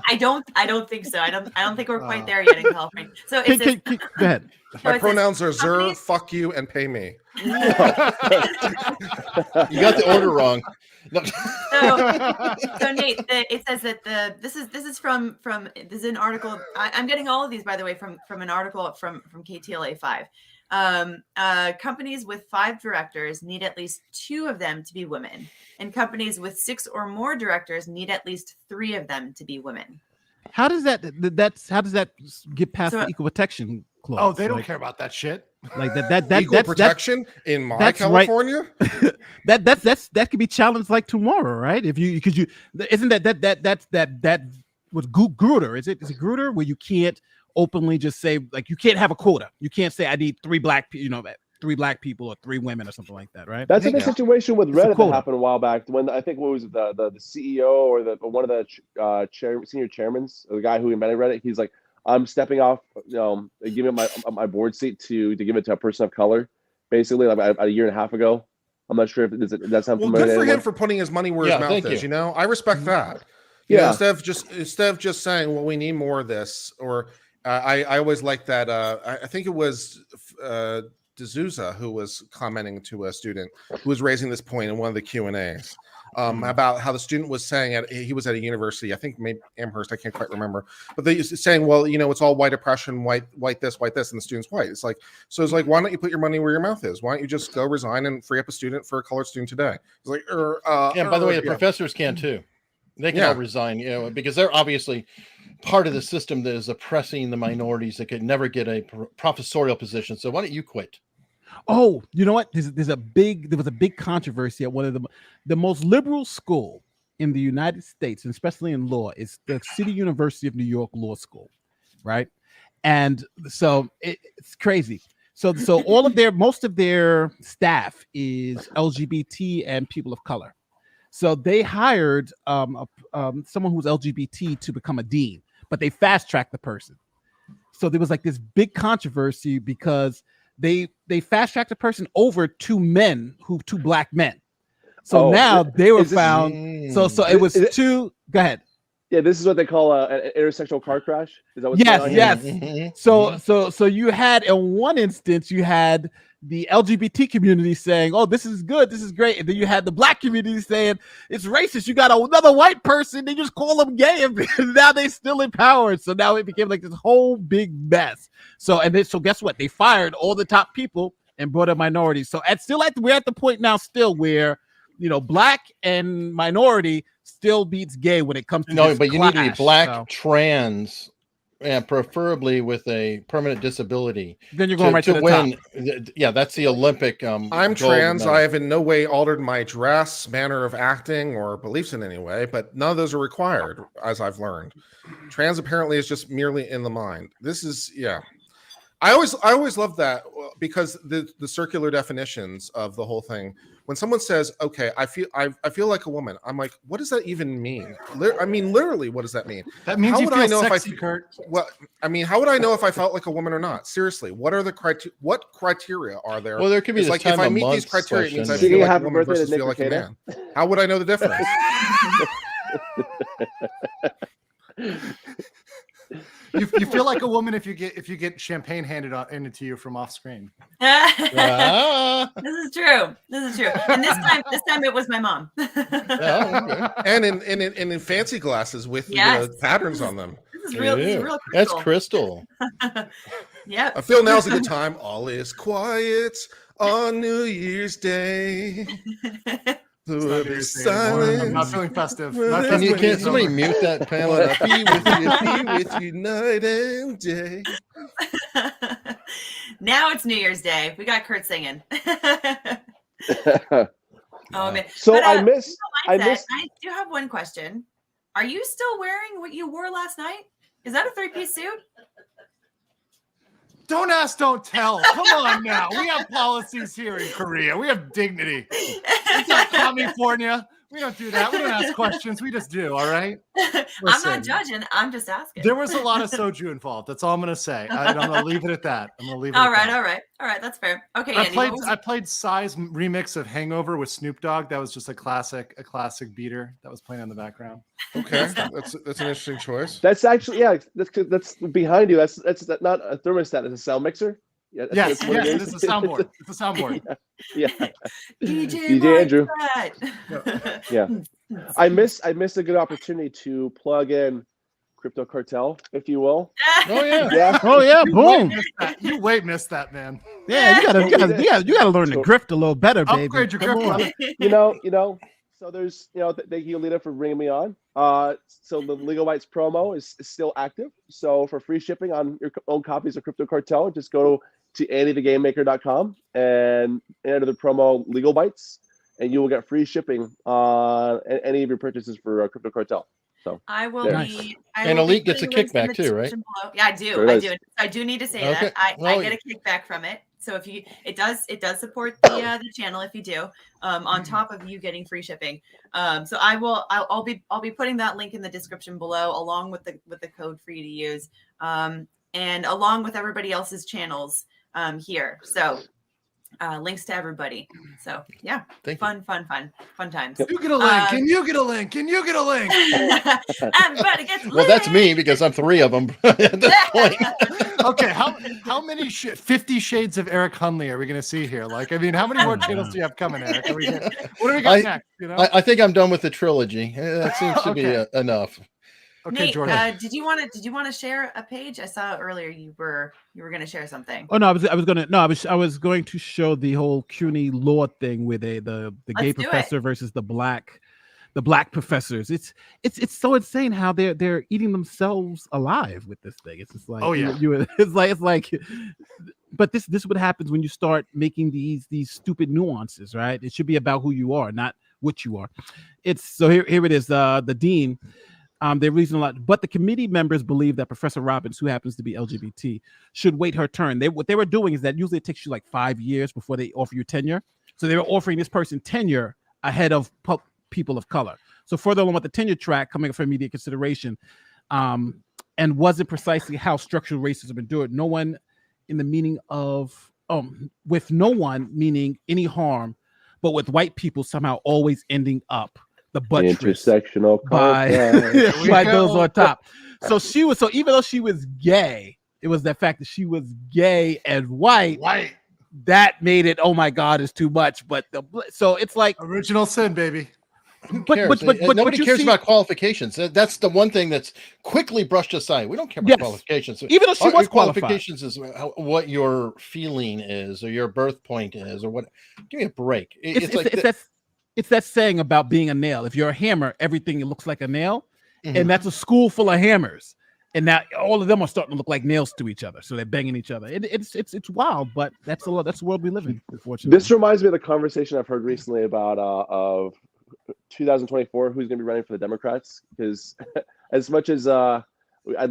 Speaker 1: I don't think so. I don't think we're quite there yet in California. So it's
Speaker 4: go ahead.
Speaker 2: My pronouns are Zer, fuck you, and pay me.
Speaker 3: You got the order wrong. No.
Speaker 1: So Nate, it says that this is from this is an article. I'm getting all of these, by the way, from an article from KTLA 5. Companies with 5 directors need at least 2 of them to be women, and companies with 6 or more directors need at least 3 of them to be women.
Speaker 4: How does that get past the equal protection clause?
Speaker 8: Oh, they don't care about that shit.
Speaker 4: Like that
Speaker 2: equal protection in my California.
Speaker 4: Right. that could be challenged like tomorrow, right? If you because you isn't that was Grutter? Is it Grutter where you can't openly just say like you can't have a quota? You can't say I need 3 black people or 3 women or something like that, right?
Speaker 5: That's a situation with Reddit that happened a while back when I think what was it, the CEO or one of the senior chairmen, the guy who invented Reddit. He's like, I'm stepping off, giving my board seat to give it to a person of color, basically, like a year and a half ago. I'm not sure if that's something.
Speaker 2: Well, good for him for putting his money where his mouth is. I respect that. Instead of just saying, well, we need more of this, or I always like that. I think it was D'Souza who was commenting to a student who was raising this point in one of the Q&As. About how the student was saying he was at a university, I think maybe Amherst, I can't quite remember, but they saying, well, it's all white oppression, white this, and the student's white. It's like, why don't you put your money where your mouth is? Why don't you just go resign and free up a student for a colored student today? It's like,
Speaker 3: by the way, the professors can too. They can all resign, because they're obviously part of the system that is oppressing the minorities that could never get a professorial position. So why don't you quit?
Speaker 4: Oh, you know what? There was a big controversy at one of the most liberal school in the United States, and especially in law, is the City University of New York Law School, right? And so it's crazy. So most of their staff is LGBT and people of color. So they hired someone who's LGBT to become a dean, but they fast-tracked the person. So there was like this big controversy because they fast-tracked the person over 2 black men. So now they were found. So it was 2. Go ahead.
Speaker 5: Yeah, this is what they call an intersectional car crash. Is that what?
Speaker 4: Yes. Mm-hmm. So you had in one instance you had the LGBT community saying, "Oh, this is good, this is great," and then you had the black community saying it's racist. You got another white person, they just call them gay, and now they still empowered. So now it became like this whole big mess. So guess what? They fired all the top people and brought in minorities. So we're at the point now still where black and minority still beats gay when it comes to
Speaker 3: but you need to be black, trans, and preferably with a permanent disability.
Speaker 4: Then you're going right to the
Speaker 3: win.
Speaker 4: Top.
Speaker 3: Yeah, that's the Olympic.
Speaker 2: I'm trans. I have in no way altered my dress, manner of acting, or beliefs in any way, but none of those are required, as I've learned. Trans apparently is just merely in the mind. This is I always love that because the circular definitions of the whole thing. When someone says, "Okay, I feel like a woman," I'm like, "What does that even mean?" I mean, literally, what does that mean?
Speaker 8: That means how you feel sexy, Kurt.
Speaker 2: Well, I mean, how would I know if I felt like a woman or not? Seriously, what are the what criteria are there?
Speaker 3: Well, there could be
Speaker 2: like if I meet these criteria, it means I feel like a woman versus feel like a man. How would I know the difference?
Speaker 8: You feel like a woman if you get champagne handed to you from off screen.
Speaker 1: This is true. And this time it was my mom.
Speaker 2: And in fancy glasses with patterns on them.
Speaker 1: This is real. This is real crystal.
Speaker 3: That's crystal.
Speaker 1: Yeah.
Speaker 2: I feel now's a good time. All is quiet on New Year's Day.
Speaker 8: Silence. I'm not feeling festive.
Speaker 3: Can somebody mute that panel?
Speaker 2: Be with you night and day.
Speaker 1: Now it's New Year's Day. We got Kurt singing. Oh man!
Speaker 5: So
Speaker 1: but,
Speaker 5: I missed.
Speaker 1: I do have one question. Are you still wearing what you wore last night? Is that a 3-piece suit?
Speaker 8: Don't ask, don't tell. Come on now. We have policies here in Korea. We have dignity. It's not California. We don't do that. We don't ask questions. We just do. All right.
Speaker 1: Listen, I'm not judging. I'm just asking.
Speaker 8: There was a lot of soju involved. That's all I'm going to say. I'm going to leave it at that.
Speaker 1: All right. That's fair. Okay.
Speaker 8: I played Psy's remix of Hangover with Snoop Dogg. That was just a classic beater that was playing in the background.
Speaker 2: Okay, that's an interesting choice.
Speaker 5: That's actually that's behind you. That's not a thermostat. It's a sound mixer.
Speaker 8: Yes, it is a soundboard. It's a soundboard.
Speaker 5: Yeah.
Speaker 1: DJ
Speaker 5: Andrew. Yeah. I missed a good opportunity to plug in Crypto Cartel, if you will.
Speaker 3: Oh yeah.
Speaker 4: Oh yeah. Boom.
Speaker 8: You missed that, man.
Speaker 4: Yeah, you gotta learn to grift a little better, baby.
Speaker 8: Upgrade your grift.
Speaker 5: You know, So there's, thank you, Alita, for bringing me on. So the Legal Bites promo is still active. So for free shipping on your own copies of Crypto Cartel, just go to andythegamemaker.com and enter the promo Legal Bites, and you will get free shipping on any of your purchases for Crypto Cartel. So
Speaker 1: I will
Speaker 5: there.
Speaker 1: be.
Speaker 3: And Elite gets a kickback too, right?
Speaker 1: Below. Yeah, I do.
Speaker 5: Sure
Speaker 1: I do. I do need to say that I get a kickback from it. So if you, it does support the channel if you do. On top of you getting free shipping. So I'll be putting that link in the description below, along with the code for you to use, and along with everybody else's channels here. So. Links to everybody. So yeah, fun times.
Speaker 8: You get a link, and you get a link, and you get a link.
Speaker 1: Everybody gets.
Speaker 3: Well, that's me because I'm 3 of them at this point.
Speaker 8: Okay, how many 50 Shades of Eric Hunley are we going to see here? Like, I mean, how many more channels do you have coming, Eric? What do we got next? You know,
Speaker 3: I think I'm done with the trilogy. That seems to be enough.
Speaker 8: Okay,
Speaker 1: Nate,
Speaker 8: Jordan.
Speaker 1: did you want to share a page? I saw earlier you were going to share something.
Speaker 4: Oh no, I was going to show the whole CUNY law thing with the gay professor versus the black professors. It's so insane how they're eating themselves alive with this thing. It's just like,
Speaker 8: oh yeah,
Speaker 4: it's like but this is what happens when you start making these stupid nuances, right? It should be about who you are, not what you are. It's so here it is. The dean. They're reasoning a lot, but the committee members believe that Professor Robbins, who happens to be LGBT, should wait her turn. What they were doing is that usually it takes you like 5 years before they offer you tenure. So they were offering this person tenure ahead of people of color. So further along with the tenure track coming up for immediate consideration, and wasn't precisely how structural racism endured. No one in the meaning of, with no one meaning any harm, but with white people somehow always ending up the buttress
Speaker 5: intersectional
Speaker 4: by those on top. So even though she was gay, it was the fact that she was gay and white that made it, oh my God, is too much. But so it's like
Speaker 8: original sin, baby.
Speaker 3: But nobody cares about qualifications. That's the one thing that's quickly brushed aside. We don't care about qualifications.
Speaker 4: Even though she was
Speaker 3: qualifications is what your feeling is, or your birth point is, or what. Give me a break.
Speaker 4: It's that saying about being a nail. If you're a hammer, everything looks like a nail, and that's a school full of hammers. And now all of them are starting to look like nails to each other, so they're banging each other. It's wild, but that's the world we live in. Unfortunately,
Speaker 5: this reminds me of the conversation I've heard recently about of 2024, who's going to be running for the Democrats. Because as much as I'd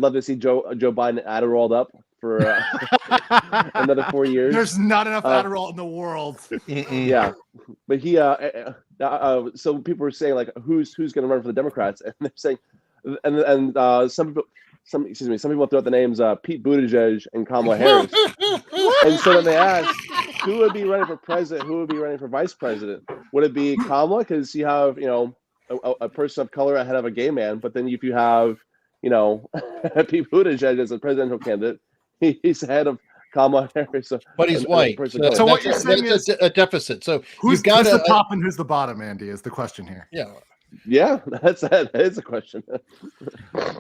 Speaker 5: love to see Joe Biden Adderalled up for another 4 years.
Speaker 8: There's not enough Adderall in the world.
Speaker 5: Yeah, but he so people were saying like who's going to run for the Democrats, and they're saying, and some people throw out the names Pete Buttigieg and Kamala Harris. And so then they asked who would be running for president, who would be running for vice president. Would it be Kamala because you have a person of color ahead of a gay man, but then if you have Pete Buttigieg as a presidential candidate, he's ahead of Kamala Harris.
Speaker 3: But he's white. So
Speaker 8: what you're saying is a
Speaker 3: deficit. So
Speaker 8: who's the top and who's the bottom, Andy, is the question here.
Speaker 5: Yeah, that is a question.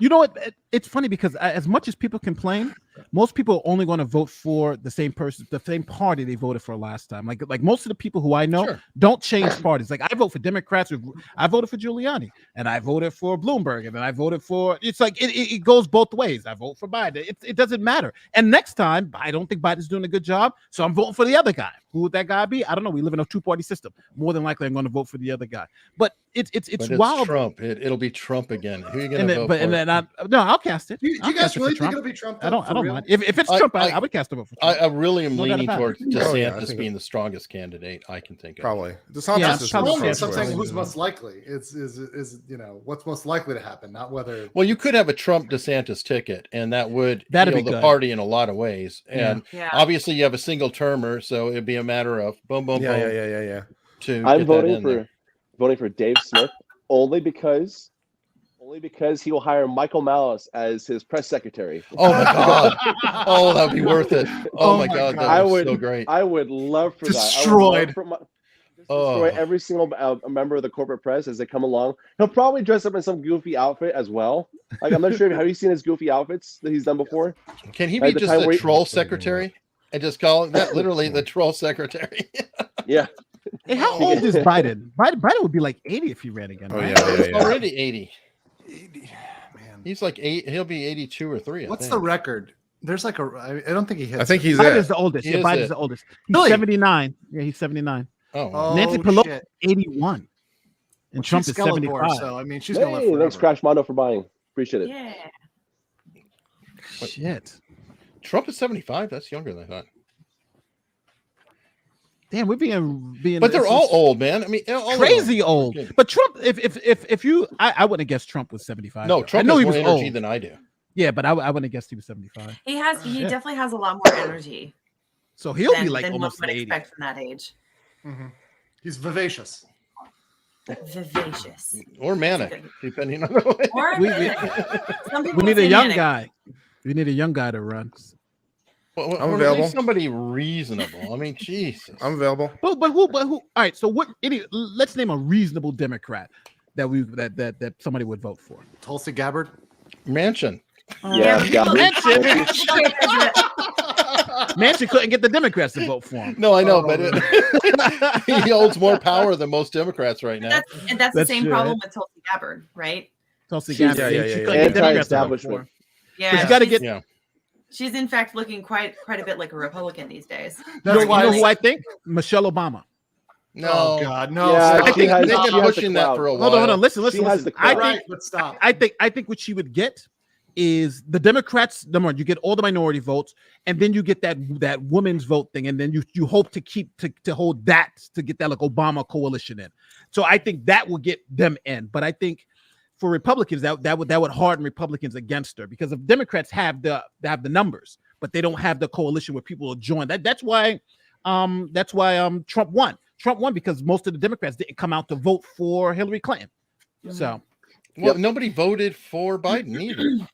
Speaker 4: You know what? It's funny because as much as people complain, most people are only going to vote for the same person, the same party they voted for last time. Like most of the people who I know don't change parties. Like I vote for Democrats. I voted for Giuliani, and I voted for Bloomberg, and then I voted for. It's like it goes both ways. I vote for Biden. It doesn't matter. And next time, I don't think Biden's doing a good job, so I'm voting for the other guy. Who would that guy be? I don't know. We live in a 2-party system. More than likely, I'm going to vote for the other guy. But it's wild.
Speaker 3: Trump. It'll be Trump again. Who are you going to vote for?
Speaker 4: I'll cast it.
Speaker 8: Do you guys really think it'll be Trump?
Speaker 4: I don't mind. If it's Trump, I would cast a vote for Trump.
Speaker 3: I really am leaning towards DeSantis being the strongest candidate I can think of.
Speaker 2: Probably. DeSantis is probably
Speaker 8: something who's most likely. Is what's most likely to happen, not whether.
Speaker 3: Well, you could have a Trump DeSantis ticket, and that would
Speaker 4: heal
Speaker 3: the party in a lot of ways. And obviously, you have a single termer, so it'd be a matter of boom, boom, boom.
Speaker 2: Yeah.
Speaker 5: I'm voting for Dave Smith only because he will hire Michael Malice as his press secretary.
Speaker 3: Oh my God! Oh, that'd be worth it. Oh my God, that would be so great.
Speaker 5: I would love for
Speaker 8: destroyed.
Speaker 5: Destroy every single member of the corporate press as they come along. He'll probably dress up in some goofy outfit as well. Like I'm not sure. Have you seen his goofy outfits that he's done before?
Speaker 3: Can he be just the troll secretary and just call that literally the troll secretary?
Speaker 5: Yeah.
Speaker 4: Hey, how old is Biden? Biden would be like 80 if he ran again.
Speaker 2: Oh,
Speaker 4: right?
Speaker 2: yeah.
Speaker 3: He's already 80.
Speaker 8: 80. Man.
Speaker 3: He's like 8. He'll be 82 or 3.
Speaker 8: What's the record? There's like I don't think he hits.
Speaker 2: I think he's
Speaker 4: Biden's
Speaker 2: it.
Speaker 4: the oldest.
Speaker 3: He
Speaker 4: Yeah,
Speaker 3: is
Speaker 4: Biden's
Speaker 3: it.
Speaker 4: the oldest. He's
Speaker 8: Really?
Speaker 4: 79. Yeah, he's 79.
Speaker 3: Oh,
Speaker 4: Nancy Pelosi
Speaker 8: shit.
Speaker 4: 81. And Trump
Speaker 8: She's
Speaker 4: is 75.
Speaker 8: Skeletor, so I mean, she's gonna live
Speaker 5: Hey, thanks,
Speaker 8: forever.
Speaker 5: Crash Mondo, for buying. Appreciate it.
Speaker 1: Yeah.
Speaker 4: Shit.
Speaker 3: Trump is 75. That's younger than I thought.
Speaker 4: Damn, we're being.
Speaker 3: But they're all old, man. I mean, all of
Speaker 4: crazy
Speaker 3: them.
Speaker 4: old.
Speaker 3: Okay.
Speaker 4: But Trump, if you, I wouldn't have guessed Trump was 75.
Speaker 3: No,
Speaker 4: though.
Speaker 3: Trump
Speaker 4: I know
Speaker 3: has
Speaker 4: he
Speaker 3: more
Speaker 4: was
Speaker 3: energy
Speaker 4: old.
Speaker 3: than I do.
Speaker 4: Yeah, but I wouldn't have guessed he was 75.
Speaker 1: He
Speaker 4: Shit.
Speaker 1: definitely has a lot more energy.
Speaker 4: So he'll be
Speaker 1: than,
Speaker 4: like
Speaker 1: than
Speaker 4: almost
Speaker 1: one would
Speaker 4: 80.
Speaker 1: expect from that age.
Speaker 8: He's vivacious.
Speaker 1: Vivacious.
Speaker 3: Or manic, depending on the way.
Speaker 1: Or
Speaker 4: We-
Speaker 1: some people
Speaker 4: We need
Speaker 1: say
Speaker 4: a young
Speaker 1: manic.
Speaker 4: guy. We need a young guy to run.
Speaker 3: Well,
Speaker 2: I'm
Speaker 3: or at
Speaker 2: available.
Speaker 3: least somebody reasonable. I mean, Jesus.
Speaker 2: I'm available.
Speaker 4: But who? All right. So what? Let's name a reasonable Democrat that somebody would vote for.
Speaker 8: Tulsi Gabbard.
Speaker 3: Manchin.
Speaker 5: Yeah,
Speaker 1: people-
Speaker 5: got me.
Speaker 4: Manchin couldn't get the Democrats to vote for him.
Speaker 3: No, I know, but he holds more power than most Democrats right now.
Speaker 1: That's the
Speaker 4: That's
Speaker 1: same
Speaker 4: true,
Speaker 1: problem with Tulsi Gabbard, right?
Speaker 4: Tulsi
Speaker 5: She's-
Speaker 4: Gabbard.
Speaker 2: yeah,
Speaker 4: She
Speaker 2: yeah,
Speaker 4: couldn't
Speaker 2: yeah.
Speaker 4: get the Democrats to vote for
Speaker 5: Anti-establishment.
Speaker 4: her.
Speaker 1: Yeah,
Speaker 4: But you got to
Speaker 1: she's-
Speaker 4: get.
Speaker 3: Yeah.
Speaker 1: She's in fact looking quite a bit like a Republican these days.
Speaker 8: That's
Speaker 4: You
Speaker 8: why.
Speaker 4: know who I think? Michelle Obama.
Speaker 3: No.
Speaker 8: Oh God, no!
Speaker 5: Yeah,
Speaker 8: stop.
Speaker 3: I think
Speaker 5: has-
Speaker 3: they've
Speaker 5: she
Speaker 3: been
Speaker 5: has the
Speaker 3: pushing that
Speaker 5: clout.
Speaker 3: for a while.
Speaker 4: Hold on. Listen.
Speaker 5: She has the
Speaker 4: I
Speaker 5: clout.
Speaker 4: think
Speaker 8: Right, but stop.
Speaker 4: I think what she would get is the Democrats. Number one, you get all the minority votes, and then you get that women's vote thing, and then you hope to keep to hold that to get that like Obama coalition in. So I think that will get them in. But I think for Republicans that would harden Republicans against her, because if Democrats have the numbers, but they don't have the coalition where people will join. That's why Trump won. Trump won because most of the Democrats didn't come out to vote for Hillary Clinton. So
Speaker 3: Well, nobody voted for Biden either.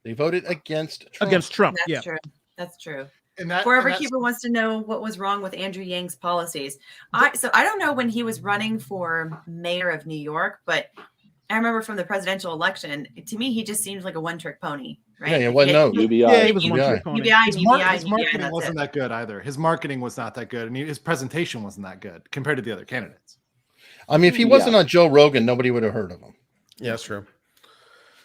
Speaker 3: They voted against Trump.
Speaker 1: That's
Speaker 4: yeah.
Speaker 1: true. That's true.
Speaker 8: And that,
Speaker 1: Forever
Speaker 8: and that's-
Speaker 1: Keeper wants to know what was wrong with Andrew Yang's policies. So I don't know when he was running for mayor of New York, but I remember from the presidential election, to me, he just seemed like a one-trick pony, right?
Speaker 3: Yeah, one note.
Speaker 5: UBI.
Speaker 4: Yeah, he was
Speaker 3: UBI.
Speaker 4: one trick pony.
Speaker 1: UBI,
Speaker 8: his,
Speaker 1: UBI,
Speaker 8: his
Speaker 1: UBI,
Speaker 8: marketing
Speaker 1: that's
Speaker 8: wasn't
Speaker 1: it.
Speaker 8: that good either. His marketing was not that good, and his presentation wasn't that good compared to the other candidates.
Speaker 3: I mean, if he wasn't on Joe Rogan, nobody would have heard of him.
Speaker 2: Yeah, that's true.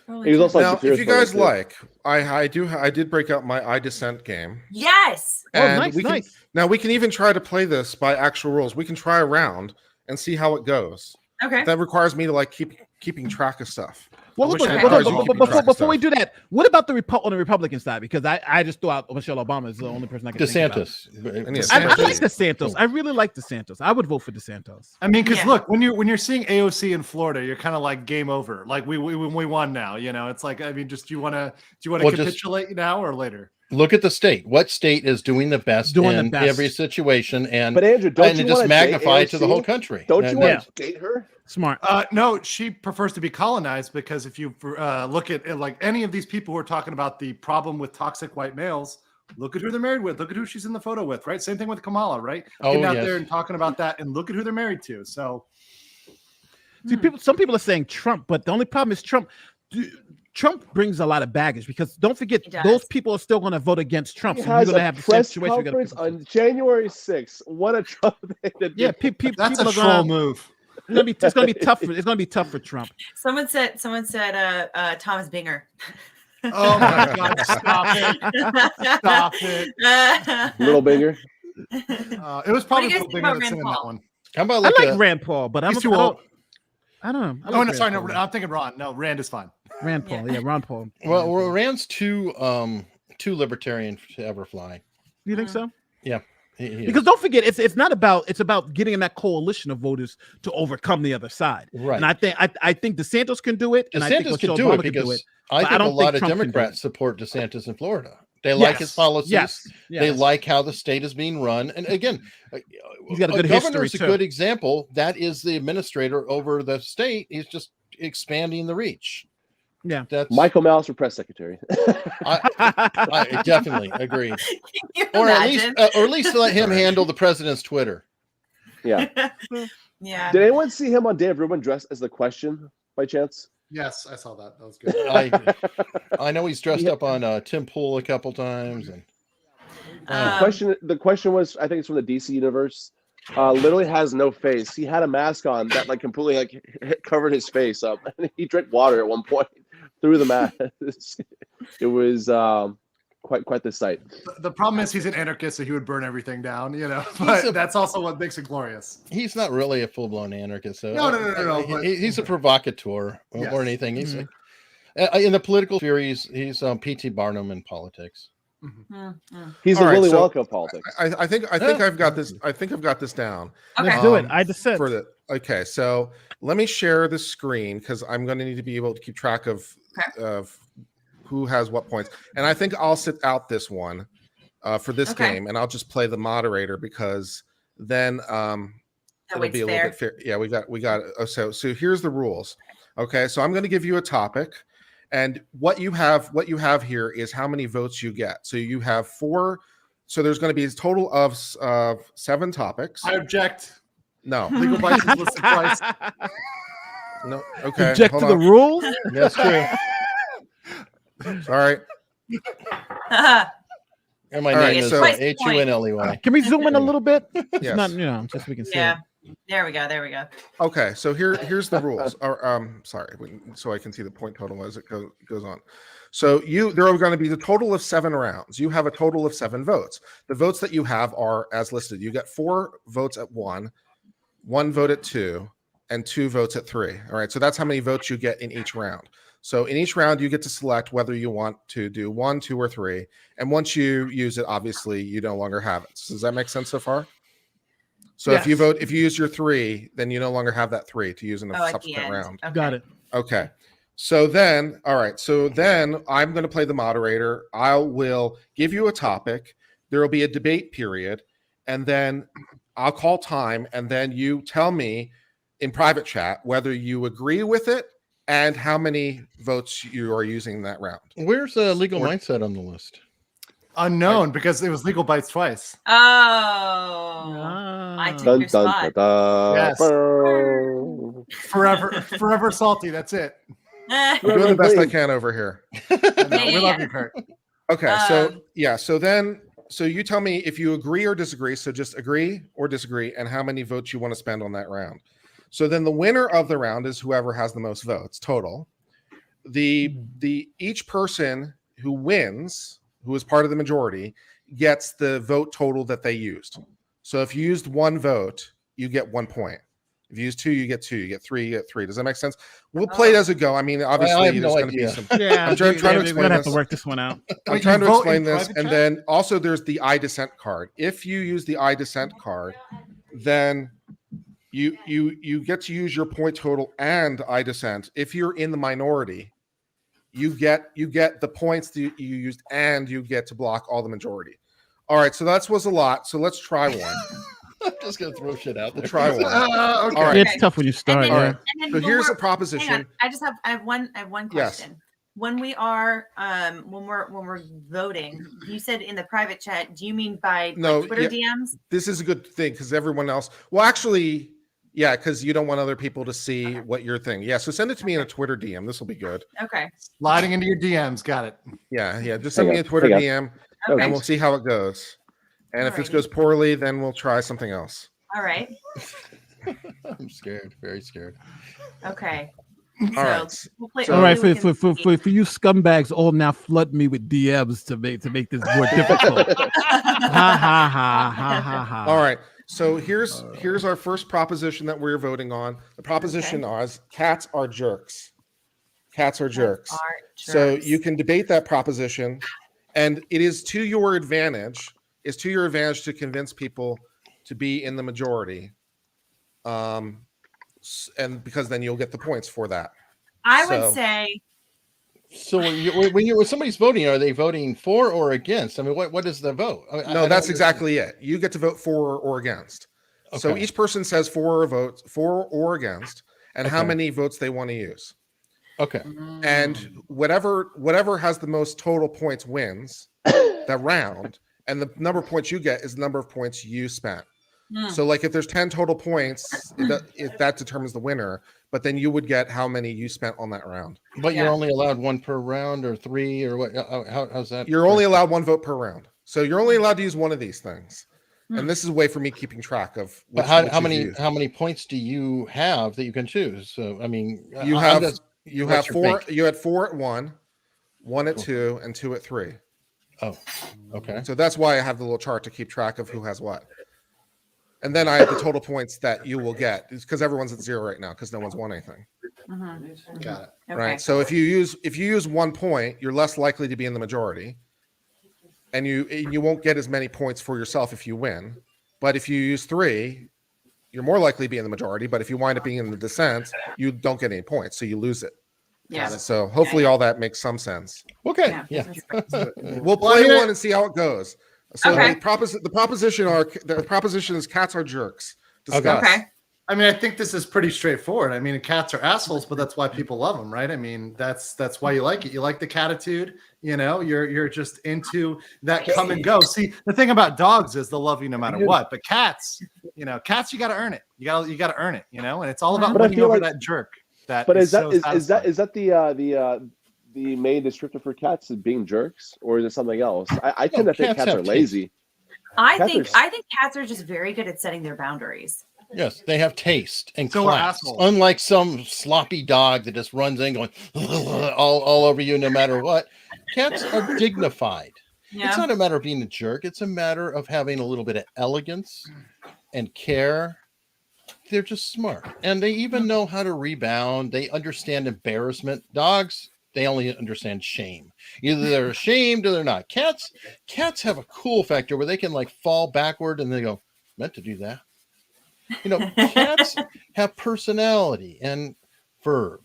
Speaker 5: He was also
Speaker 2: Now,
Speaker 5: like the
Speaker 2: if you guys
Speaker 5: Furious
Speaker 2: like, I did break out my I Dissent game.
Speaker 1: Yes.
Speaker 2: And
Speaker 4: nice,
Speaker 2: we can,
Speaker 4: nice.
Speaker 2: Now we can even try to play this by actual rules. We can try a round and see how it goes.
Speaker 1: Okay.
Speaker 2: That requires me to like keeping track of stuff.
Speaker 4: Well,
Speaker 2: I wish
Speaker 4: look,
Speaker 2: I
Speaker 4: hold
Speaker 2: had
Speaker 4: on,
Speaker 2: cards you could keep track of
Speaker 4: before we
Speaker 2: stuff.
Speaker 4: do that, what about on the Republican side? Because I just thought Michelle Obama is the only person I can think about.
Speaker 3: DeSantis.
Speaker 4: I like
Speaker 2: DeSantis.
Speaker 4: DeSantis. I really like DeSantis. I would vote for DeSantis.
Speaker 8: I mean, because
Speaker 1: Yeah.
Speaker 8: look, when you're seeing AOC in Florida, you're kind of like game over. Like we won now. You know, it's like, I mean, just do you want to
Speaker 3: Well, just-
Speaker 8: capitulate now or later?
Speaker 3: Look at the state. What state is doing the best in every situation, and
Speaker 5: But Andrew, don't you
Speaker 3: just
Speaker 5: want
Speaker 3: magnify
Speaker 5: to
Speaker 3: it to the whole country?
Speaker 5: Don't you
Speaker 3: And-
Speaker 5: want to date her?
Speaker 4: Smart.
Speaker 8: No, she prefers to be colonized because if you look at like any of these people who are talking about the problem with toxic white males, look at who they're married with. Look at who she's in the photo with, right? Same thing with Kamala, right?
Speaker 3: Oh,
Speaker 8: Getting out
Speaker 3: yes.
Speaker 8: there and talking about that, and look at who they're married to. So
Speaker 4: See, some people are saying Trump, but the only problem is Trump brings a lot of baggage, because don't forget,
Speaker 1: He does.
Speaker 4: those people are still going to vote against Trump.
Speaker 5: He
Speaker 4: So you're
Speaker 5: has
Speaker 4: going to
Speaker 5: a
Speaker 4: have the same
Speaker 5: press
Speaker 4: situation. we gotta
Speaker 5: conference
Speaker 4: pick-
Speaker 5: on January 6th. What a Trump thing to do.
Speaker 4: Yeah, people
Speaker 8: that's
Speaker 4: are
Speaker 8: a troll
Speaker 4: gonna,
Speaker 8: move.
Speaker 4: it's going to be tough. It's going to be tough for Trump.
Speaker 1: Someone said Thomas Binger.
Speaker 8: Oh my God! Stop it! Stop it!
Speaker 5: Little Binger.
Speaker 8: It was probably
Speaker 1: What do you guys
Speaker 8: Bill
Speaker 1: think
Speaker 8: Binger
Speaker 1: about
Speaker 8: that said
Speaker 1: Rand
Speaker 8: that
Speaker 1: Paul?
Speaker 8: one.
Speaker 3: How about
Speaker 4: I
Speaker 3: like
Speaker 4: like Rand Paul, but
Speaker 8: He's too old.
Speaker 4: I don't know. I
Speaker 8: Oh
Speaker 4: like
Speaker 8: no, sorry,
Speaker 4: Rand
Speaker 8: no,
Speaker 4: Paul.
Speaker 8: I'm thinking Ron. No, Rand is fine.
Speaker 4: Rand Paul. Yeah, Ron Paul.
Speaker 3: well, Rand's too libertarian to ever fly.
Speaker 4: You think so?
Speaker 3: Yeah, he is.
Speaker 4: Because don't forget, it's about getting in that coalition of voters to overcome the other side.
Speaker 3: Right.
Speaker 4: And I think DeSantis can do it. And I think
Speaker 3: DeSantis
Speaker 4: Michelle
Speaker 3: can do
Speaker 4: Obama
Speaker 3: it
Speaker 4: can do
Speaker 3: because
Speaker 4: it.
Speaker 3: I
Speaker 4: but
Speaker 3: think a
Speaker 4: don't
Speaker 3: lot of
Speaker 4: Trump can do
Speaker 3: Democrats
Speaker 4: it.
Speaker 3: support DeSantis in Florida. They like his policies.
Speaker 4: Yes.
Speaker 3: They
Speaker 4: yes.
Speaker 3: like how the state is being run. And again,
Speaker 4: He's got a good
Speaker 3: governor is
Speaker 4: history,
Speaker 3: a
Speaker 4: too.
Speaker 3: good example. That is the administrator over the state. He's just expanding the reach.
Speaker 4: Yeah.
Speaker 3: That's
Speaker 5: Michael Malice for press secretary.
Speaker 3: I definitely agree.
Speaker 1: Can you
Speaker 3: Or
Speaker 1: imagine?
Speaker 3: at least let him handle the president's Twitter.
Speaker 5: Yeah.
Speaker 1: Yeah.
Speaker 5: Did anyone see him on Day of Ruben dressed as the Question by chance?
Speaker 8: Yes, I saw that. That was good.
Speaker 3: I know he's dressed up on Tim Pool a couple times, and
Speaker 5: The question was, I think it's from the DC universe. literally has no face. He had a mask on that like completely like covered his face up. And he drank water at one point through the mask. It was quite the sight.
Speaker 8: The problem is he's an anarchist, so he would burn everything down, But that's also what makes it glorious.
Speaker 3: He's not really a full-blown anarchist. So
Speaker 8: No.
Speaker 3: He's a provocateur or anything. He's in the political sphere. He's P.T. Barnum in politics.
Speaker 5: He's a Willy Wonka of politics.
Speaker 2: I think I've got this. I think I've got this down.
Speaker 1: Okay.
Speaker 4: Let's do it. I dissent.
Speaker 2: Okay, so let me share the screen because I'm going to need to be able to keep track of who has what points. And I think I'll sit out this one for this game, and I'll just play the moderator because then it'll be a little bit fair. Yeah, we got. So here's the rules. Okay, so I'm going to give you a topic. And what you have here is how many votes you get. So you have 4. So there's going to be a total of 7 topics.
Speaker 8: I object.
Speaker 2: No.
Speaker 8: Legal bites is listed twice.
Speaker 2: No. Okay.
Speaker 4: Object to the rules?
Speaker 3: That's true.
Speaker 2: Sorry.
Speaker 3: And my name is Hunley.
Speaker 4: Can we zoom in a little bit?
Speaker 2: Yes.
Speaker 4: Not, just so we can see.
Speaker 1: Yeah.
Speaker 4: It.
Speaker 1: There we go.
Speaker 2: Okay, so here's the rules. Sorry, so I can see the point total as it goes on. So there are going to be the total of 7 rounds. You have a total of 7 votes. The votes that you have are as listed. You get 4 votes at 1, 1 vote at 2, and 2 votes at 3. All right, so that's how many votes you get in each round. So in each round, you get to select whether you want to do 1, 2, or 3. And once you use it, obviously, you no longer have it. Does that make sense so far? So if you use your 3, then you no longer have that 3 to use in a subsequent round.
Speaker 1: Okay.
Speaker 4: Got it.
Speaker 2: Okay. So then, all right. So then I'm going to play the moderator. I will give you a topic. There will be a debate period, and then I'll call time, and then you tell me in private chat whether you agree with it and how many votes you are using in that round.
Speaker 3: Where's Legal Mindset on the list?
Speaker 8: Unknown, because it was Legal Bites twice.
Speaker 1: Oh, I took your spot.
Speaker 8: Yes. Forever salty. That's it.
Speaker 2: I'm doing the best I can over here.
Speaker 8: We love you, Kurt.
Speaker 2: Okay, so you tell me if you agree or disagree. So just agree or disagree, and how many votes you want to spend on that round. So then the winner of the round is whoever has the most votes total. Each person who wins, who is part of the majority, gets the vote total that they used. So if you used 1 vote, you get 1 point. If you use 2, you get 2. You get 3, you get 3. Does that make sense? We'll play it as it go. I mean, obviously, there's going to be some.
Speaker 4: Yeah,
Speaker 2: I'm trying to explain this.
Speaker 4: We're gonna have to work this one out.
Speaker 2: I'm trying to explain this, and then also there's the I dissent card. If you use the I dissent card, then you get to use your point total and I dissent. If you're in the minority, you get the points that you used, and you get to block all the majority. All right, so that was a lot. So let's try one.
Speaker 3: I'm just gonna throw shit out there.
Speaker 2: We'll try one.
Speaker 8: Okay.
Speaker 2: All right.
Speaker 4: It's tough when you start.
Speaker 1: And
Speaker 2: So here's a proposition.
Speaker 1: I have one question.
Speaker 2: Yes.
Speaker 1: When we are when we're voting, you said in the private chat, do you mean by Twitter DMs?
Speaker 2: This is a good thing because everyone else. Well, actually, yeah, because you don't want other people to see what you're thinking. Yeah, so send it to me in a Twitter DM. This will be good.
Speaker 1: Okay.
Speaker 8: Sliding into your DMs. Got it.
Speaker 2: Yeah. Just send me a Twitter DM, and we'll see how it goes. And if it goes poorly, then we'll try something else.
Speaker 1: All right.
Speaker 3: I'm scared. Very scared.
Speaker 1: Okay.
Speaker 2: All right.
Speaker 4: All right. For you scumbags, all now flood me with DMs to make this more difficult. Ha ha ha ha ha ha.
Speaker 2: All right. So here's our first proposition that we're voting on. The proposition is cats are jerks. Cats are jerks. So you can debate that proposition, and it is to your advantage. It's to your advantage to convince people to be in the majority, and because then you'll get the points for that.
Speaker 1: I would say.
Speaker 3: So when somebody's voting, are they voting for or against? I mean, what is the vote?
Speaker 2: No, that's exactly it. You get to vote for or against. Okay. So each person says for or against, and how many votes they want to use.
Speaker 3: Okay.
Speaker 2: And whatever has the most total points wins that round, and the number of points you get is the number of points you spent. So like if there's 10 total points, that determines the winner, but then you would get how many you spent on that round.
Speaker 3: But you're only allowed 1 per round or 3 or what? How's that?
Speaker 2: You're only allowed 1 vote per round. So you're only allowed to use one of these things. And this is a way for me keeping track of
Speaker 3: which, how many points do you have that you can choose? So I mean,
Speaker 2: you have four. You had 4 at 1, 1 at 2, and 2 at 3.
Speaker 3: Oh, okay.
Speaker 2: So that's why I have the little chart to keep track of who has what. And then I have the total points that you will get, because everyone's at 0 right now because no one's won anything.
Speaker 8: Got it.
Speaker 1: Okay.
Speaker 2: Right. So if you use 1 point, you're less likely to be in the majority, and you won't get as many points for yourself if you win. But if you use 3, you're more likely to be in the majority. But if you wind up being in the dissent, you don't get any points, so you lose it.
Speaker 1: Yeah.
Speaker 2: So hopefully all that makes some sense.
Speaker 3: Okay. Yeah.
Speaker 2: We'll play one and see how it goes. So the proposition is cats are jerks. Discuss.
Speaker 1: Okay.
Speaker 8: I mean, I think this is pretty straightforward. I mean, cats are assholes, but that's why people love them, right? I mean, that's why you like it. You like the catitude, you know. You're just into that come and go. See, the thing about dogs is they'll love you no matter what. But cats, you got to earn it. You got to earn it, you know. And it's all about winning over that jerk.
Speaker 5: Is that the main descriptor for cats is being jerks, or is it something else? I tend to think cats are lazy.
Speaker 1: I think cats are just very good at setting their boundaries.
Speaker 3: Yes, they have taste and class. Unlike some sloppy dog that just runs in going all over you no matter what. Cats are dignified. Yeah. It's not a matter of being a jerk. It's a matter of having a little bit of elegance and care. They're just smart. And they even know how to rebound. They understand embarrassment. Dogs, they only understand shame. Either they're ashamed or they're not. Cats have a cool factor where they can like fall backward and they go, meant to do that. You know, cats have personality and verve.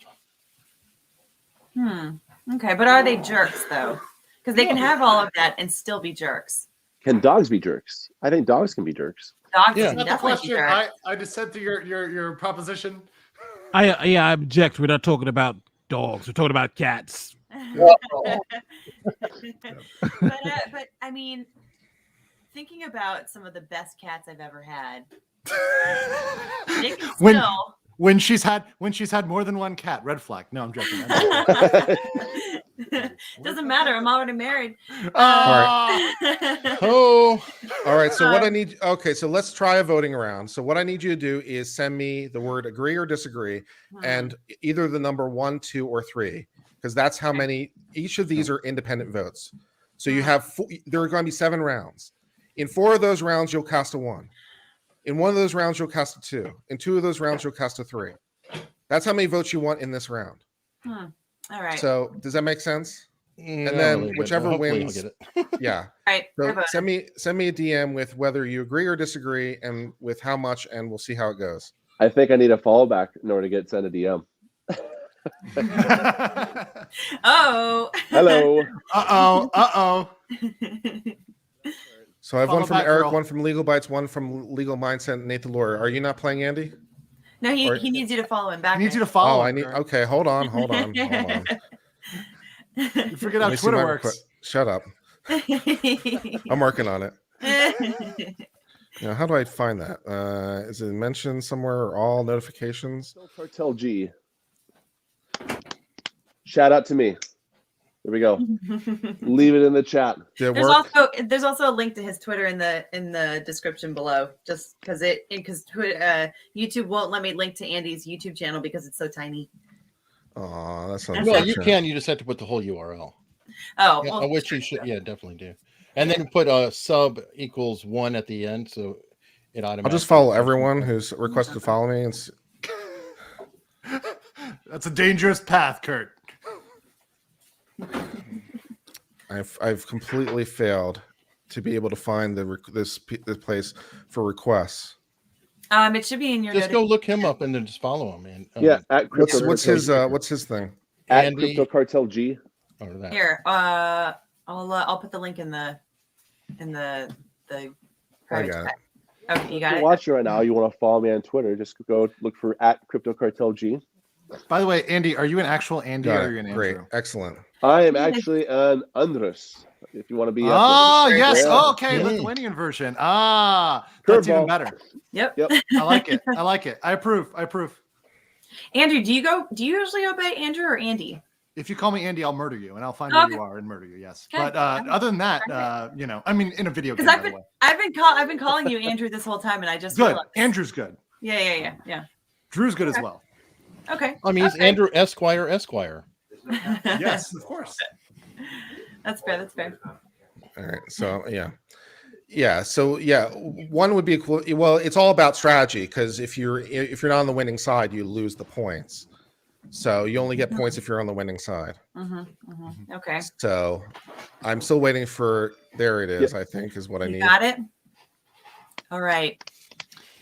Speaker 1: Okay, but are they jerks though? Because they can have all of that and still be jerks.
Speaker 5: Can dogs be jerks? I think dogs can be jerks.
Speaker 1: Dogs can definitely be jerks.
Speaker 8: I just said to your proposition.
Speaker 4: I object. We're not talking about dogs. We're talking about cats.
Speaker 1: But I mean, thinking about some of the best cats I've ever had.
Speaker 8: When she's had more than one cat, red flag. No, I'm joking.
Speaker 1: Doesn't matter. I'm already married.
Speaker 2: All right. So what I need. Okay. So let's try a voting round. So what I need you to do is send me the word agree or disagree, and either the number 1, 2, or 3, because that's how many. Each of these are independent votes. So you have. There are going to be 7 rounds. In 4 of those rounds, you'll cast a 1. In 1 of those rounds, you'll cast a 2. In 2 of those rounds, you'll cast a 3. That's how many votes you want in this round.
Speaker 1: All right.
Speaker 2: So does that make sense? And then whichever wins, yeah.
Speaker 1: All right.
Speaker 2: So send me a DM with whether you agree or disagree, and with how much, and we'll see how it goes.
Speaker 5: I think I need a fallback in order to send a DM.
Speaker 1: Oh.
Speaker 5: Hello.
Speaker 8: Uh-oh.
Speaker 2: So I have one from Eric, one from Legal Bites, one from Legal Mindset, Nate the Lawyer. Are you not playing Andy?
Speaker 1: No, he needs you to follow him back.
Speaker 8: He needs you to follow.
Speaker 2: Oh, okay. Hold on.
Speaker 8: You forget how Twitter works.
Speaker 2: Shut up. I'm working on it. How do I find that? Is it mentioned somewhere or all notifications?
Speaker 5: Cartel G. Shout out to me. There we go. Leave it in the chat.
Speaker 1: There's also a link to his Twitter in the description below. Just because YouTube won't let me link to Andy's YouTube channel because it's so tiny.
Speaker 2: Oh, that's not.
Speaker 3: Well, you can. You just have to put the whole URL.
Speaker 1: Oh,
Speaker 3: yeah,
Speaker 1: well,
Speaker 3: which you should. Yeah, definitely do. And then put sub equals 1 at the end, so it automatically.
Speaker 2: I'll just follow everyone who's requested to follow me.
Speaker 8: That's a dangerous path, Kurt.
Speaker 2: I've completely failed to be able to find this place for requests.
Speaker 1: It should be in your.
Speaker 3: Just go look him up and then just follow him. And
Speaker 5: at Crypto.
Speaker 2: What's his thing?
Speaker 5: At Crypto Cartel G.
Speaker 1: Here, I'll put the link in the
Speaker 2: I got it.
Speaker 1: Okay, you got it.
Speaker 5: Watch it right now. You want to follow me on Twitter? Just go look for at Crypto Cartel G.
Speaker 8: By the way, Andy, are you an actual Andy or are you an Andrew?
Speaker 2: Great, excellent.
Speaker 5: I am actually an Andres. If you want to be.
Speaker 8: Oh yes, okay, Lithuanian version. That's even better.
Speaker 1: Yep.
Speaker 8: I like it. I approve.
Speaker 1: Andrew, do you usually go by Andrew or Andy?
Speaker 8: If you call me Andy, I'll murder you, and I'll find where you are and murder you. Yes,
Speaker 1: Okay.
Speaker 8: but other than that, I mean, in a video game. By the way.
Speaker 1: I've been calling you Andrew this whole time, and I just
Speaker 8: good.
Speaker 1: realized.
Speaker 8: Andrew's good.
Speaker 1: Yeah.
Speaker 8: Drew's good as well.
Speaker 1: Okay.
Speaker 3: I mean, he's Andrew Esquire.
Speaker 8: Yes, of course.
Speaker 1: That's fair.
Speaker 2: All right. So So one would be cool. Well, it's all about strategy, because if you're not on the winning side, you lose the points. So you only get points if you're on the winning side.
Speaker 1: Okay.
Speaker 2: So I'm still waiting for. There it is. I think is what I need.
Speaker 1: Got it. All right.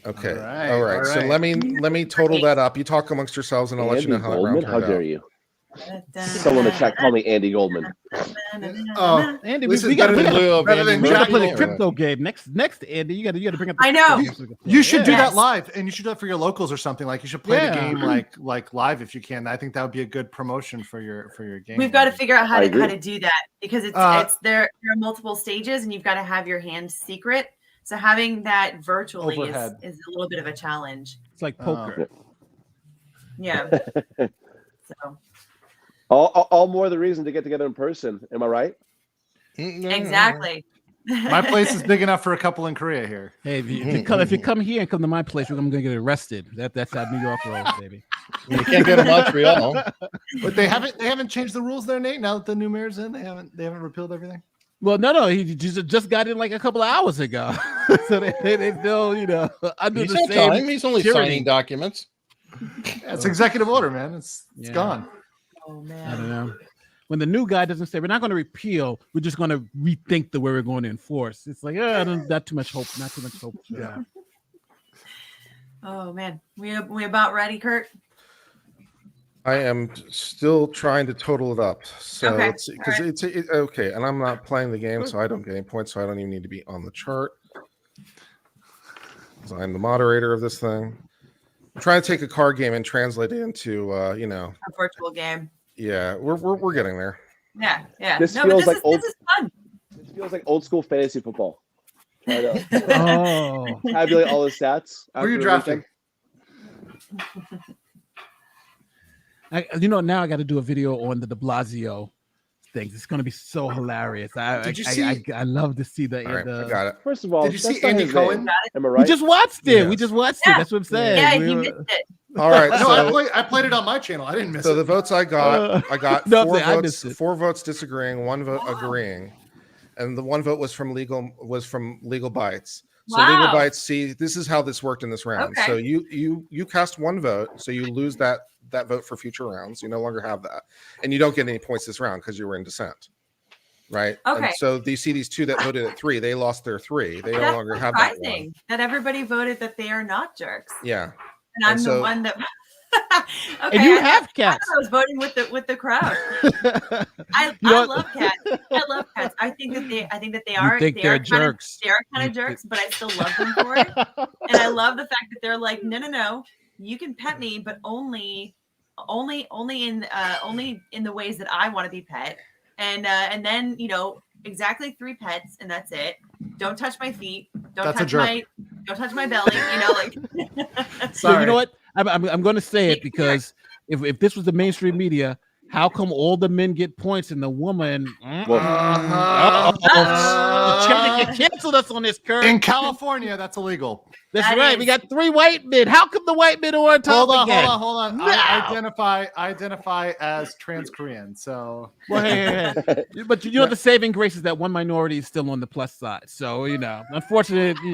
Speaker 2: Okay. All right. So let me total that up. You talk amongst yourselves, and I'll let you know how that round turned
Speaker 5: How dare
Speaker 2: out.
Speaker 5: you? Someone in the chat call me Andy Goldman.
Speaker 8: Oh,
Speaker 4: Andy,
Speaker 8: this
Speaker 4: we
Speaker 8: is
Speaker 4: got
Speaker 8: better than
Speaker 4: to
Speaker 8: Jack
Speaker 4: play the
Speaker 8: Lawrence.
Speaker 4: crypto game. Next, Andy, you got to bring up.
Speaker 1: I know.
Speaker 8: You should do
Speaker 1: Yes.
Speaker 8: that live, and you should do it for your locals or something. Like you should play the game like live if you can. I think that would be a good promotion for your game.
Speaker 1: We've got to figure out how
Speaker 5: I
Speaker 1: to
Speaker 5: agree.
Speaker 1: do that, because it's there are multiple stages, and you've got to have your hand secret. So having that virtually is a little bit of a challenge.
Speaker 4: It's like poker.
Speaker 1: Yeah. So
Speaker 5: All more the reason to get together in person. Am I right?
Speaker 1: exactly.
Speaker 8: My place is big enough for a couple in Korea here.
Speaker 4: Hey, if you come here and come to my place, I'm gonna get arrested. That's how New York rolls, baby.
Speaker 3: You can't go to Montreal.
Speaker 8: But they haven't changed the rules there, Nate. Now that the new mayor's in, they haven't repealed everything.
Speaker 4: Well, no, he just got in like a couple of hours ago, so they still under
Speaker 3: He's
Speaker 4: the
Speaker 3: on
Speaker 4: same.
Speaker 3: time. He's only
Speaker 4: tyranny.
Speaker 3: signing documents.
Speaker 8: Yeah, it's executive order, man. It's gone.
Speaker 1: Oh man.
Speaker 4: I don't know. When the new guy doesn't say we're not going to repeal, we're just going to rethink the way we're going to enforce. It's like, not too much hope. Not too much hope.
Speaker 8: Yeah.
Speaker 1: Oh man, we about ready, Kurt?
Speaker 2: I am still trying to total it up. So
Speaker 1: Okay.
Speaker 2: it's because it's okay, and I'm not playing the game, so I don't get any points. So I don't even need to be on the chart. So I'm the moderator of this thing. I'm trying to take a card game and translate it into
Speaker 1: A virtual game.
Speaker 2: Yeah, we're getting there.
Speaker 1: Yeah.
Speaker 5: This
Speaker 1: No,
Speaker 5: feels
Speaker 1: but
Speaker 5: like
Speaker 1: this is fun.
Speaker 5: This feels like old school fantasy football. Try to
Speaker 4: Oh,
Speaker 5: tabulate all the stats.
Speaker 8: Who are you
Speaker 5: after the
Speaker 8: drafting?
Speaker 5: weekend.
Speaker 4: now I got to do a video on the De Blasio things. It's going to be so hilarious.
Speaker 8: Did you see?
Speaker 4: I love to see the.
Speaker 2: All right, I got it.
Speaker 5: First of all,
Speaker 8: Did you see
Speaker 5: that's not
Speaker 8: Andy
Speaker 5: his
Speaker 8: Cohen?
Speaker 5: name. Am I
Speaker 4: We
Speaker 5: right?
Speaker 4: just watched it.
Speaker 2: Yes.
Speaker 4: We just watched it.
Speaker 1: Yeah.
Speaker 4: That's what I'm saying.
Speaker 1: Yeah,
Speaker 4: We
Speaker 1: you
Speaker 4: were-
Speaker 1: missed it.
Speaker 2: All right,
Speaker 8: No,
Speaker 2: so
Speaker 8: I played it on my channel. I didn't miss
Speaker 2: so
Speaker 8: it.
Speaker 2: the votes I got
Speaker 4: No,
Speaker 2: four
Speaker 4: I
Speaker 2: votes,
Speaker 4: missed it.
Speaker 2: 4 votes disagreeing, 1 vote agreeing, and the 1 vote was from Legal Bites. So Legal
Speaker 1: Wow.
Speaker 2: Bites, see, this is how this worked in this round.
Speaker 1: Okay.
Speaker 2: So you cast 1 vote, so you lose that vote for future rounds. You no longer have that, and you don't get any points this round because you were in dissent, right?
Speaker 1: Okay.
Speaker 2: And so you see these 2 that voted at 3, they lost their 3. They no
Speaker 1: That's
Speaker 2: longer have that one.
Speaker 1: surprising that everybody voted that they are not jerks,
Speaker 2: Yeah.
Speaker 1: and I'm
Speaker 2: And
Speaker 1: the
Speaker 2: so-
Speaker 1: one that.
Speaker 4: And you
Speaker 1: I
Speaker 4: have
Speaker 1: thought
Speaker 4: cats.
Speaker 1: I was voting with the crowd. I love cats. I love cats. I think that they are.
Speaker 4: think they're jerks.
Speaker 1: They are kind of jerks, but I still love them for it. And I love the fact that they're like, no, you can pet me, but only in the ways that I want to be pet. And then exactly 3 pets, and that's it. Don't touch my feet. Don't touch my belly.
Speaker 4: So you know what? I'm going to say it because if this was the mainstream media, how come all the men get points and the woman? You canceled us on this, Kurt.
Speaker 8: In California, that's illegal.
Speaker 4: That's
Speaker 1: That
Speaker 4: right.
Speaker 1: is-
Speaker 4: We got 3 white men. How come the white men are on top
Speaker 8: Hold
Speaker 4: again?
Speaker 8: on.
Speaker 4: No.
Speaker 8: I identify as trans Korean. So
Speaker 4: Well, hey. But the saving grace is that one minority is still on the plus side. So unfortunately,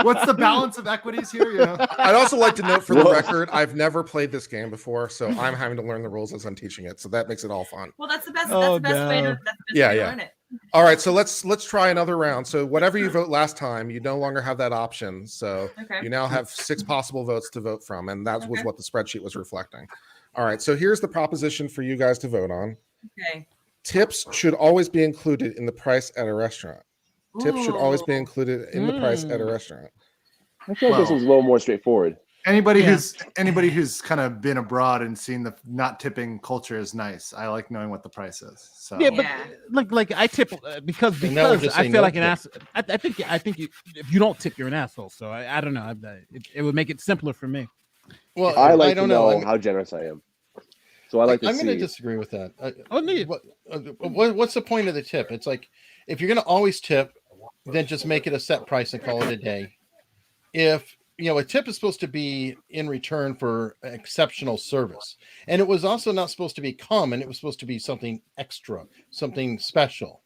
Speaker 8: what's the balance of equities here?
Speaker 2: I'd also like to note for the
Speaker 5: Whoa.
Speaker 2: record, I've never played this game before, so I'm having to learn the rules as I'm teaching it. So that makes it all fun.
Speaker 1: Well, that's the best.
Speaker 4: Oh,
Speaker 1: That's the best way to. That's the best
Speaker 2: Yeah,
Speaker 1: way to
Speaker 2: yeah.
Speaker 1: learn it.
Speaker 2: All right, so let's try another round. So whatever you vote last time, you no longer have that option. So
Speaker 1: Okay.
Speaker 2: you now have 6 possible votes to vote from, and that was
Speaker 1: Okay.
Speaker 2: what the spreadsheet was reflecting. All right, so here's the proposition for you guys to vote on.
Speaker 1: Okay.
Speaker 2: Tips should always be included in the price at a restaurant. Tips should always be
Speaker 1: Ooh.
Speaker 2: included in the price at a restaurant.
Speaker 5: I feel like this
Speaker 8: Well-
Speaker 5: one's a little more straightforward.
Speaker 8: Anybody who's kind of been abroad and seen the not tipping culture is nice. I like knowing what the price is. So
Speaker 4: yeah, but
Speaker 1: Yeah.
Speaker 4: like I tip because
Speaker 3: And that would just
Speaker 4: I
Speaker 3: say
Speaker 4: feel
Speaker 3: no
Speaker 4: like an
Speaker 3: tip.
Speaker 4: ass. I think if you don't tip, you're an asshole. So I don't know. It would make it simpler for me.
Speaker 3: Well,
Speaker 5: I like
Speaker 3: I don't
Speaker 5: to know
Speaker 3: know.
Speaker 5: how generous I am. So I like to
Speaker 3: I'm
Speaker 5: see.
Speaker 3: going to disagree with that. What's the point of the tip? It's like, if you're going to always tip, then just make it a set price and call it a day. If a tip is supposed to be in return for exceptional service, and it was also not supposed to be common. It was supposed to be something extra, something special.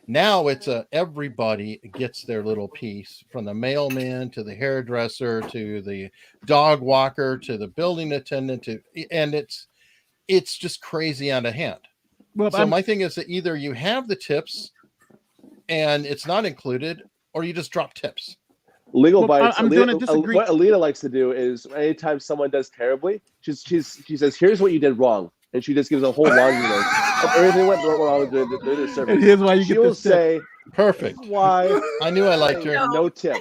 Speaker 3: Now it's everybody gets their little piece, from the mailman to the hairdresser to the dog walker to the building attendant and it's just crazy out of hand. Well, so my thing is that either you have the tips and it's not included, or you just drop tips.
Speaker 5: Legal Bites. What Alita likes to do is, anytime someone does terribly, she says, "Here's what you did wrong," and she just gives a whole laundry list of everything went wrong with the service.
Speaker 4: And here's why you
Speaker 5: get this say,
Speaker 3: tip. Perfect.
Speaker 5: Why?
Speaker 3: I knew I liked her.
Speaker 5: No tip.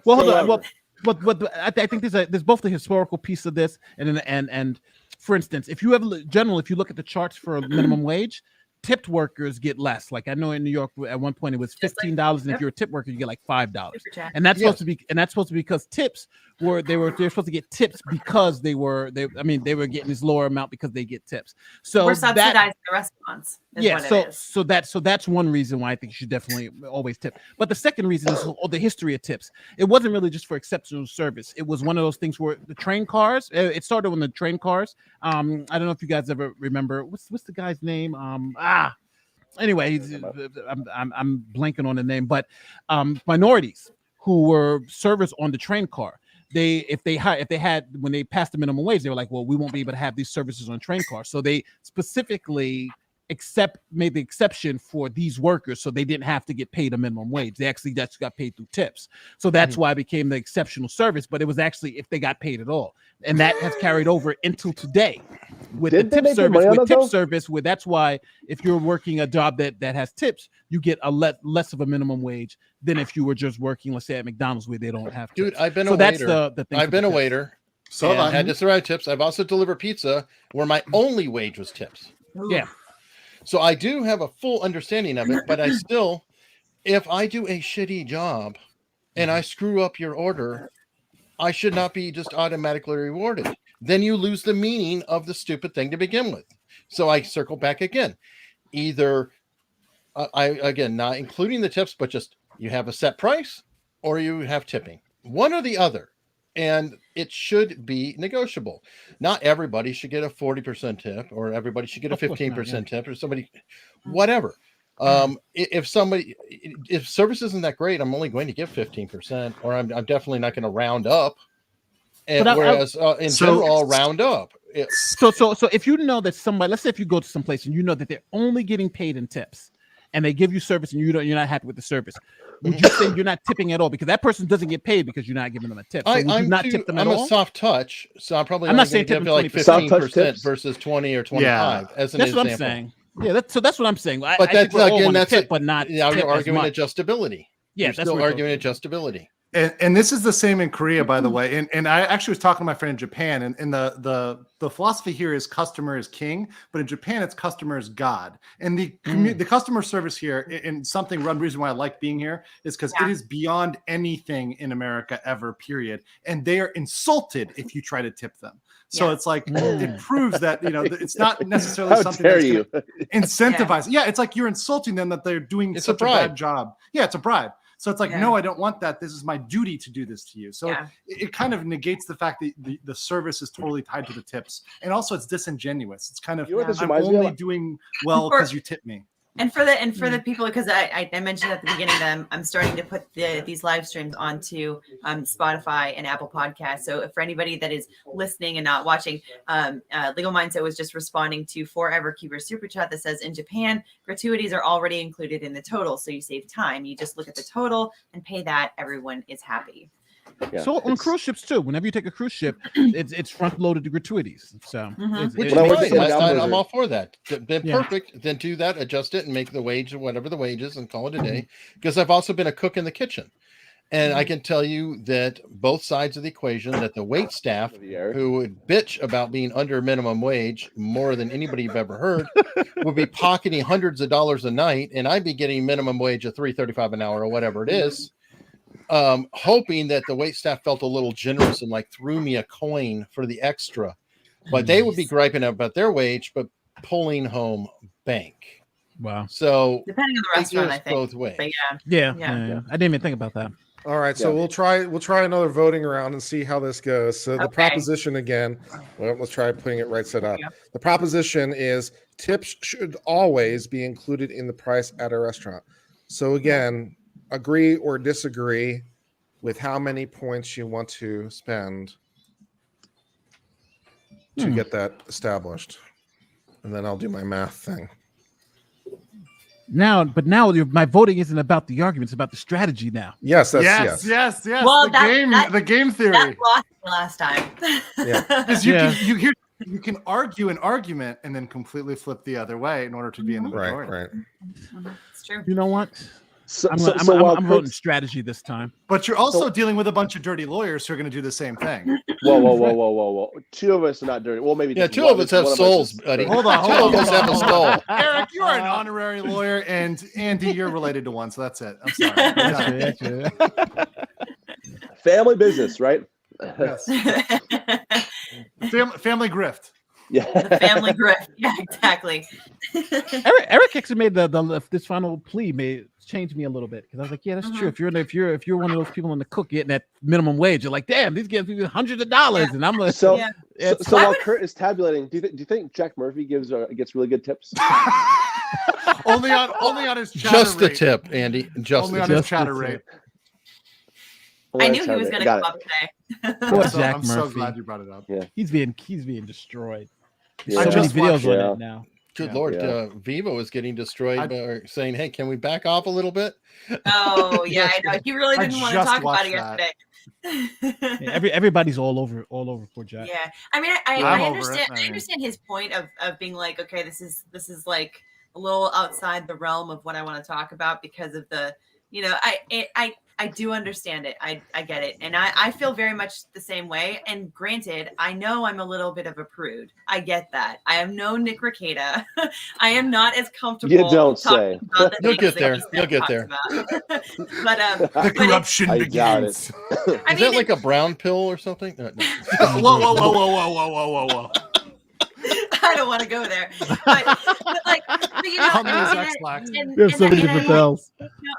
Speaker 4: Well, hold on. But I think there's both the historical piece of this and for instance, if you look at the charts for minimum wage, tipped workers get less. Like I know in New York at one point it was $15, and if you're a tip worker, you get like $5. And that's supposed to be because tips they're supposed to get tips because they were getting this lower amount because they get tips. So
Speaker 1: we're subsidizing the restaurants.
Speaker 4: So that's one reason why I think you should definitely always tip. But the second reason is the history of tips. It wasn't really just for exceptional service. It was one of those things where the train cars. It started when the train cars. I don't know if you guys ever remember what's the guy's name. Anyway, I'm blanking on the name, but minorities who were servers on the train car. When they passed the minimum wage, they were like, well, we won't be able to have these services on train cars. So they specifically made the exception for these workers, so they didn't have to get paid a minimum wage. They actually just got paid through tips. So that's why it became the exceptional service, but it was actually if they got paid at all. And that has carried over into today with the tip service, where that's why if you're working a job that has tips, you get a less of a minimum wage than if you were just working, let's say at McDonald's, where they don't have tips.
Speaker 3: Dude, I've been a waiter. That's the thing. I've been a waiter. So I had to survive tips. I've also delivered pizza where my only wage was tips.
Speaker 4: Yeah.
Speaker 3: So I do have a full understanding of it, but I still, if I do a shitty job and I screw up your order, I should not be just automatically rewarded. Then you lose the meaning of the stupid thing to begin with. So I circle back again. Either not including the tips, but just you have a set price or you have tipping. One or the other. And it should be negotiable. Not everybody should get a 40% tip, or everybody should get a 15% tip, or somebody, whatever. If service isn't that great, I'm only going to give 15%, or I'm definitely not going to round up. And in general, I'll round up.
Speaker 4: So if you know that somebody, let's say if you go to some place and you know that they're only getting paid in tips, and they give you service and you're not happy with the service, would you say you're not tipping at all because that person doesn't get paid because you're not giving them a tip? So would you not tip them at all?
Speaker 3: I'm a soft touch, so I'm probably not going to give like 15% versus 20 or 25. As an example.
Speaker 4: What I'm saying. Yeah, that's what I'm saying.
Speaker 3: But that's
Speaker 4: tip, but not.
Speaker 3: Now you're arguing adjustability.
Speaker 4: Yeah,
Speaker 3: you're still arguing adjustability.
Speaker 8: And this is the same in Korea, by the way. And I actually was talking to my friend in Japan, and the philosophy here is customer is king, but in Japan it's customer is God. And the customer service here, and one reason why I like being here is because it is beyond anything in America ever, period. And they are insulted if you try to tip them. So it's like it proves that it's not necessarily something that's incentivized. Yeah, it's like you're insulting them that they're doing such a bad job. Yeah, it's a bribe. So it's like, no, I don't want that. This is my duty to do this to you. So it kind of negates the fact that the service is totally tied to the tips. And also it's disingenuous. It's kind of, I'm only doing well because you tip me.
Speaker 1: And for the people, because I mentioned at the beginning that I'm starting to put these live streams onto Spotify and Apple Podcasts. So for anybody that is listening and not watching, Legal Mindset was just responding to Forever Keeper super chat that says, in Japan, gratuities are already included in the total, so you save time. You just look at the total and pay that. Everyone is happy.
Speaker 4: Yeah, so on cruise ships too, whenever you take a cruise ship, it's front loaded to gratuities. So
Speaker 3: I'm all for that. Then perfect. Then do that, adjust it, and make the wage whatever the wage is, and call it a day. Because I've also been a cook in the kitchen, and I can tell you that both sides of the equation, that the wait staff who would bitch about being under minimum wage more than anybody you've ever heard would be pocketing hundreds of dollars a night, and I'd be getting minimum wage of $3.35 an hour or whatever it is. Hoping that the wait staff felt a little generous and like threw me a coin for the extra. but they would be griping about their wage, but pulling home bank.
Speaker 4: Wow.
Speaker 3: So
Speaker 1: depending on the restaurant, I think
Speaker 3: both ways.
Speaker 1: But
Speaker 4: Yeah. I didn't even think about that.
Speaker 2: All right, so we'll try another voting round and see how this goes. So the proposition again, well, let's try putting it right set up. The proposition is tips should always be included in the price at a restaurant. So again, agree or disagree with how many points you want to spend to get that established. And then I'll do my math thing.
Speaker 4: Now my voting isn't about the arguments, about the strategy now.
Speaker 2: Yes.
Speaker 8: Well, the game theory.
Speaker 1: That lost me last time.
Speaker 2: Yeah.
Speaker 8: Because you can argue an argument and then completely flip the other way in order to be in the majority.
Speaker 2: Right.
Speaker 1: It's true.
Speaker 4: You know what?
Speaker 5: So
Speaker 4: I'm voting strategy this time.
Speaker 8: But you're also dealing with a bunch of dirty lawyers who are going to do the same thing.
Speaker 5: Whoa. Two of us are not dirty. Well, maybe
Speaker 3: two of us have souls, buddy.
Speaker 8: Hold on.
Speaker 3: Two of us have a soul.
Speaker 8: Eric, you are an honorary lawyer, and Andy, you're related to one, so that's it. I'm sorry.
Speaker 5: Family business, right?
Speaker 8: Yes. Family grift.
Speaker 5: Yeah.
Speaker 1: The family grift. Yeah, exactly.
Speaker 4: Eric actually made this final plea changed me a little bit because I was like, yeah, that's true. If you're one of those people in the cook getting that minimum wage, you're like, damn, these getting people hundreds of dollars, and I'm like,
Speaker 5: so while Kurt is tabulating, do you think Jack Murphy gets really good tips?
Speaker 8: only on his chatter
Speaker 3: just
Speaker 8: rate.
Speaker 3: a tip, Andy.
Speaker 8: Only on his chatter rate.
Speaker 1: I knew he was going to come up today.
Speaker 4: Poor Jack
Speaker 8: I'm
Speaker 4: Murphy.
Speaker 8: so glad you brought it up.
Speaker 5: Yeah.
Speaker 4: He's being destroyed.
Speaker 5: Yeah.
Speaker 8: I
Speaker 4: So many
Speaker 8: just
Speaker 4: videos
Speaker 8: watched-
Speaker 4: on it now.
Speaker 3: Good Lord, Vivo is getting destroyed by saying, "Hey, can we back off a little bit?"
Speaker 1: Oh yeah, I know. He really didn't want to talk about it yesterday.
Speaker 4: Yeah, everybody's all over for Jack.
Speaker 1: Yeah, I mean, I understand. I understand his point of being like, okay, this is like a little outside the realm of what I want to talk about because of the, I do understand it. I get it. And I feel very much the same way. And granted, I know I'm a little bit of a prude. I get that. I am no Nick Rekieta. I am not as comfortable.
Speaker 5: You don't say.
Speaker 1: About the
Speaker 3: You'll
Speaker 1: things
Speaker 3: get there.
Speaker 1: that he
Speaker 3: You'll get there.
Speaker 1: But
Speaker 8: The corruption begins.
Speaker 3: Is that like a brown pill or something? No.
Speaker 8: Whoa.
Speaker 1: I don't want to go there. But you know,
Speaker 8: How many is X-Lax?
Speaker 4: There's so many different pills.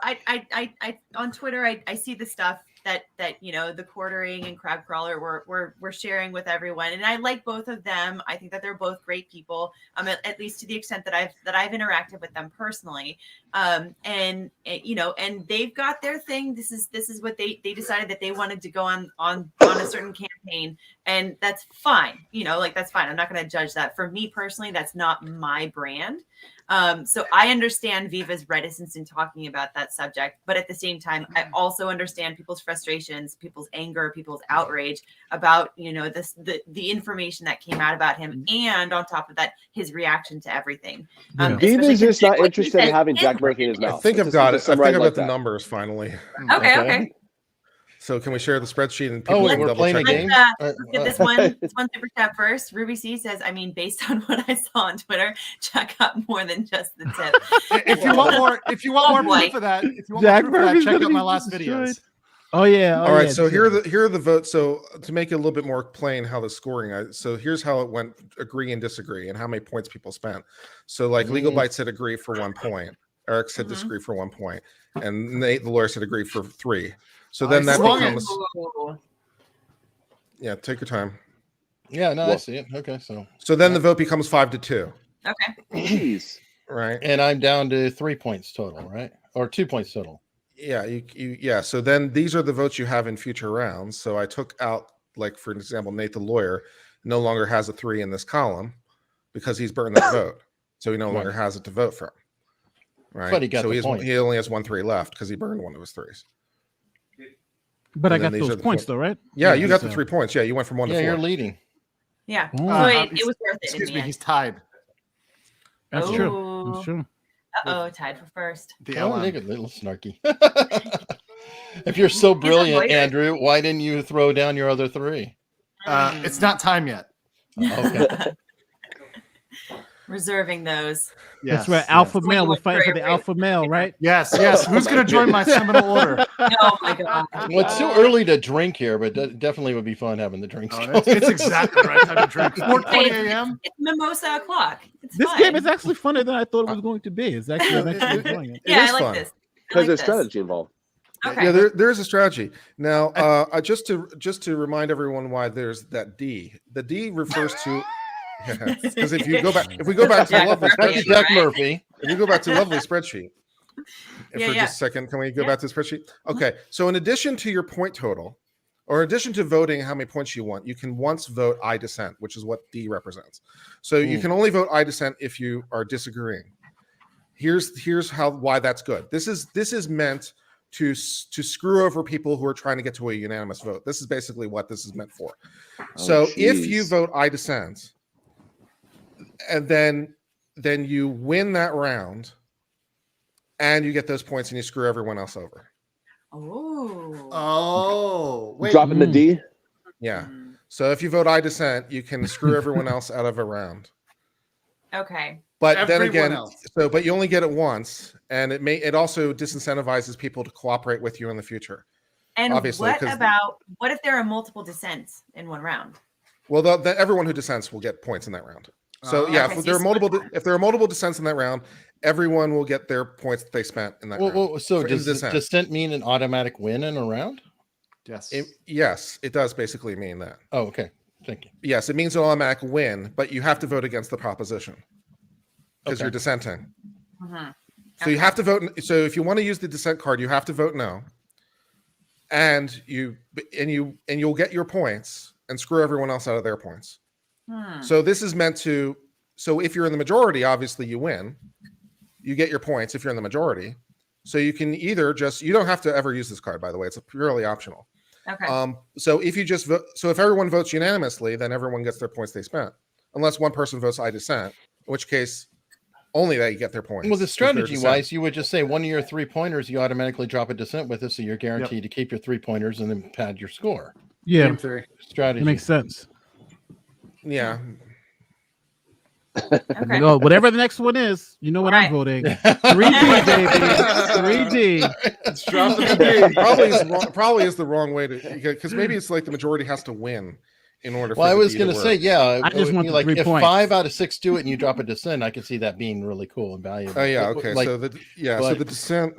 Speaker 1: I on Twitter I see the stuff that the Quartering and Crab Crawler were sharing with everyone, and I like both of them. I think that they're both great people. At least to the extent that I've interacted with them personally. And they've got their thing. This is what they decided that they wanted to go on a certain campaign, and that's fine. That's fine. I'm not going to judge that. For me personally, that's not my brand. So I understand Viva's reticence in talking about that subject, but at the same time, I also understand people's frustrations, people's anger, people's outrage about, the information that came out about him. And on top of that, his reaction to everything.
Speaker 5: Viva's just not interested in having Jack Murphy in his mouth.
Speaker 2: I think I've got it. I think I've got the numbers finally.
Speaker 1: Okay.
Speaker 2: So can we share the spreadsheet and
Speaker 3: people we're playing a game?
Speaker 1: Let's get this one super chat first. Ruby C says, I mean, based on what I saw on Twitter, Jack got more than just the tip.
Speaker 8: If you want more proof of that, check out my last videos.
Speaker 4: Oh yeah.
Speaker 2: All right. So here are the votes. So to make it a little bit more plain, how the scoring. So here's how it went: agree and disagree, and how many points people spent. So like Legal Bites said agree for 1 point. Eric said disagree for 1 point, and Nate, the lawyer, said agree for 3. So then that becomes. Yeah, take your time.
Speaker 3: Yeah, no, I see it. Okay,
Speaker 2: so then the vote becomes 5-2.
Speaker 1: Okay.
Speaker 5: Jeez.
Speaker 2: Right.
Speaker 3: And I'm down to 3 points total, right? Or 2 points total.
Speaker 2: Yeah, yeah. So then these are the votes you have in future rounds. So I took out, like for example, Nate the lawyer no longer has a 3 in this column because he's burned that vote. So he no longer has it to vote from. Right.
Speaker 3: But he got the point.
Speaker 2: He only has 1 3 left because he burned one of his 3s.
Speaker 4: But I got those points though, right?
Speaker 2: Yeah, you got the 3 points. Yeah, you went from 1 to 4.
Speaker 3: Yeah, you're leading.
Speaker 1: Yeah. So it was worth it.
Speaker 8: Excuse me, he's tied.
Speaker 4: That's true. That's true.
Speaker 1: Tied for first.
Speaker 3: Make it a little snarky. If you're so brilliant, Andrew, why didn't you throw down your other 3?
Speaker 8: It's not time yet.
Speaker 3: Okay.
Speaker 1: Reserving those.
Speaker 4: That's right. Alpha male. We're fighting for the alpha male, right?
Speaker 8: Yes. Who's going to join my seminal order?
Speaker 1: Oh my god.
Speaker 3: Well, it's too early to drink here, but definitely would be fun having the drinks.
Speaker 8: It's exactly the right time to drink. 4:20 a.m.
Speaker 1: It's mimosa o'clock.
Speaker 4: This game is actually funner than I thought it was going to be. It's actually I'm actually enjoying it.
Speaker 1: Yeah,
Speaker 2: is
Speaker 1: I like
Speaker 2: fun.
Speaker 1: this.
Speaker 5: Because there's strategy involved.
Speaker 1: Okay.
Speaker 2: Yeah, there is a strategy. Now, just to remind everyone why there's that D. The D refers to because if we go back to the lovely
Speaker 3: Thank you,
Speaker 2: spreadsheet,
Speaker 3: Jack Murphy.
Speaker 2: if you go back to the lovely spreadsheet, for
Speaker 1: Yeah.
Speaker 2: just a second, can we go back to the spreadsheet? Okay, so in addition to your point total, or in addition to voting how many points you want, you can once vote I dissent, which is what D represents. So you can only vote I dissent if you are disagreeing. Here's why that's good. This is meant to screw over people who are trying to get to a unanimous vote. This is basically what this is meant for. So if you vote I dissent, and then you win that round, and you get those points, and you screw everyone else over.
Speaker 8: Oh, wait.
Speaker 5: Dropping the D.
Speaker 2: Yeah. So if you vote I dissent, you can screw everyone else out of a round.
Speaker 1: Okay.
Speaker 2: But then
Speaker 8: Everyone
Speaker 2: again,
Speaker 8: else.
Speaker 2: but you only get it once, and it also disincentivizes people to cooperate with you in the future.
Speaker 1: And
Speaker 2: Obviously,
Speaker 1: what if there are multiple dissents in one round?
Speaker 2: Well, everyone who dissents will get points in that round. So
Speaker 8: Oh.
Speaker 2: yeah,
Speaker 1: Okay,
Speaker 2: if
Speaker 1: so
Speaker 2: there are
Speaker 1: you
Speaker 2: multiple
Speaker 1: split
Speaker 2: if there are multiple dissents in that round, everyone will get their points that they spent in that round.
Speaker 3: Well, so
Speaker 2: for
Speaker 3: does
Speaker 2: dissent.
Speaker 3: dissent mean an automatic win in a round?
Speaker 8: Yes.
Speaker 2: Yes, it does basically mean that.
Speaker 3: Oh, okay. Thank you.
Speaker 2: Yes, it means an automatic win, but you have to vote against the proposition because
Speaker 3: Okay.
Speaker 2: you're dissenting.
Speaker 1: Mhm.
Speaker 2: So you have to vote. So if you want to use the dissent card, you have to vote no, and you'll get your points and screw everyone else out of their points. So this is meant to. So if you're in the majority, obviously you win. You get your points if you're in the majority. So you can either you don't have to ever use this card, by the way. It's purely optional.
Speaker 1: Okay.
Speaker 2: So if you just vote, so if everyone votes unanimously, then everyone gets their points they spent, unless one person votes I dissent, in which case only they get their points.
Speaker 3: Well, the
Speaker 2: if they're
Speaker 3: strategy
Speaker 2: dissent.
Speaker 3: wise, you would just say one of your 3-pointers, you automatically drop a dissent with it, so you're guaranteed to keep your 3-pointers and then pad your score.
Speaker 4: Yeah,
Speaker 8: Game theory.
Speaker 3: Strategy
Speaker 4: it makes sense.
Speaker 2: Yeah.
Speaker 1: Okay.
Speaker 4: No, whatever the next one is, you know what I'm voting. 3D, baby. 3D.
Speaker 8: It's dropping the D.
Speaker 2: Probably is the wrong way to, because maybe it's like the majority has to win in order.
Speaker 3: Well,
Speaker 2: for
Speaker 3: I
Speaker 2: the
Speaker 3: was
Speaker 2: D
Speaker 3: going to
Speaker 2: work.
Speaker 3: say, yeah.
Speaker 4: I just want the
Speaker 3: like
Speaker 4: 3
Speaker 3: if
Speaker 4: points.
Speaker 3: 5 out of 6 do it and you drop a dissent, I could see that being really cool and valuable.
Speaker 2: Oh yeah, okay.
Speaker 3: Like,
Speaker 2: so the dissent.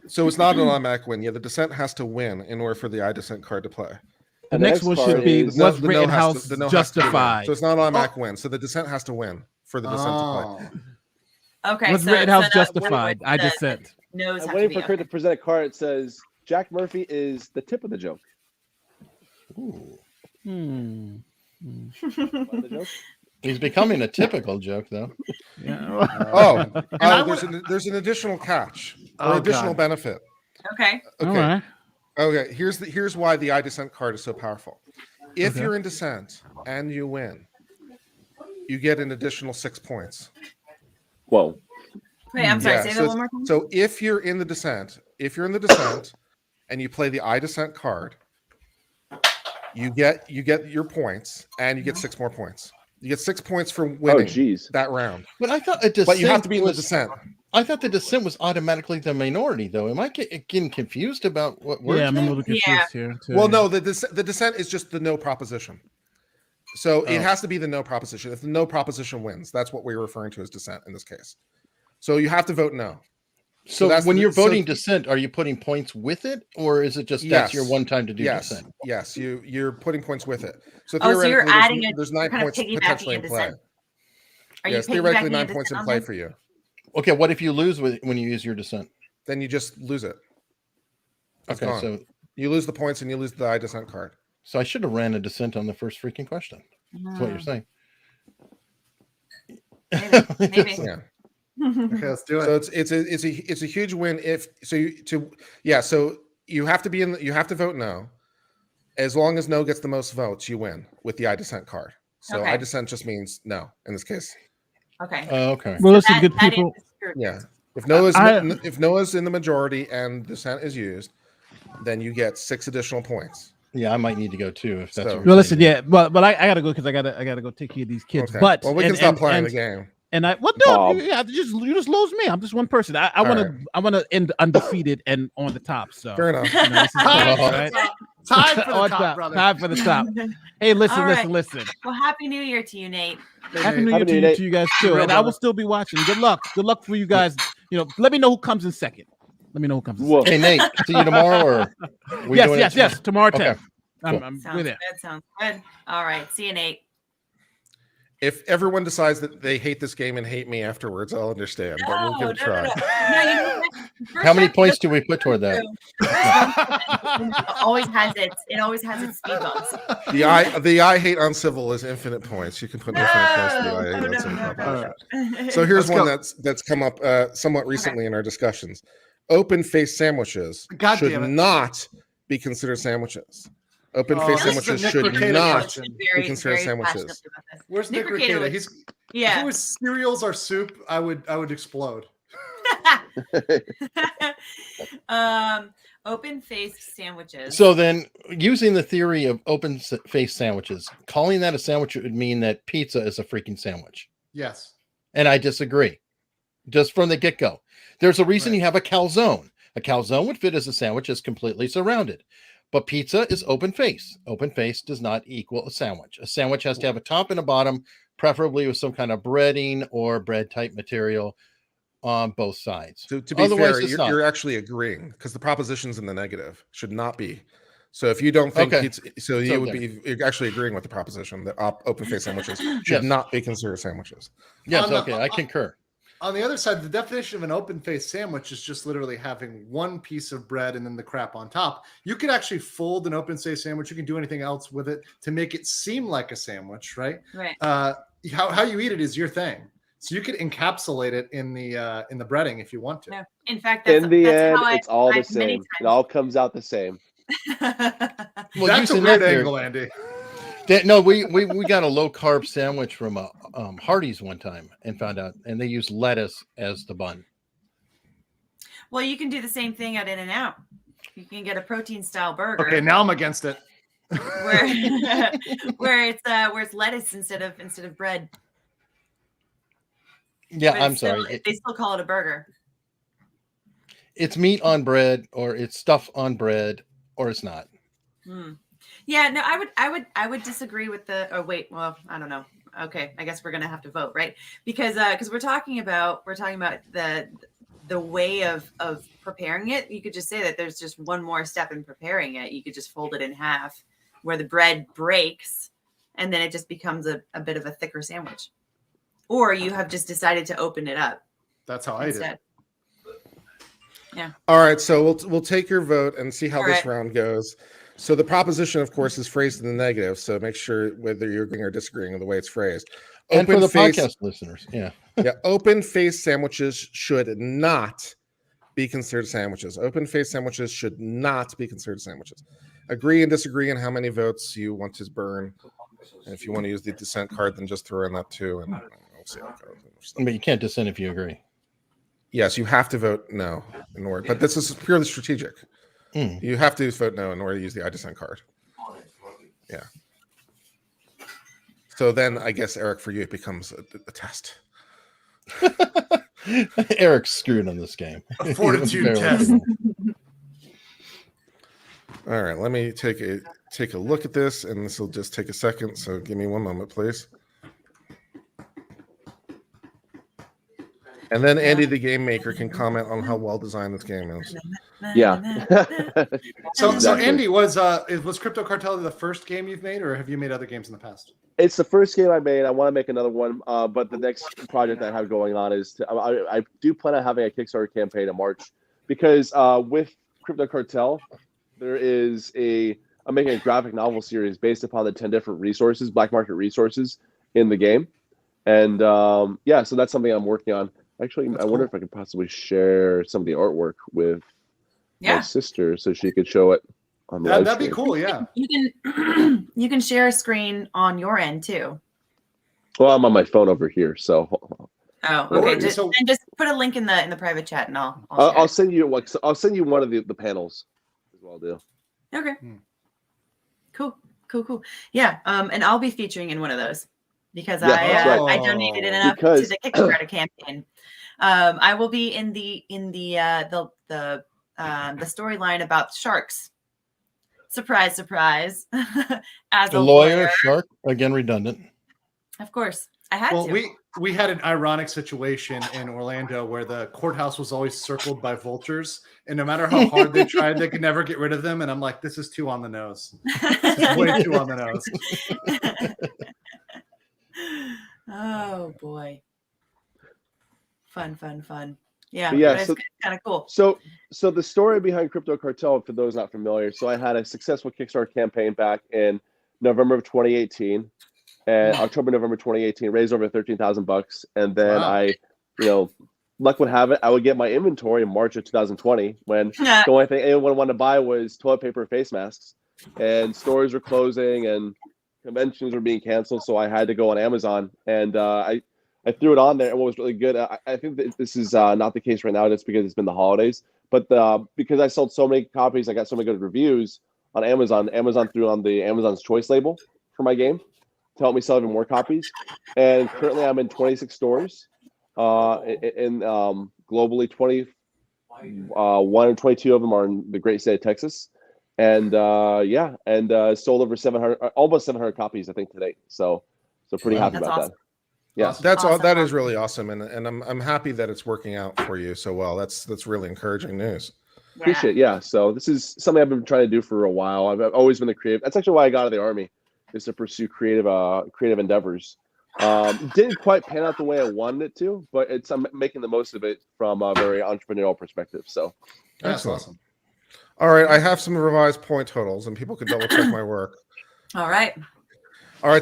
Speaker 2: So it's not an automatic win. Yeah, the dissent has to win in order for the I dissent card to play.
Speaker 4: The next one should be
Speaker 5: is-
Speaker 4: was
Speaker 2: The no
Speaker 4: Rittenhouse
Speaker 2: has to win.
Speaker 4: justified?
Speaker 2: So it's not an automatic win. So the dissent has to win for the dissent to play.
Speaker 1: Okay.
Speaker 4: Was
Speaker 1: so
Speaker 4: Rittenhouse
Speaker 1: no,
Speaker 4: justified? I
Speaker 1: the
Speaker 4: dissent.
Speaker 1: No's
Speaker 5: I'm
Speaker 1: have
Speaker 5: waiting
Speaker 1: to
Speaker 5: for
Speaker 1: be
Speaker 5: Kurt to present a card that says Jack Murphy is the tip of the joke.
Speaker 3: ooh.
Speaker 4: Hmm.
Speaker 5: Of the joke?
Speaker 3: He's becoming a typical joke, though.
Speaker 4: Yeah.
Speaker 2: There's an additional catch or
Speaker 8: Oh,
Speaker 2: additional
Speaker 8: God.
Speaker 2: benefit.
Speaker 1: Okay.
Speaker 4: All
Speaker 2: Okay.
Speaker 4: right.
Speaker 2: Okay. Here's why the I dissent card is so powerful. If
Speaker 4: Okay.
Speaker 2: you're in dissent and you win, you get an additional 6 points.
Speaker 5: Whoa.
Speaker 1: Wait, I'm sorry.
Speaker 2: Yeah,
Speaker 1: Say
Speaker 2: so
Speaker 1: that one more time.
Speaker 2: So if you're in the dissent, and you play the I dissent card, you get your points and you get 6 more points. You get 6 points for
Speaker 5: Oh,
Speaker 2: winning
Speaker 5: geez.
Speaker 2: that round.
Speaker 3: But I thought a dissent
Speaker 2: But you have to be in the
Speaker 3: was-
Speaker 2: dissent.
Speaker 3: I thought the dissent was automatically the minority, though. Am I getting confused about what words?
Speaker 4: Yeah, I'm a
Speaker 3: mean?
Speaker 4: little confused
Speaker 1: Yeah.
Speaker 4: here. Too.
Speaker 2: Well, no, the dissent is just the no proposition. So it
Speaker 3: Oh.
Speaker 2: has to be the no proposition. If the no proposition wins, that's what we're referring to as dissent in this case. So you have to vote no.
Speaker 3: So
Speaker 2: that's
Speaker 3: when
Speaker 2: the-
Speaker 3: you're
Speaker 2: so-
Speaker 3: voting dissent, are you putting points with it, or is it just that's your
Speaker 2: Yes.
Speaker 3: one time to do
Speaker 2: Yes,
Speaker 3: dissent?
Speaker 2: yes, you're putting points with it. So
Speaker 1: Oh, so you're
Speaker 2: theoretically,
Speaker 1: adding
Speaker 2: there's 9
Speaker 1: kind of
Speaker 2: points
Speaker 1: piggybacking
Speaker 2: potentially
Speaker 1: a
Speaker 2: in play.
Speaker 1: dissent. Are
Speaker 2: Yes,
Speaker 1: you
Speaker 2: theoretically
Speaker 1: piggybacking
Speaker 2: 9
Speaker 1: a
Speaker 2: points in
Speaker 1: dissent
Speaker 2: play
Speaker 1: on
Speaker 2: for you.
Speaker 3: Okay, what if you lose when you use your dissent?
Speaker 2: Then you just lose it. It's
Speaker 3: Okay,
Speaker 2: gone.
Speaker 3: so
Speaker 2: You lose the points and you lose the I dissent card.
Speaker 3: I should have ran a dissent on the first freaking question. That's what you're saying.
Speaker 1: Maybe.
Speaker 2: Yeah.
Speaker 8: Okay, let's do it.
Speaker 2: So it's a huge win so you have to vote no. As long as no gets the most votes, you win with the I dissent card. So
Speaker 1: Okay.
Speaker 2: I dissent just means no in this case.
Speaker 1: Okay.
Speaker 3: Okay.
Speaker 4: Well, listen,
Speaker 1: That-
Speaker 4: good
Speaker 1: that
Speaker 4: people.
Speaker 1: is true.
Speaker 2: Yeah. If no is
Speaker 4: I-
Speaker 2: if no is in the majority and dissent is used, then you get 6 additional points.
Speaker 3: Yeah, I might need to go too if that's.
Speaker 2: So-
Speaker 3: what
Speaker 4: Well,
Speaker 3: you're
Speaker 4: listen,
Speaker 3: saying.
Speaker 4: yeah, but I gotta go because I gotta go take care of these kids.
Speaker 2: Okay.
Speaker 4: But
Speaker 2: well, we can stop playing the game.
Speaker 4: And I well, no, you just lose me. I'm just one person. I want to end undefeated and on the top. So
Speaker 2: Fair enough.
Speaker 4: you know, this is
Speaker 8: Time
Speaker 4: fun,
Speaker 8: for
Speaker 4: right?
Speaker 8: the top. Time for the
Speaker 4: On
Speaker 8: top, brother.
Speaker 4: Time for the top. Hey, listen,
Speaker 1: All right.
Speaker 4: listen.
Speaker 1: Well, Happy New Year to you, Nate.
Speaker 4: Happy New Year to you guys too,
Speaker 8: Real
Speaker 4: and I
Speaker 8: brother.
Speaker 4: will still be watching. Good luck for you guys. You know, let me know who comes in second. Let me know who comes in second.
Speaker 3: Hey Nate, see you tomorrow or we doing it
Speaker 4: Yes. Tomorrow,
Speaker 3: Okay.
Speaker 4: 10. I'm
Speaker 1: Sounds
Speaker 4: with it.
Speaker 1: good. Sounds good. All right. See you, Nate.
Speaker 2: If everyone decides that they hate this game and hate me afterwards, I'll understand. But we'll give it a try.
Speaker 1: No,
Speaker 3: How many points do we put toward that?
Speaker 1: It always has its speed bumps.
Speaker 2: The I hate uncivil is infinite points. You can put infinite points to the I hate uncivil. So here's
Speaker 8: Let's
Speaker 2: one
Speaker 8: go.
Speaker 2: that's come up somewhat recently in our discussions. Open-faced sandwiches
Speaker 8: God
Speaker 2: should
Speaker 8: damn it.
Speaker 2: not be considered sandwiches. Open-faced
Speaker 8: this is a
Speaker 2: sandwiches
Speaker 8: Nick
Speaker 2: should
Speaker 8: Recato
Speaker 2: not
Speaker 8: question.
Speaker 2: be considered sandwiches.
Speaker 8: Where's Nick
Speaker 1: Nick Recato
Speaker 8: Recato?
Speaker 1: was-
Speaker 8: If
Speaker 1: Yeah.
Speaker 8: it was cereals or soup, I would explode.
Speaker 1: Open-faced sandwiches.
Speaker 3: So then, using the theory of open-faced sandwiches, calling that a sandwich would mean that pizza is a freaking sandwich,
Speaker 8: Yes.
Speaker 3: and I disagree. Just from the get-go, there's a reason you have a calzone. A calzone would fit as a sandwich; it's completely surrounded. But pizza is open face. Open face does not equal a sandwich. A sandwich has to have a top and a bottom, preferably with some kind of breading or bread type material on both sides.
Speaker 2: To be fair, you're actually agreeing because the proposition's in the negative. Should not be. So if you don't think pizza, you're actually agreeing with the proposition that open-faced sandwiches should not be considered sandwiches.
Speaker 3: Yes, I concur.
Speaker 8: On the other side, the definition of an open-faced sandwich is just literally having one piece of bread and then the crap on top. You could actually fold an open-faced sandwich. You can do anything else with it to make it seem like a sandwich, right?
Speaker 1: Right.
Speaker 8: How you eat it is your thing. So you could encapsulate it in the breading if you want to.
Speaker 1: No. In fact,
Speaker 5: In the end,
Speaker 1: how
Speaker 5: it's all the
Speaker 1: I've many
Speaker 5: same. It all comes out the same.
Speaker 3: Well,
Speaker 8: That's a
Speaker 3: using
Speaker 8: weird
Speaker 3: that theory-
Speaker 8: angle, Andy.
Speaker 3: No, we got a low carb sandwich from Hardee's one time and found out, and they use lettuce as the bun.
Speaker 1: Well, you can do the same thing at In-N-Out. You can get a protein style burger.
Speaker 8: Okay, now I'm against it.
Speaker 1: where it's lettuce instead of bread.
Speaker 3: Yeah,
Speaker 1: But
Speaker 3: I'm
Speaker 1: still,
Speaker 3: sorry.
Speaker 1: They still call it a burger.
Speaker 3: It's meat on bread, or it's stuff on bread, or it's not.
Speaker 1: Yeah, no, I would disagree with the. Oh wait, well, I don't know. Okay, I guess we're gonna have to vote, right? Because we're talking about the way of preparing it. You could just say that there's just one more step in preparing it. You could just fold it in half, where the bread breaks, and then it just becomes a bit of a thicker sandwich. Or you have just decided to open it up.
Speaker 8: That's how I did.
Speaker 1: Instead. Yeah.
Speaker 2: All right, so we'll take your vote and see how
Speaker 1: All
Speaker 2: this
Speaker 1: right.
Speaker 2: round goes. So the proposition, of course, is phrased in the negative. So make sure whether you're agreeing or disagreeing with the way it's phrased.
Speaker 3: And for the
Speaker 2: Open-faced-
Speaker 3: podcast listeners, yeah.
Speaker 2: open-faced sandwiches should not be considered sandwiches. Open-faced sandwiches should not be considered sandwiches. Agree and disagree on how many votes you want to burn. And if you want to use the dissent card, then just throw in that too, and we'll see how it goes.
Speaker 3: But you can't dissent if you agree.
Speaker 2: Yes, you have to vote no in order, but this is purely strategic. You have to vote no in order to use the I dissent card. Yeah. So then I guess, Eric, for you, it becomes a test.
Speaker 3: Eric's screwed on this game.
Speaker 8: A fortitude test.
Speaker 2: All right, let me take a look at this, and this will just take a second. So give me one moment, please. And then Andy, the game maker, can comment on how well designed this game is.
Speaker 5: Yeah.
Speaker 8: So
Speaker 5: Exactly.
Speaker 8: Andy, was Crypto Cartel the first game you've made, or have you made other games in the past?
Speaker 5: It's the first game I made. I want to make another one, but the next project I have going on is I do plan on having a Kickstarter campaign in March, because with Crypto Cartel, I'm making a graphic novel series based upon the 10 different resources, black market resources in the game, and so that's something I'm working on. Actually, I wonder if I could possibly share some of the artwork with my sister so she could show it on the live
Speaker 8: That'd be
Speaker 5: stream.
Speaker 8: cool. Yeah.
Speaker 1: You can share a screen on your end too.
Speaker 5: Well, I'm on my phone over here, so
Speaker 1: Oh, okay.
Speaker 8: Or-
Speaker 1: Just put a link in the private chat, and I'll share
Speaker 5: I'll
Speaker 1: it.
Speaker 5: send you one of the panels as well. Do
Speaker 1: Okay. Cool. Yeah. And I'll be featuring in one of those because
Speaker 5: Yeah,
Speaker 1: I donated enough to the Kickstarter campaign. I will be in the storyline about sharks. Surprise, surprise. As
Speaker 3: a lawyer, shark, again, redundant.
Speaker 1: Of course. I had to.
Speaker 8: We had an ironic situation in Orlando where the courthouse was always circled by vultures, and no matter how hard they tried, they could never get rid of them. And I'm like, this is too on the nose. This is way too on the nose.
Speaker 1: Oh boy. Fun. Yeah,
Speaker 5: so,
Speaker 1: it's kind of cool.
Speaker 5: So the story behind Crypto Cartel, for those not familiar, so I had a successful Kickstarter campaign back in November of 2018. And October, November 2018, raised over $13,000, and then I, luck would have it, I would get my inventory in March of 2020 when the only thing anyone wanted to buy was toilet paper and face masks, and stores were closing and conventions were being canceled, so I had to go on Amazon, and I threw it on there. And what was really good, I think that this is not the case right now, just because it's been the holidays, but because I sold so many copies, I got so many good reviews on Amazon. Amazon threw on the Amazon's Choice label for my game to help me sell even more copies. And currently I'm in 26 stores in globally. 1 and 22 of them are in the great state of Texas. And sold over 700, almost 700 copies, I think, today. So pretty happy about that. Yeah,
Speaker 2: that's awesome. That is really awesome. And I'm happy that it's working out for you so well. That's really encouraging news.
Speaker 5: Appreciate it. Yeah. So this is something I've been trying to do for a while. I've always been a creative. That's actually why I got out of the Army, is to pursue creative endeavors. Didn't quite pan out the way I wanted it to, but I'm making the most of it from a very entrepreneurial perspective. So
Speaker 2: that's awesome. All right, I have some revised point totals, and people can double check my work.
Speaker 1: All right.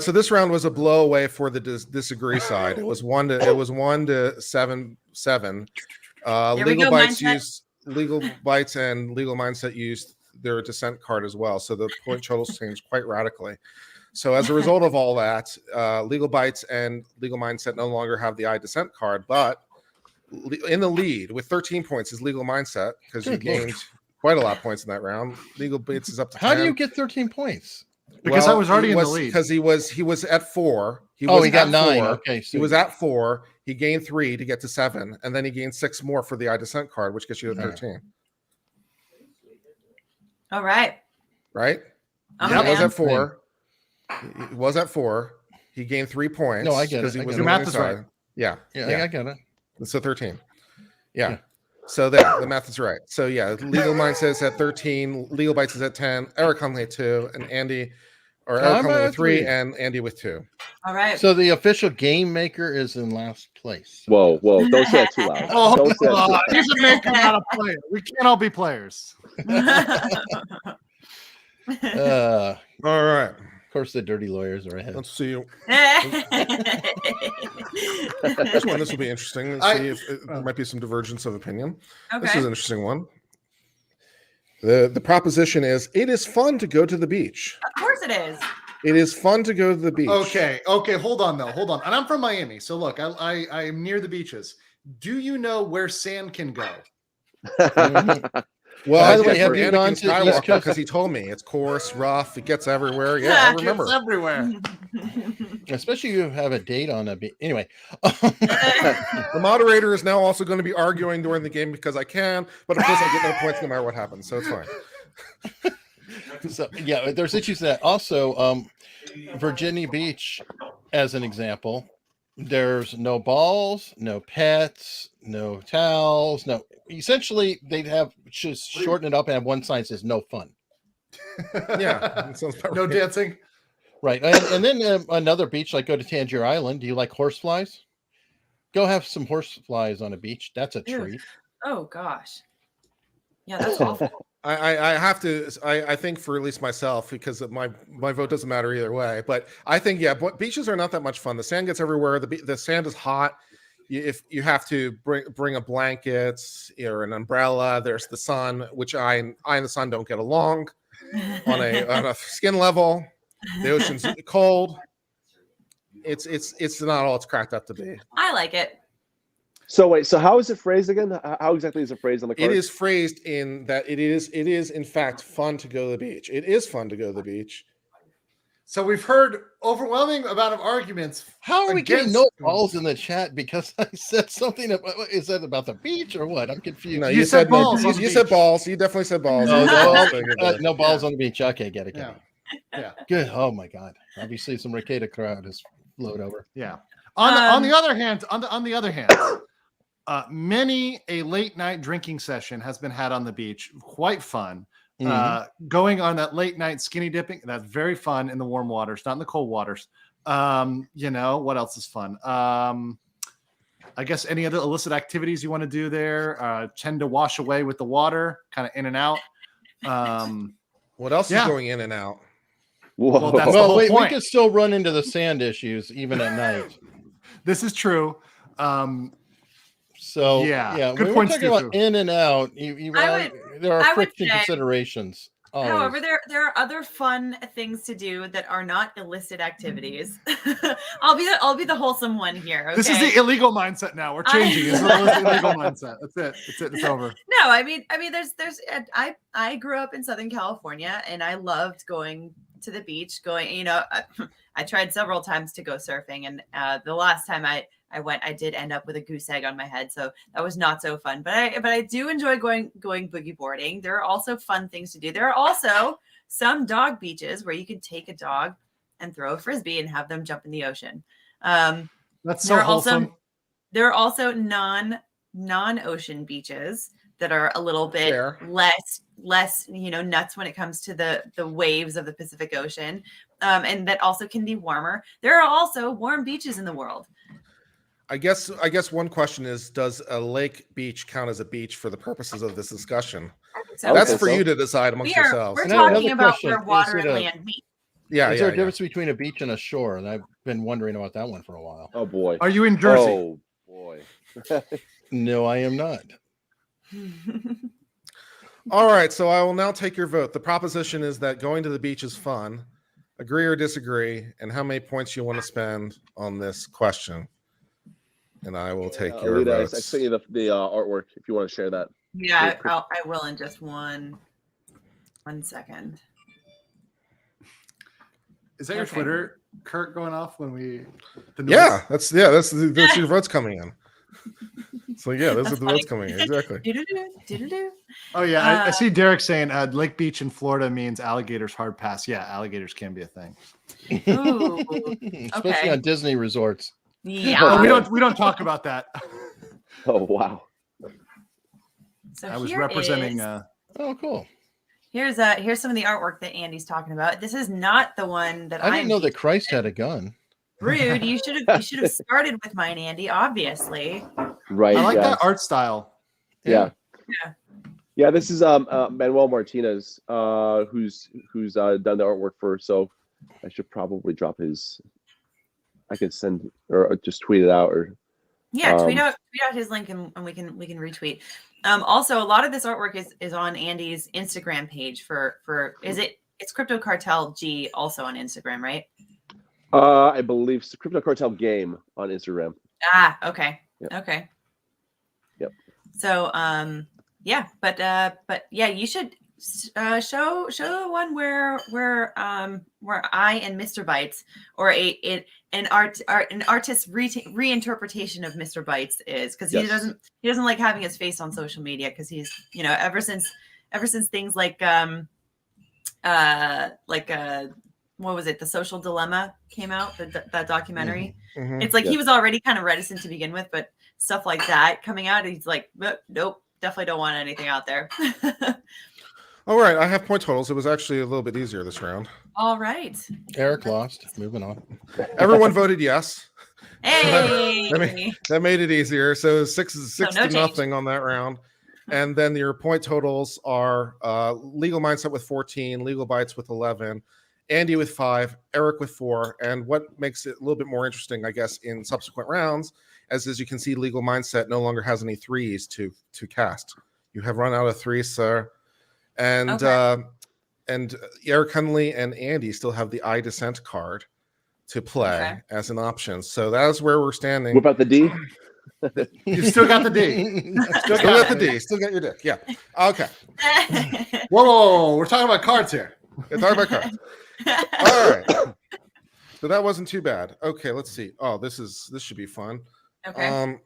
Speaker 2: So this round was a blow away for the disagree side. It was 1 to 7. Legal Bites and Legal Mindset used their dissent card as well, so the point totals changed quite radically. So as a result of all that, Legal Bites and Legal Mindset no longer have the I dissent card, but in the lead with 13 points is Legal Mindset, because you gained quite a lot of points in that round. Legal Bites is up to 10.
Speaker 3: How do you get 13 points?
Speaker 8: Because I was already in the lead.
Speaker 2: Because he was at 4.
Speaker 3: He got 9. Okay, so
Speaker 2: he was at 4. He gained 3 to get to 7, and then he gained 6 more for the I dissent card, which gets you to 13.
Speaker 1: All right.
Speaker 2: Right? He was at 4. He was at 4. He gained 3 points.
Speaker 3: No, I get it.
Speaker 2: Your
Speaker 8: math is right.
Speaker 2: Yeah.
Speaker 3: I get it.
Speaker 2: So 13. Yeah. So the math is right. So Legal Mindset is at 13. Legal Bites is at 10. Eric Hunley at 2, and Eric Hunley with 3, and Andy with 2.
Speaker 1: All right.
Speaker 3: So the official game maker is in last place.
Speaker 5: Whoa! Don't say that too loud. Don't say that too loud.
Speaker 8: He's a maker, not a player. We can't all be players.
Speaker 2: All right.
Speaker 3: Of course, the dirty lawyers are ahead.
Speaker 2: Let's see. This will be interesting. Let's see if there might be some divergence of opinion. Okay. This is an interesting one. The proposition is: it is fun to go to the beach.
Speaker 1: Of course it is.
Speaker 2: It is fun to go to the beach.
Speaker 8: Okay. Hold on. And I'm from Miami, so look, I am near the beaches. Do you know where sand can go?
Speaker 2: Well, by the way, have you gone to Skywalker? Because he told me it's coarse, rough, it gets everywhere. Yeah, I remember.
Speaker 8: It's everywhere.
Speaker 3: Especially if you have a date on a beach. Anyway,
Speaker 2: the moderator is now also going to be arguing during the game because I can, but of course I get no points no matter what happens, so it's fine.
Speaker 3: So there's issues that also Virginia Beach, as an example. There's no balls, no pets, no towels, no. Essentially, they'd have just shorten it up and have one sign that says "no fun."
Speaker 2: Yeah,
Speaker 8: no dancing.
Speaker 3: Right, and then another beach, like go to Tangier Island. Do you like horseflies? Go have some horseflies on a beach. That's a treat.
Speaker 1: Oh gosh, yeah, that's awful.
Speaker 2: I have to. I think for at least myself, because my vote doesn't matter either way. But I think beaches are not that much fun. The sand gets everywhere. The sand is hot. If you have to bring a blanket or an umbrella, there's the sun, which I and the sun don't get along on a skin level. The ocean's cold. It's not all it's cracked up to be.
Speaker 1: I like it.
Speaker 5: So wait, so how is it phrased again? How exactly is it phrased on the card?
Speaker 2: It is phrased in that it is in fact fun to go to the beach. It is fun to go to the beach.
Speaker 8: So we've heard overwhelming amount of arguments.
Speaker 3: How are we getting no balls in the chat because I said something about, is that about the beach or what? I'm confused.
Speaker 2: No,
Speaker 8: you said balls.
Speaker 2: You said balls. You definitely said balls.
Speaker 3: No balls on the beach. Okay, get it.
Speaker 8: Yeah.
Speaker 3: Good. Oh my God. Obviously, some Ricada crowd has flowed over.
Speaker 8: Yeah. On the other hand, many a late night drinking session has been had on the beach. Quite fun. Going on that late night skinny dipping, that's very fun in the warm waters, not in the cold waters. What else is fun? I guess any other illicit activities you want to do there tend to wash away with the water, kind of in and out.
Speaker 2: What else is going in and out?
Speaker 5: Whoa.
Speaker 8: Well, that's the whole point.
Speaker 3: We can still run into the sand issues even at night.
Speaker 8: This is true.
Speaker 3: So
Speaker 8: good point.
Speaker 3: Talking about in and out. There are friction considerations. Always.
Speaker 1: However, there are other fun things to do that are not illicit activities. I'll be the wholesome one here. Okay?
Speaker 8: This is the illegal mindset now. We're changing. It's the illegal mindset. That's it. It's over.
Speaker 1: No, I mean, I grew up in Southern California and I loved going to the beach. I tried several times to go surfing, and the last time I went, I did end up with a goose egg on my head, so that was not so fun. But I do enjoy going boogie boarding. There are also fun things to do. There are also some dog beaches where you can take a dog and throw a frisbee and have them jump in the ocean.
Speaker 8: That's so wholesome.
Speaker 1: There are also non-ocean beaches that are a little bit less nuts when it comes to the waves of the Pacific Ocean, and that also can be warmer. There are also warm beaches in the world.
Speaker 2: I guess one question is, does a lake beach count as a beach for the purposes of this discussion?
Speaker 1: So
Speaker 2: that's for you to decide amongst yourselves.
Speaker 1: We're talking about where water and land meet.
Speaker 2: Yeah,
Speaker 3: is there a difference between a beach and a shore? And I've been wondering about that one for a while.
Speaker 5: Oh boy.
Speaker 8: Are you in Jersey?
Speaker 5: Oh boy.
Speaker 3: No, I am not.
Speaker 2: All right, so I will now take your vote. The proposition is that going to the beach is fun. Agree or disagree, and how many points you want to spend on this question. And I will take your votes.
Speaker 5: I sent you the artwork if you want to share that.
Speaker 1: Yeah, I will in just one second.
Speaker 8: Is that your Twitter, Kurt, going off when we?
Speaker 2: That's your votes coming in. So that's what the votes coming in. Exactly.
Speaker 8: Oh yeah, I see Derek saying Lake Beach in Florida means alligators hard pass. Yeah, alligators can be a thing.
Speaker 1: Ooh,
Speaker 3: especially on Disney resorts.
Speaker 1: Yeah,
Speaker 8: we don't talk about that.
Speaker 5: Oh wow.
Speaker 1: So
Speaker 8: I was representing.
Speaker 3: Oh, cool.
Speaker 1: Here's some of the artwork that Andy's talking about. This is not the one that
Speaker 3: I didn't know that Christ had a gun.
Speaker 1: Rude. You should have started with mine, Andy. Obviously.
Speaker 5: Right.
Speaker 8: I like that art style.
Speaker 5: Yeah. This is Manuel Martinez, who's done the artwork for. So I should probably drop his. I can send or just tweet it out or.
Speaker 1: Yeah, tweet out his link and we can retweet. Also, a lot of this artwork is on Andy's Instagram page for it's Crypto Cartel G also on Instagram, right?
Speaker 5: I believe it's Crypto Cartel Game on Instagram.
Speaker 1: Ah, okay.
Speaker 5: Yep.
Speaker 1: Okay.
Speaker 5: Yep.
Speaker 1: So but you should show the one where I and Mr. Bites or an artist's reinterpretation of Mr. Bites is, because he doesn't like having his face on social media, because he's ever since things like what was it, The Social Dilemma came out, that documentary.
Speaker 2: Mm-hmm.
Speaker 1: It's like he was already kind of reticent to begin with, but stuff like that coming out, he's like, nope, definitely don't want anything out there.
Speaker 2: All right, I have point totals. It was actually a little bit easier this round.
Speaker 1: All right.
Speaker 3: Eric lost. Moving on.
Speaker 2: Everyone voted yes.
Speaker 1: Hey.
Speaker 2: That made it easier. So 6 to nothing on that round. And then your point totals are Legal Mindset with 14, Legal Bites with 11, Andy with 5, Eric with 4. And what makes it a little bit more interesting, I guess, in subsequent rounds, as you can see, Legal Mindset no longer has any threes to cast. You have run out of threes, sir. And Eric Hunley and Andy still have the I Dissent card to play as an option. So that is where we're standing.
Speaker 5: What about the D?
Speaker 8: You still got the D.
Speaker 2: Still got the D. Still got your dick. Yeah. Okay.
Speaker 8: Whoa. We're talking about cards here.
Speaker 2: We're talking about cards. All right. So that wasn't too bad. Okay, let's see. Oh, this should be fun.
Speaker 1: Okay.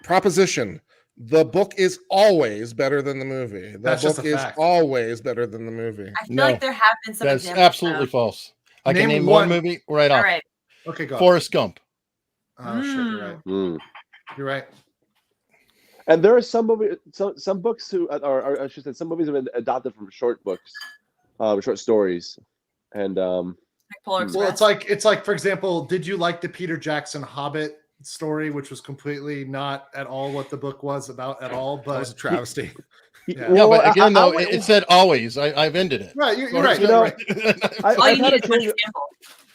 Speaker 2: Proposition. The book is always better than the movie. The
Speaker 8: That's just
Speaker 2: book
Speaker 8: a
Speaker 2: is
Speaker 8: fact.
Speaker 2: always better than the movie.
Speaker 1: I feel like there have been some
Speaker 3: That's
Speaker 1: examples.
Speaker 3: absolutely false. I can
Speaker 8: Name
Speaker 3: name one
Speaker 8: one.
Speaker 3: movie right
Speaker 1: All
Speaker 3: off.
Speaker 1: right.
Speaker 8: Okay, go.
Speaker 3: Forrest Gump.
Speaker 8: Oh shit, you're right. You're right.
Speaker 5: And there are some books who, or I should say, some movies have been adopted from short books, short stories, and
Speaker 1: Polar
Speaker 8: well,
Speaker 1: Express.
Speaker 8: it's like for example, did you like the Peter Jackson Hobbit story, which was completely not at all what the book was about at all? But
Speaker 2: That was a travesty.
Speaker 8: Yeah.
Speaker 3: Yeah, but again, though, it said always. I've ended it.
Speaker 8: Right, you're right.
Speaker 5: You know,
Speaker 8: right.
Speaker 1: All you need
Speaker 5: had
Speaker 1: is
Speaker 5: a
Speaker 1: one
Speaker 5: change.
Speaker 1: example.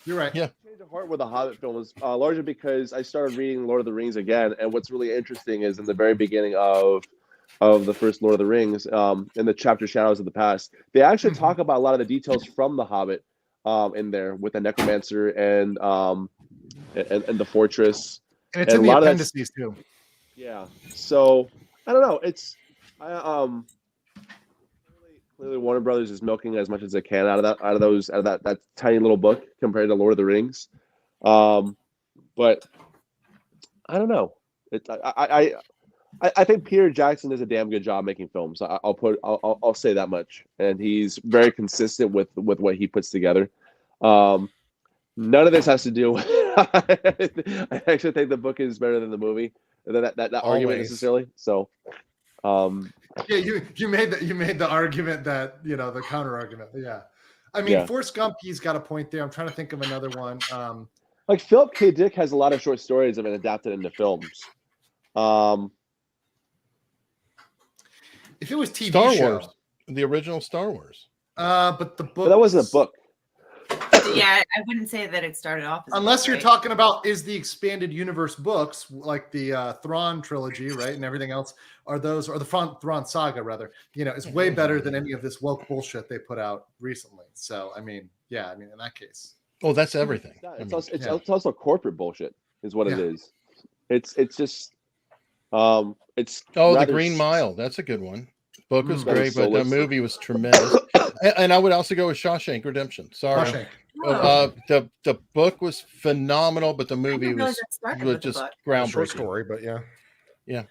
Speaker 8: You're right.
Speaker 3: Yeah.
Speaker 5: Change of heart with the Hobbit films, largely because I started reading Lord of the Rings again, and what's really interesting is in the very beginning of the first Lord of the Rings, in the chapter Shadows of the Past, they actually talk about a lot of the details from the Hobbit in there with the necromancer and the fortress.
Speaker 8: And it's
Speaker 5: And
Speaker 8: in
Speaker 5: a
Speaker 8: the
Speaker 5: lot of
Speaker 8: appendices too.
Speaker 5: Yeah. So I don't know. It's clearly Warner Brothers is milking as much as they can out of that tiny little book compared to Lord of the Rings. But I don't know. I think Peter Jackson does a damn good job making films. I'll say that much, and he's very consistent with what he puts together. None of this has to do with. I actually think the book is better than the movie. That argument necessarily. So,
Speaker 8: yeah, you made the argument that the counter argument. Yeah, I mean, Forrest Gump, he's got a point there. I'm trying to think of another one.
Speaker 5: Like Philip K. Dick has a lot of short stories that have been adapted into films.
Speaker 8: If it was TV
Speaker 3: Star
Speaker 8: show,
Speaker 3: Wars, the original Star Wars.
Speaker 8: But the book,
Speaker 5: but that wasn't a book.
Speaker 1: Yeah, I wouldn't say that it started off as
Speaker 8: unless you're
Speaker 1: right?
Speaker 8: talking about is the expanded universe books like the Thrawn trilogy, right, and everything else, or the Thrawn saga rather, is way better than any of this woke bullshit they put out recently. So I mean, in that case,
Speaker 3: that's everything.
Speaker 5: It's also corporate bullshit, is what it is. It's just it's
Speaker 3: the Green Mile. That's a good one. Book was great, but the movie was tremendous. And I would also go with Shawshank Redemption. Sorry.
Speaker 8: Shawshank.
Speaker 3: The book was phenomenal, but the movie was just groundbreaking.
Speaker 2: Short story, but yeah.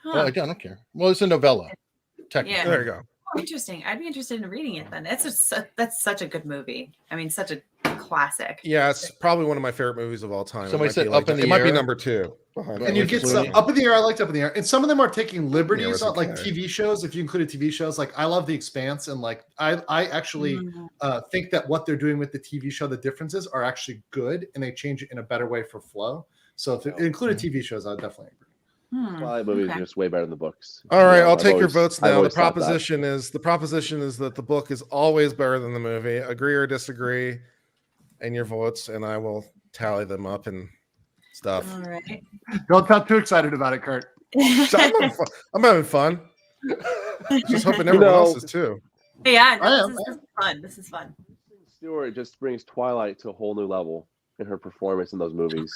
Speaker 3: Well, I don't care. Well, it's a novella. Technically.
Speaker 1: Yeah.
Speaker 2: There you go.
Speaker 1: Oh, interesting. I'd be interested in reading it then. That's such a good movie. I mean, such a classic.
Speaker 2: Yeah, it's probably one of my favorite movies of all time.
Speaker 3: Somebody said
Speaker 2: Up in the Air. It might be number 2.
Speaker 8: And you get some Up in the Air. I liked Up in the Air, and some of them are taking liberties on like
Speaker 2: okay.
Speaker 8: TV shows. If you included TV shows, like I love The Expanse, and like I actually think that what they're doing with the TV show, the differences are actually good, and they change it in a better way for flow. So if it included TV shows, I would definitely agree.
Speaker 5: Well, that movie is just way better than the books.
Speaker 2: All right, I'll take your votes now. The proposition is that the book is always better than the movie. Agree or disagree, and your votes, and I will tally them up and stuff.
Speaker 1: All right.
Speaker 8: Don't sound too excited about it, Kurt.
Speaker 2: I'm having fun. Just hoping everyone else is too.
Speaker 1: Yeah, this is fun. This is fun.
Speaker 5: Stewart just brings Twilight to a whole new level in her performance in those movies.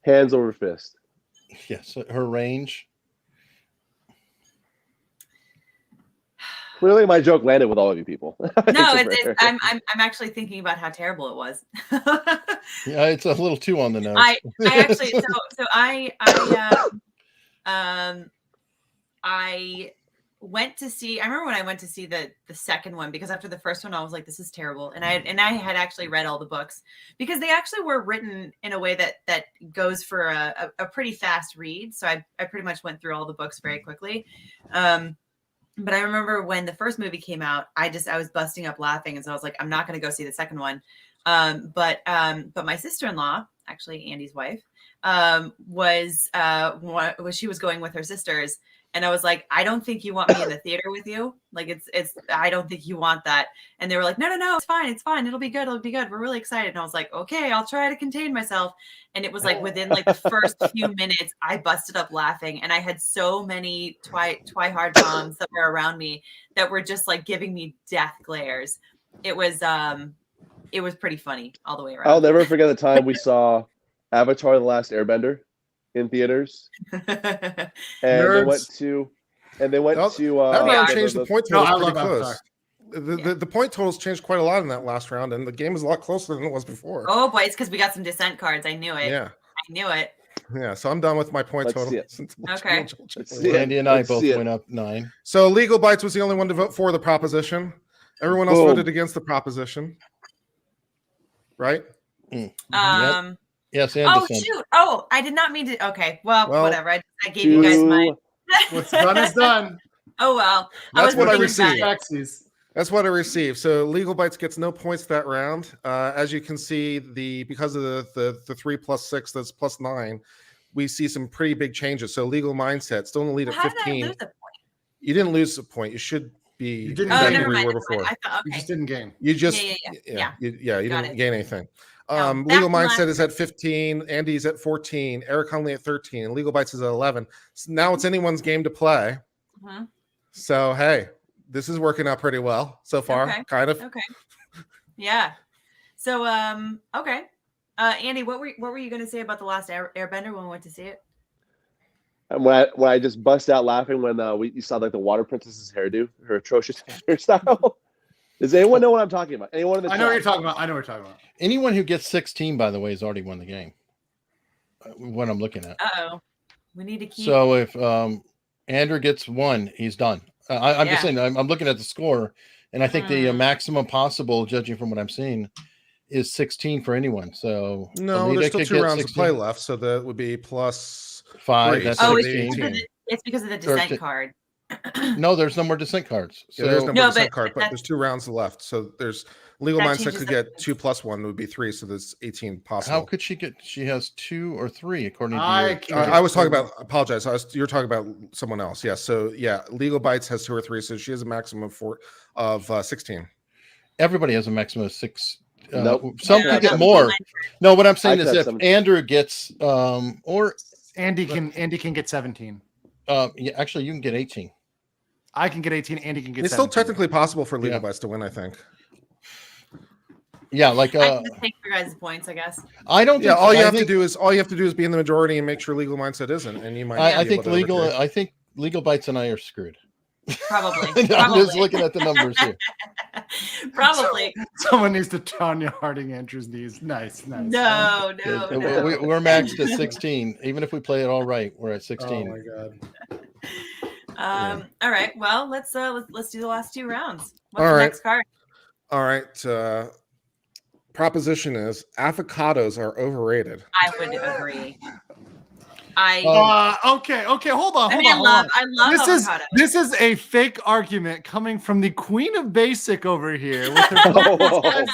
Speaker 5: Hands over fist.
Speaker 3: Yes, her range.
Speaker 5: Clearly, my joke landed with all of you people.
Speaker 1: No, I'm actually thinking about how terrible it was.
Speaker 3: Yeah, it's a little too on the nose.
Speaker 1: I actually I went to see. I remember when I went to see the second one, because after the first one I was like, this is terrible, and I had actually read all the books because they actually were written in a way that goes for a pretty fast read. So I pretty much went through all the books very quickly. But I remember when the first movie came out, I was busting up laughing, and so I was like, I'm not going to go see the second one. But my sister-in-law, actually Andy's wife, she was going with her sisters. And I was like, I don't think you want me in the theater with you. Like I don't think you want that. And they were like, no, it's fine. It's fine. It'll be good. We're really excited. And I was like, okay, I'll try to contain myself. And it was like within like the first few minutes, I busted up laughing. And I had so many Twihard moms that were around me that were just like giving me death glares. It was pretty funny all the way around.
Speaker 5: I'll never forget the time we saw Avatar: The Last Airbender in theaters, and they went to
Speaker 2: that round changed the point.
Speaker 8: No, I love Avatar.
Speaker 2: The point totals changed quite a lot in that last round, and the game is a lot closer than it was before.
Speaker 1: Oh boy, it's because we got some dissent cards. I knew it.
Speaker 2: Yeah.
Speaker 1: I knew it.
Speaker 2: Yeah, so I'm done with my point total.
Speaker 1: Okay.
Speaker 3: Andy and I both went up 9.
Speaker 2: So Legal Bites was the only one to vote for the proposition. Everyone else voted against the proposition. Right?
Speaker 3: Yep.
Speaker 1: Yes,
Speaker 3: and
Speaker 1: oh
Speaker 3: dissent.
Speaker 1: shoot! Oh, I did not mean to. Okay, well whatever. I gave you guys my.
Speaker 8: What's done is done.
Speaker 1: Oh well.
Speaker 2: That's what I received.
Speaker 8: That's
Speaker 2: what I received. So Legal Bites gets no points that round. As you can see, because of the 3 plus 6, that's plus 9. We see some pretty big changes. So Legal Mindset still in the lead at 15.
Speaker 1: How did I lose a point?
Speaker 2: You didn't lose a point. You should be.
Speaker 8: You didn't
Speaker 1: gain.
Speaker 8: Never
Speaker 1: mind.
Speaker 2: Before.
Speaker 8: You just didn't gain.
Speaker 2: You just
Speaker 1: yeah.
Speaker 2: You didn't gain anything.
Speaker 1: No,
Speaker 2: Legal Mindset is at 15. Andy's at 14. Eric Hunley at 13. And Legal Bites is at 11. So now it's anyone's game to play.
Speaker 1: Mm-hmm.
Speaker 2: So hey, this is working out pretty well so far.
Speaker 1: Okay.
Speaker 2: Kind of.
Speaker 1: Okay. Yeah. So okay. Andy, what were you going to say about the last Airbender when we went to see it?
Speaker 5: And when I just bust out laughing when you saw like the Water Princess's hairdo, her atrocious hairstyle. Does anyone know what I'm talking about? Anyone in the
Speaker 8: I know what you're talking about. I know what you're talking about.
Speaker 3: Anyone who gets 16, by the way, has already won the game. What I'm looking at.
Speaker 1: Uh-oh. We need to keep.
Speaker 3: So if Andrew gets 1, he's done. I'm just saying. I'm looking at the score, and I think the maximum possible, judging from what I'm seeing, is 16 for anyone. So
Speaker 2: no, there's still 2 rounds 16. To play left, so that would be plus
Speaker 3: 5.
Speaker 2: 3.
Speaker 3: That's
Speaker 1: oh,
Speaker 3: 16.
Speaker 1: It's because of the dissent card.
Speaker 3: No, there's no more dissent cards. So
Speaker 2: there's no more dissent card, but there's 2 rounds left. So there's Legal Mindset could get 2 plus 1 would be 3, so there's 18 possible.
Speaker 3: How could she get? She has 2 or 3 according to
Speaker 2: I was talking about. Apologize. You're talking about someone else. Yes. So yeah, Legal Bites has 2 or 3, so she has a maximum of 16.
Speaker 3: Everybody has a maximum of 6.
Speaker 5: Nope.
Speaker 3: Some could get more. No, what I'm saying is if Andrew gets or
Speaker 8: Andy can get 17.
Speaker 3: Yeah, actually you can get 18.
Speaker 8: I can get 18. Andy can get.
Speaker 2: It's
Speaker 8: 17.
Speaker 2: still technically possible for Legal Bites to win, I think.
Speaker 3: Yeah, like
Speaker 1: I can just take your guys' points, I guess.
Speaker 3: I don't.
Speaker 2: Yeah, all you have to do is be in the majority and make sure Legal Mindset isn't, and you might.
Speaker 3: I think Legal Bites and I are screwed.
Speaker 1: Probably.
Speaker 3: I'm just looking at the numbers here.
Speaker 1: Probably.
Speaker 8: Someone needs to Tanya Harding Andrew's knees. Nice.
Speaker 1: No.
Speaker 3: We're maxed at 16. Even if we play it all right, we're at 16.
Speaker 8: Oh my
Speaker 1: god. All right. Well, let's do the last 2 rounds. What's
Speaker 2: all
Speaker 1: the
Speaker 2: right.
Speaker 1: next card?
Speaker 2: All right. Proposition is avocados are overrated.
Speaker 1: I would agree.
Speaker 8: Okay. Hold on.
Speaker 1: I love avocados.
Speaker 8: This is a fake argument coming from the queen of basic over here with her lattes,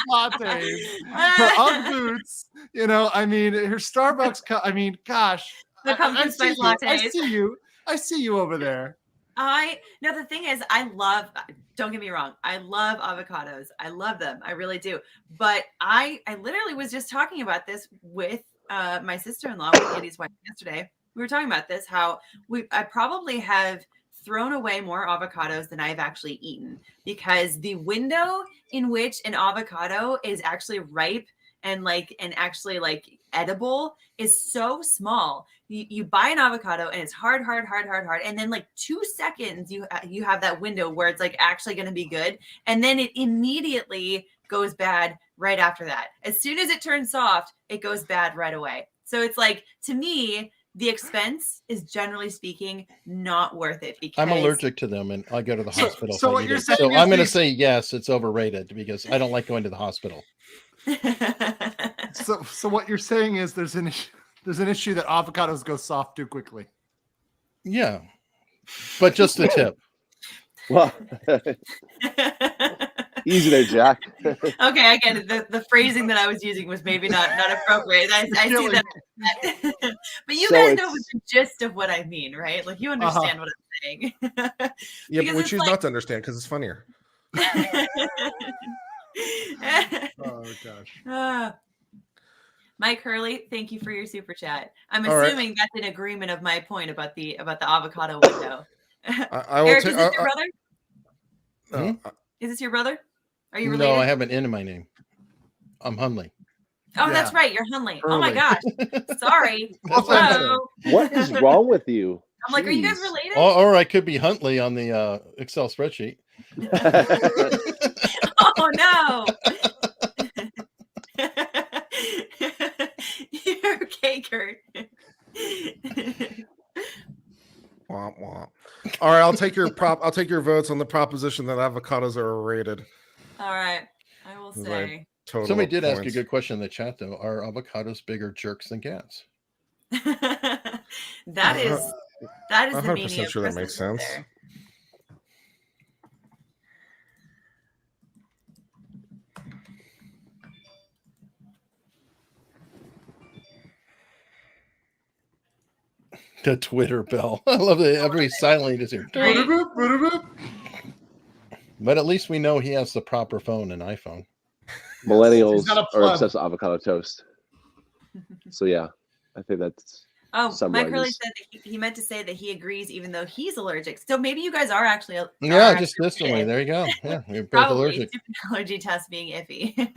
Speaker 8: her Ugg boots. I mean, her Starbucks. Gosh.
Speaker 1: The pumpkin spice lattes.
Speaker 8: I see you over there.
Speaker 1: The thing is, don't get me wrong, I love avocados. I love them. I really do. But I literally was just talking about this with my sister-in-law, with Andy's wife, yesterday. We were talking about this, how I probably have thrown away more avocados than I've actually eaten, because the window in which an avocado is actually ripe and actually edible is so small. You buy an avocado and it's hard, and then 2 seconds you have that window where it's actually going to be good, and then it immediately goes bad right after that. As soon as it turns soft, it goes bad right away. So it's to me, the expense is, generally speaking, not worth it, because
Speaker 3: I'm allergic to them and I go to the hospital.
Speaker 8: So what you're saying
Speaker 3: so I'm going to say yes, it's overrated, because I don't like going to the hospital.
Speaker 8: So what you're saying is there's an issue that avocados go soft too quickly.
Speaker 3: Yeah, but just a tip.
Speaker 5: Well, easy there, Jack.
Speaker 1: Okay, I get it. The phrasing that I was using was maybe not appropriate. I see that. But you guys know the gist of what I mean, right? You understand what I'm saying.
Speaker 2: Yeah, but we choose not to understand because it's funnier.
Speaker 8: Oh gosh.
Speaker 1: Mike Hurley, thank you for your super chat. I'm assuming that's an agreement of my point about the avocado window. Eric, is this your brother? Is this your brother? Are you related?
Speaker 3: No, I have an N in my name. I'm Hunley.
Speaker 1: Oh, that's right. You're Hunley. Oh my gosh. Sorry.
Speaker 5: What is wrong with you?
Speaker 1: I'm like, are you guys related?
Speaker 3: Or I could be Huntley on the Excel spreadsheet.
Speaker 1: Oh no. You're okay, Kurt.
Speaker 2: Womp womp. All right, I'll take your votes on the proposition that avocados are overrated.
Speaker 1: All right, I will say.
Speaker 3: Somebody did ask a good question in the chat though. Are avocados bigger jerks than cats?
Speaker 1: that is the meaning of
Speaker 2: sure that makes sense.
Speaker 1: There.
Speaker 3: The Twitter bell. I love that everybody's silently just here. But at least we know he has the proper phone, an iPhone.
Speaker 5: Millennials are obsessed with avocado toast. So yeah, I think that's.
Speaker 1: Mike Hurley said that he meant to say that he agrees, even though he's allergic. So maybe you guys are actually.
Speaker 3: Just distantly. There you go. Yeah, you're both allergic.
Speaker 1: Allergy test being iffy.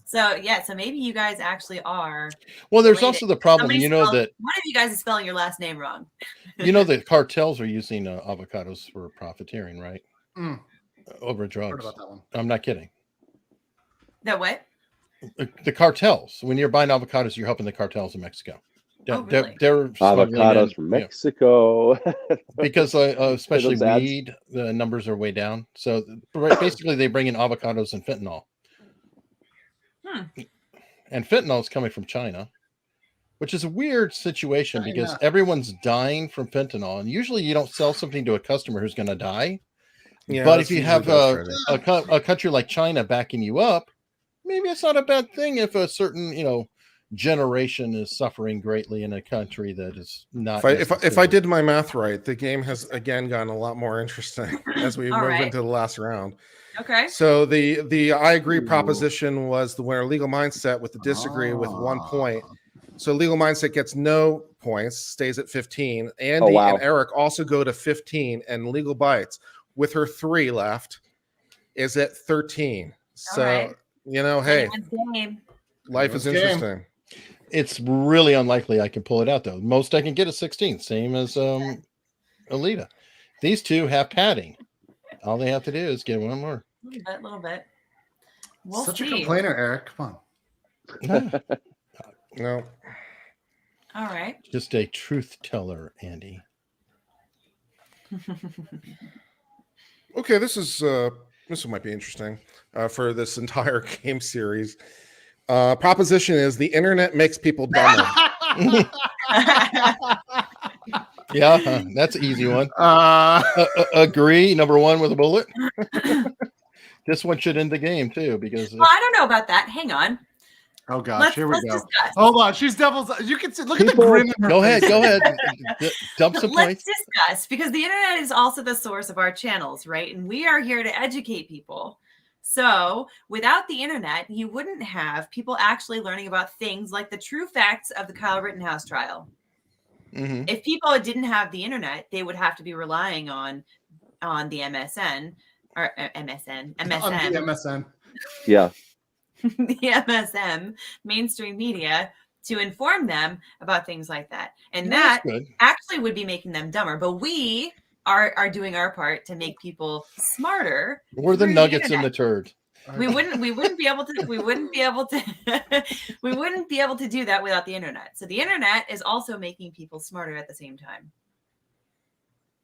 Speaker 1: So maybe you guys actually are.
Speaker 3: Well, there's also the problem, that
Speaker 1: one of you guys is spelling your last name wrong.
Speaker 3: The cartels are using avocados for profiteering, right? Over drugs.
Speaker 8: Heard about that one.
Speaker 3: I'm not kidding.
Speaker 1: That what?
Speaker 3: The cartels. When you're buying avocados, you're helping the cartels in Mexico.
Speaker 1: Really?
Speaker 5: They're avocados from Mexico.
Speaker 3: Because especially weed, the numbers are way down. So basically, they bring in avocados and fentanyl. And fentanyl is coming from China, which is a weird situation because everyone's dying from fentanyl. And usually you don't sell something to a customer who's going to die. Yeah, but if you have a country like China backing you up, maybe it's not a bad thing if a certain, generation is suffering greatly in a country that is not.
Speaker 2: If I did my math right, the game has again gotten a lot more interesting as we move into the last round.
Speaker 1: Okay.
Speaker 2: So the I agree proposition was the winner. Legal Mindset with the disagree with 1 point. So Legal Mindset gets no points, stays at 15. Andy and Eric also go to 15, and Legal Bites with her 3 left is at 13. So hey, life is interesting.
Speaker 3: It's really unlikely I can pull it out though. Most I can get is 16, same as Alita. These two have padding. All they have to do is get one more.
Speaker 1: A little bit. We'll
Speaker 8: Such
Speaker 1: see.
Speaker 8: a complainer, Eric. Come
Speaker 2: on. No.
Speaker 1: All right.
Speaker 3: Just a truth teller, Andy.
Speaker 2: Okay, this one might be interesting for this entire game series. Proposition is the internet makes people dumber.
Speaker 3: Yeah, that's an easy one. Agree, number 1 with a bullet. This one should end the game too, because
Speaker 1: I don't know about that. Hang on.
Speaker 8: Oh gosh, here we go.
Speaker 1: Discuss.
Speaker 8: Hold on, she's devil's. You can see. Look at the grin.
Speaker 3: Go ahead. Dump some
Speaker 1: Let's
Speaker 3: points.
Speaker 1: discuss, because the internet is also the source of our channels, right? And we are here to educate people. So without the internet, you wouldn't have people actually learning about things like the true facts of the Kyle Rittenhouse trial.
Speaker 3: Mm-hmm.
Speaker 1: If people didn't have the internet, they would have to be relying on the MSN.
Speaker 5: Yeah.
Speaker 1: The MSM, mainstream media, to inform them about things like that. And that actually would be making them dumber. But we are doing our part to make people smarter.
Speaker 3: We're the nuggets in the turd.
Speaker 1: We wouldn't be able to we wouldn't be able to do that without the internet. So the internet is also making people smarter at the same time.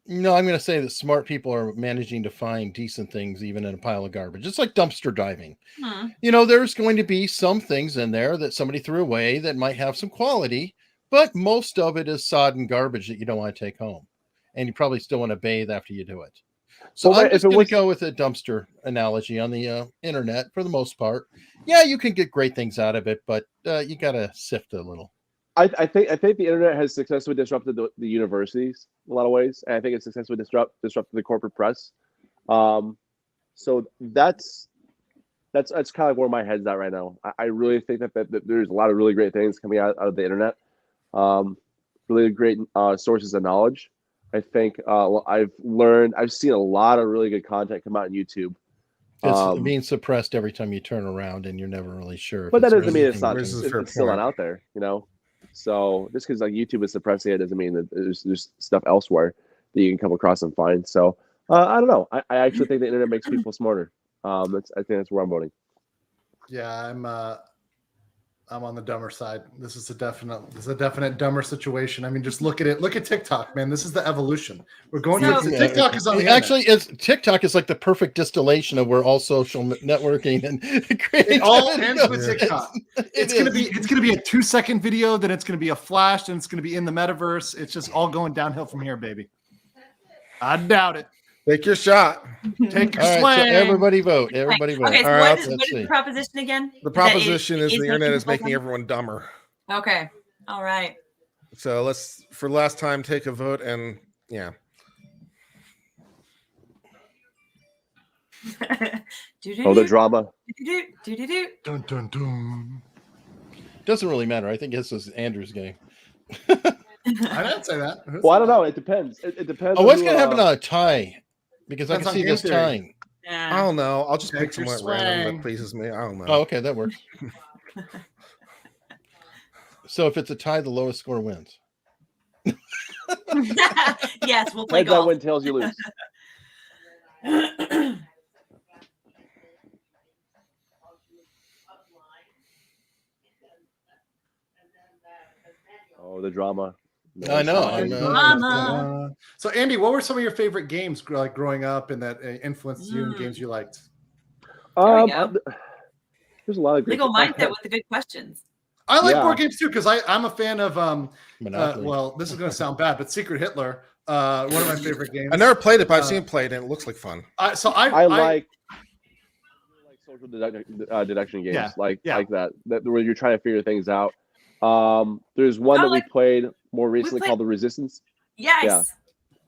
Speaker 3: No, I'm going to say that smart people are managing to find decent things even in a pile of garbage. It's like dumpster diving. There's going to be some things in there that somebody threw away that might have some quality, but most of it is sodden garbage that you don't want to take home. And you probably still want to bathe after you do it. So I'm just going to go with a dumpster analogy on the internet for the most part. Yeah, you can get great things out of it, but you got to sift a little.
Speaker 5: I think the internet has successfully disrupted the universities in a lot of ways, and I think it's successfully disrupted the corporate press. So that's kind of like where my head's at right now. I really think that there's a lot of really great things coming out of the internet, really great sources of knowledge. I think I've seen a lot of really good content come out on YouTube.
Speaker 3: It's being suppressed every time you turn around, and you're never really sure.
Speaker 5: But that doesn't mean it's still not out there, So just because like YouTube is suppressing it doesn't mean that there's stuff elsewhere that you can come across and find. So I don't know. I actually think the internet makes people smarter. I think that's where I'm voting.
Speaker 8: Yeah, I'm on the dumber side. This is a definite dumber situation. I mean, just look at it. Look at TikTok, man. This is the evolution. We're going to TikTok is on the
Speaker 3: actually TikTok is like the perfect distillation of where all social networking and
Speaker 8: it all ends with TikTok. It's gonna be a 2-second video, then it's gonna be a flash, then it's gonna be in the metaverse. It's just all going downhill from here, baby. I doubt it.
Speaker 2: Take your shot.
Speaker 8: Take your
Speaker 3: all
Speaker 8: swing.
Speaker 3: Right, so everybody vote. Everybody vote.
Speaker 1: Okay, so
Speaker 3: all
Speaker 1: what
Speaker 3: right,
Speaker 1: is the proposition again?
Speaker 2: The proposition is the internet is making everyone dumber.
Speaker 1: Okay. All right.
Speaker 2: So let's, for last time, take a vote and yeah.
Speaker 5: The drama.
Speaker 8: Dun, dun, dun.
Speaker 3: Doesn't really matter. I think this is Andrew's game.
Speaker 8: I didn't say that.
Speaker 5: Well, I don't know. It depends. It depends.
Speaker 3: Oh, what's going to happen on a tie? Because I can see this
Speaker 8: theory.
Speaker 3: tying.
Speaker 2: I don't know. I'll just
Speaker 8: Take
Speaker 2: pick
Speaker 8: your
Speaker 2: someone random
Speaker 8: swing.
Speaker 2: that pleases me. I don't know.
Speaker 3: Oh, okay, that works. So if it's a tie, the lowest score wins.
Speaker 1: Yes, we'll play
Speaker 5: Heads I
Speaker 1: golf.
Speaker 5: win, tails you lose. Oh, the drama.
Speaker 3: I know.
Speaker 8: So, Andy, what were some of your favorite games like growing up and that influenced you in games you liked?
Speaker 1: There we go.
Speaker 5: There's a lot of great
Speaker 1: Legal mindset with the good questions.
Speaker 8: I like board games too because I'm a fan of
Speaker 3: Monopoly.
Speaker 8: well, this is going to sound bad, but Secret Hitler, one of my favorite games.
Speaker 2: I never played it, but I've seen it played, and it looks like fun.
Speaker 5: I like social deduction games, like that where you're trying to figure things out. There's one that we played more recently called The Resistance.
Speaker 1: Yes,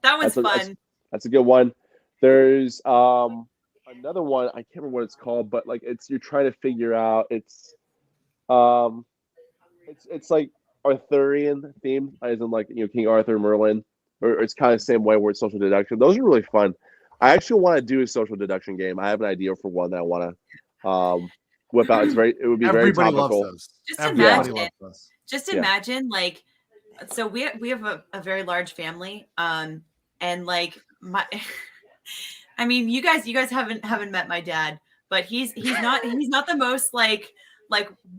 Speaker 1: that one's fun.
Speaker 5: That's a good one. There's another one, I can't remember what it's called, but like you're trying to figure out it's like Arthurian theme, as in like King Arthur, Merlin, or it's kind of the same way where it's social deduction. Those are really fun. I actually want to do a social deduction game. I have an idea for one that I want to whip out. It would be very topical.
Speaker 8: Loves those.
Speaker 1: Just imagine like, so we have a very large family, and like I mean, you guys haven't met my dad, but he's not the most like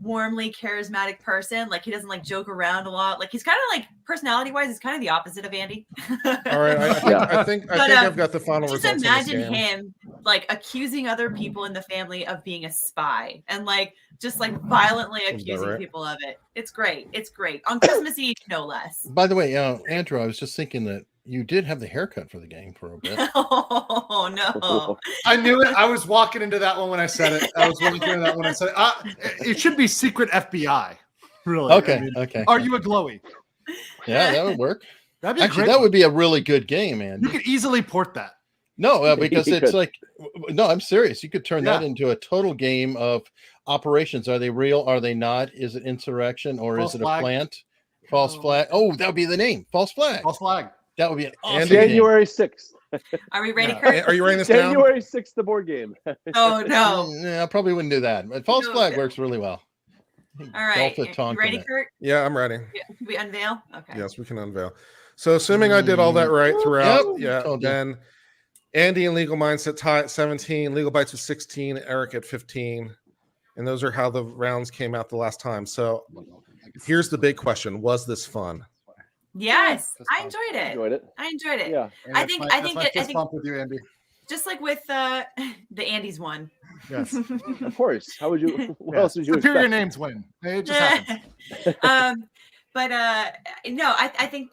Speaker 1: warmly charismatic person. Like he doesn't like joke around a lot. Like he's kind of like personality wise, he's kind of the opposite of Andy.
Speaker 2: All right, I think I've got the final
Speaker 1: just
Speaker 2: results.
Speaker 1: Just imagine him like accusing other people in the family of being a spy and like just like violently accusing people of it. It's great. It's great on Christmas Eve, no less.
Speaker 3: By the way, Andrew, I was just thinking that you did have the haircut for the game for a bit.
Speaker 1: Oh no!
Speaker 8: I knew it. I was walking into that one when I said it. I was walking into that when I said it. It should be Secret FBI. Really?
Speaker 3: Okay.
Speaker 8: I mean,
Speaker 3: okay.
Speaker 8: Are you a glowy?
Speaker 3: Yeah, that would work.
Speaker 8: That'd be
Speaker 3: Actually, that would be a really good game, man.
Speaker 8: You could easily port that.
Speaker 3: No, because it's like, no, I'm serious. You could turn that into a total game of operations. Are they real? Are they not? Is it insurrection or is it a plant? False flag. Oh, that would be the name. False flag.
Speaker 8: False flag.
Speaker 3: That would be an awesome
Speaker 5: January 6th.
Speaker 1: Are we ready, Kurt?
Speaker 2: Are you writing this down?
Speaker 5: January 6th, the board game.
Speaker 1: Oh no!
Speaker 3: Yeah, I probably wouldn't do that. But false flag works really well.
Speaker 1: All right, you ready, Kurt?
Speaker 2: Yeah, I'm ready.
Speaker 1: Can we unveil? Okay.
Speaker 2: Yes, we can unveil. So, assuming I did all that right throughout, then Andy and Legal Mindset tie at 17, Legal Bites with 16, Eric at 15, and those are how the rounds came out the last time. So, here's the big question: was this fun?
Speaker 1: Yes, I enjoyed it. I enjoyed it.
Speaker 5: Yeah,
Speaker 1: I think
Speaker 8: with you, Andy.
Speaker 1: Just like with the Andy's one.
Speaker 8: Yes,
Speaker 5: of course. How would you? What else would you
Speaker 8: Superior
Speaker 5: expect?
Speaker 8: names win. It just happens.
Speaker 1: But no, I think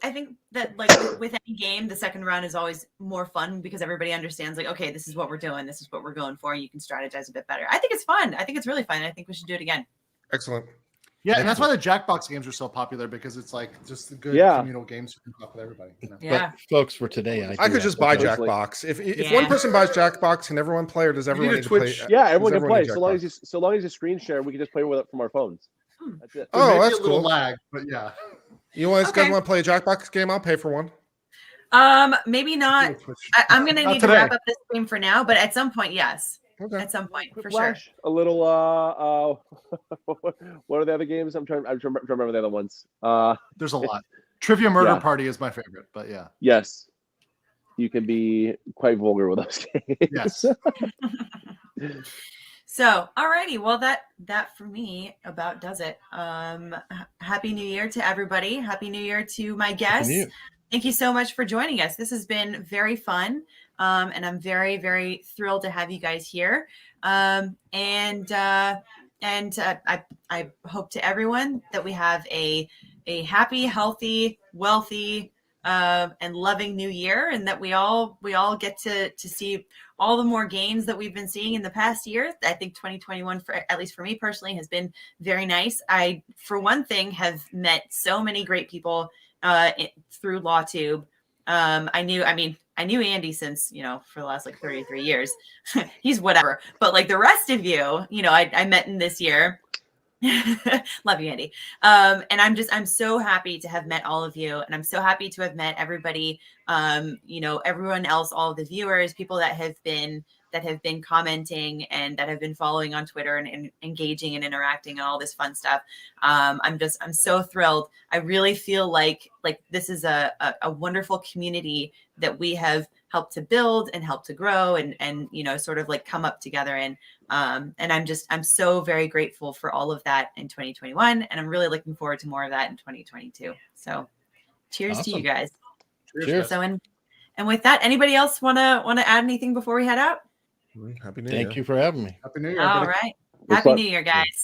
Speaker 1: that like with any game, the second round is always more fun because everybody understands like, okay, this is what we're doing, this is what we're going for. You can strategize a bit better. I think it's fun. I think it's really fun. I think we should do it again.
Speaker 2: Excellent.
Speaker 8: Yeah, and that's why the Jackbox games are so popular because it's like just the good communal games you can talk with everybody. You know?
Speaker 1: Yeah.
Speaker 3: But folks, for today,
Speaker 2: I could just buy Jackbox. If one person buys Jackbox, can everyone play, or does everyone need to play?
Speaker 5: Yeah, everyone can play. So long as you screen share, we can just play with it from our phones. That's it.
Speaker 2: Oh, that's
Speaker 8: a little
Speaker 2: cool.
Speaker 8: lag, but yeah.
Speaker 2: You guys want to play a Jackbox game? I'll pay for one.
Speaker 1: Maybe not. I'm gonna need to wrap up this game for now, but at some point, yes. at some point for
Speaker 5: Flash,
Speaker 1: sure.
Speaker 5: A little what are the other games? I'm trying to remember the other ones.
Speaker 8: There's a lot. Trivia Murder Party is my favorite, but yeah.
Speaker 5: Yes. You can be quite vulgar with those games.
Speaker 8: Yes.
Speaker 1: So, alrighty. Well, that for me about does it. Happy New Year to everybody. Happy New Year to my guests. Thank you so much for joining us. This has been very fun. And I'm very, very thrilled to have you guys here. I hope to everyone that we have a happy, healthy, wealthy, and loving new year, and that we all get to see all the more gains that we've been seeing in the past year. I think 2021, at least for me personally, has been very nice. I, for one thing, have met so many great people through LawTube. I knew Andy since, for the last like 33 years. He's whatever. But like the rest of you, I met in this year. Love you, Andy. And I'm so happy to have met all of you. And I'm so happy to have met everybody, everyone else, all of the viewers, people that have been commenting and that have been following on Twitter and engaging and interacting and all this fun stuff. I'm so thrilled. I really feel like this is a wonderful community that we have helped to build and help to grow and sort of like come up together in. And I'm so very grateful for all of that in 2021. And I'm really looking forward to more of that in 2022. So cheers to you guys.
Speaker 3: Cheers.
Speaker 1: So, and with that, anybody else want to add anything before we head out?
Speaker 2: Happy New Year.
Speaker 3: Thank you for having me.
Speaker 8: Happy New Year.
Speaker 1: All right. Happy New Year, guys.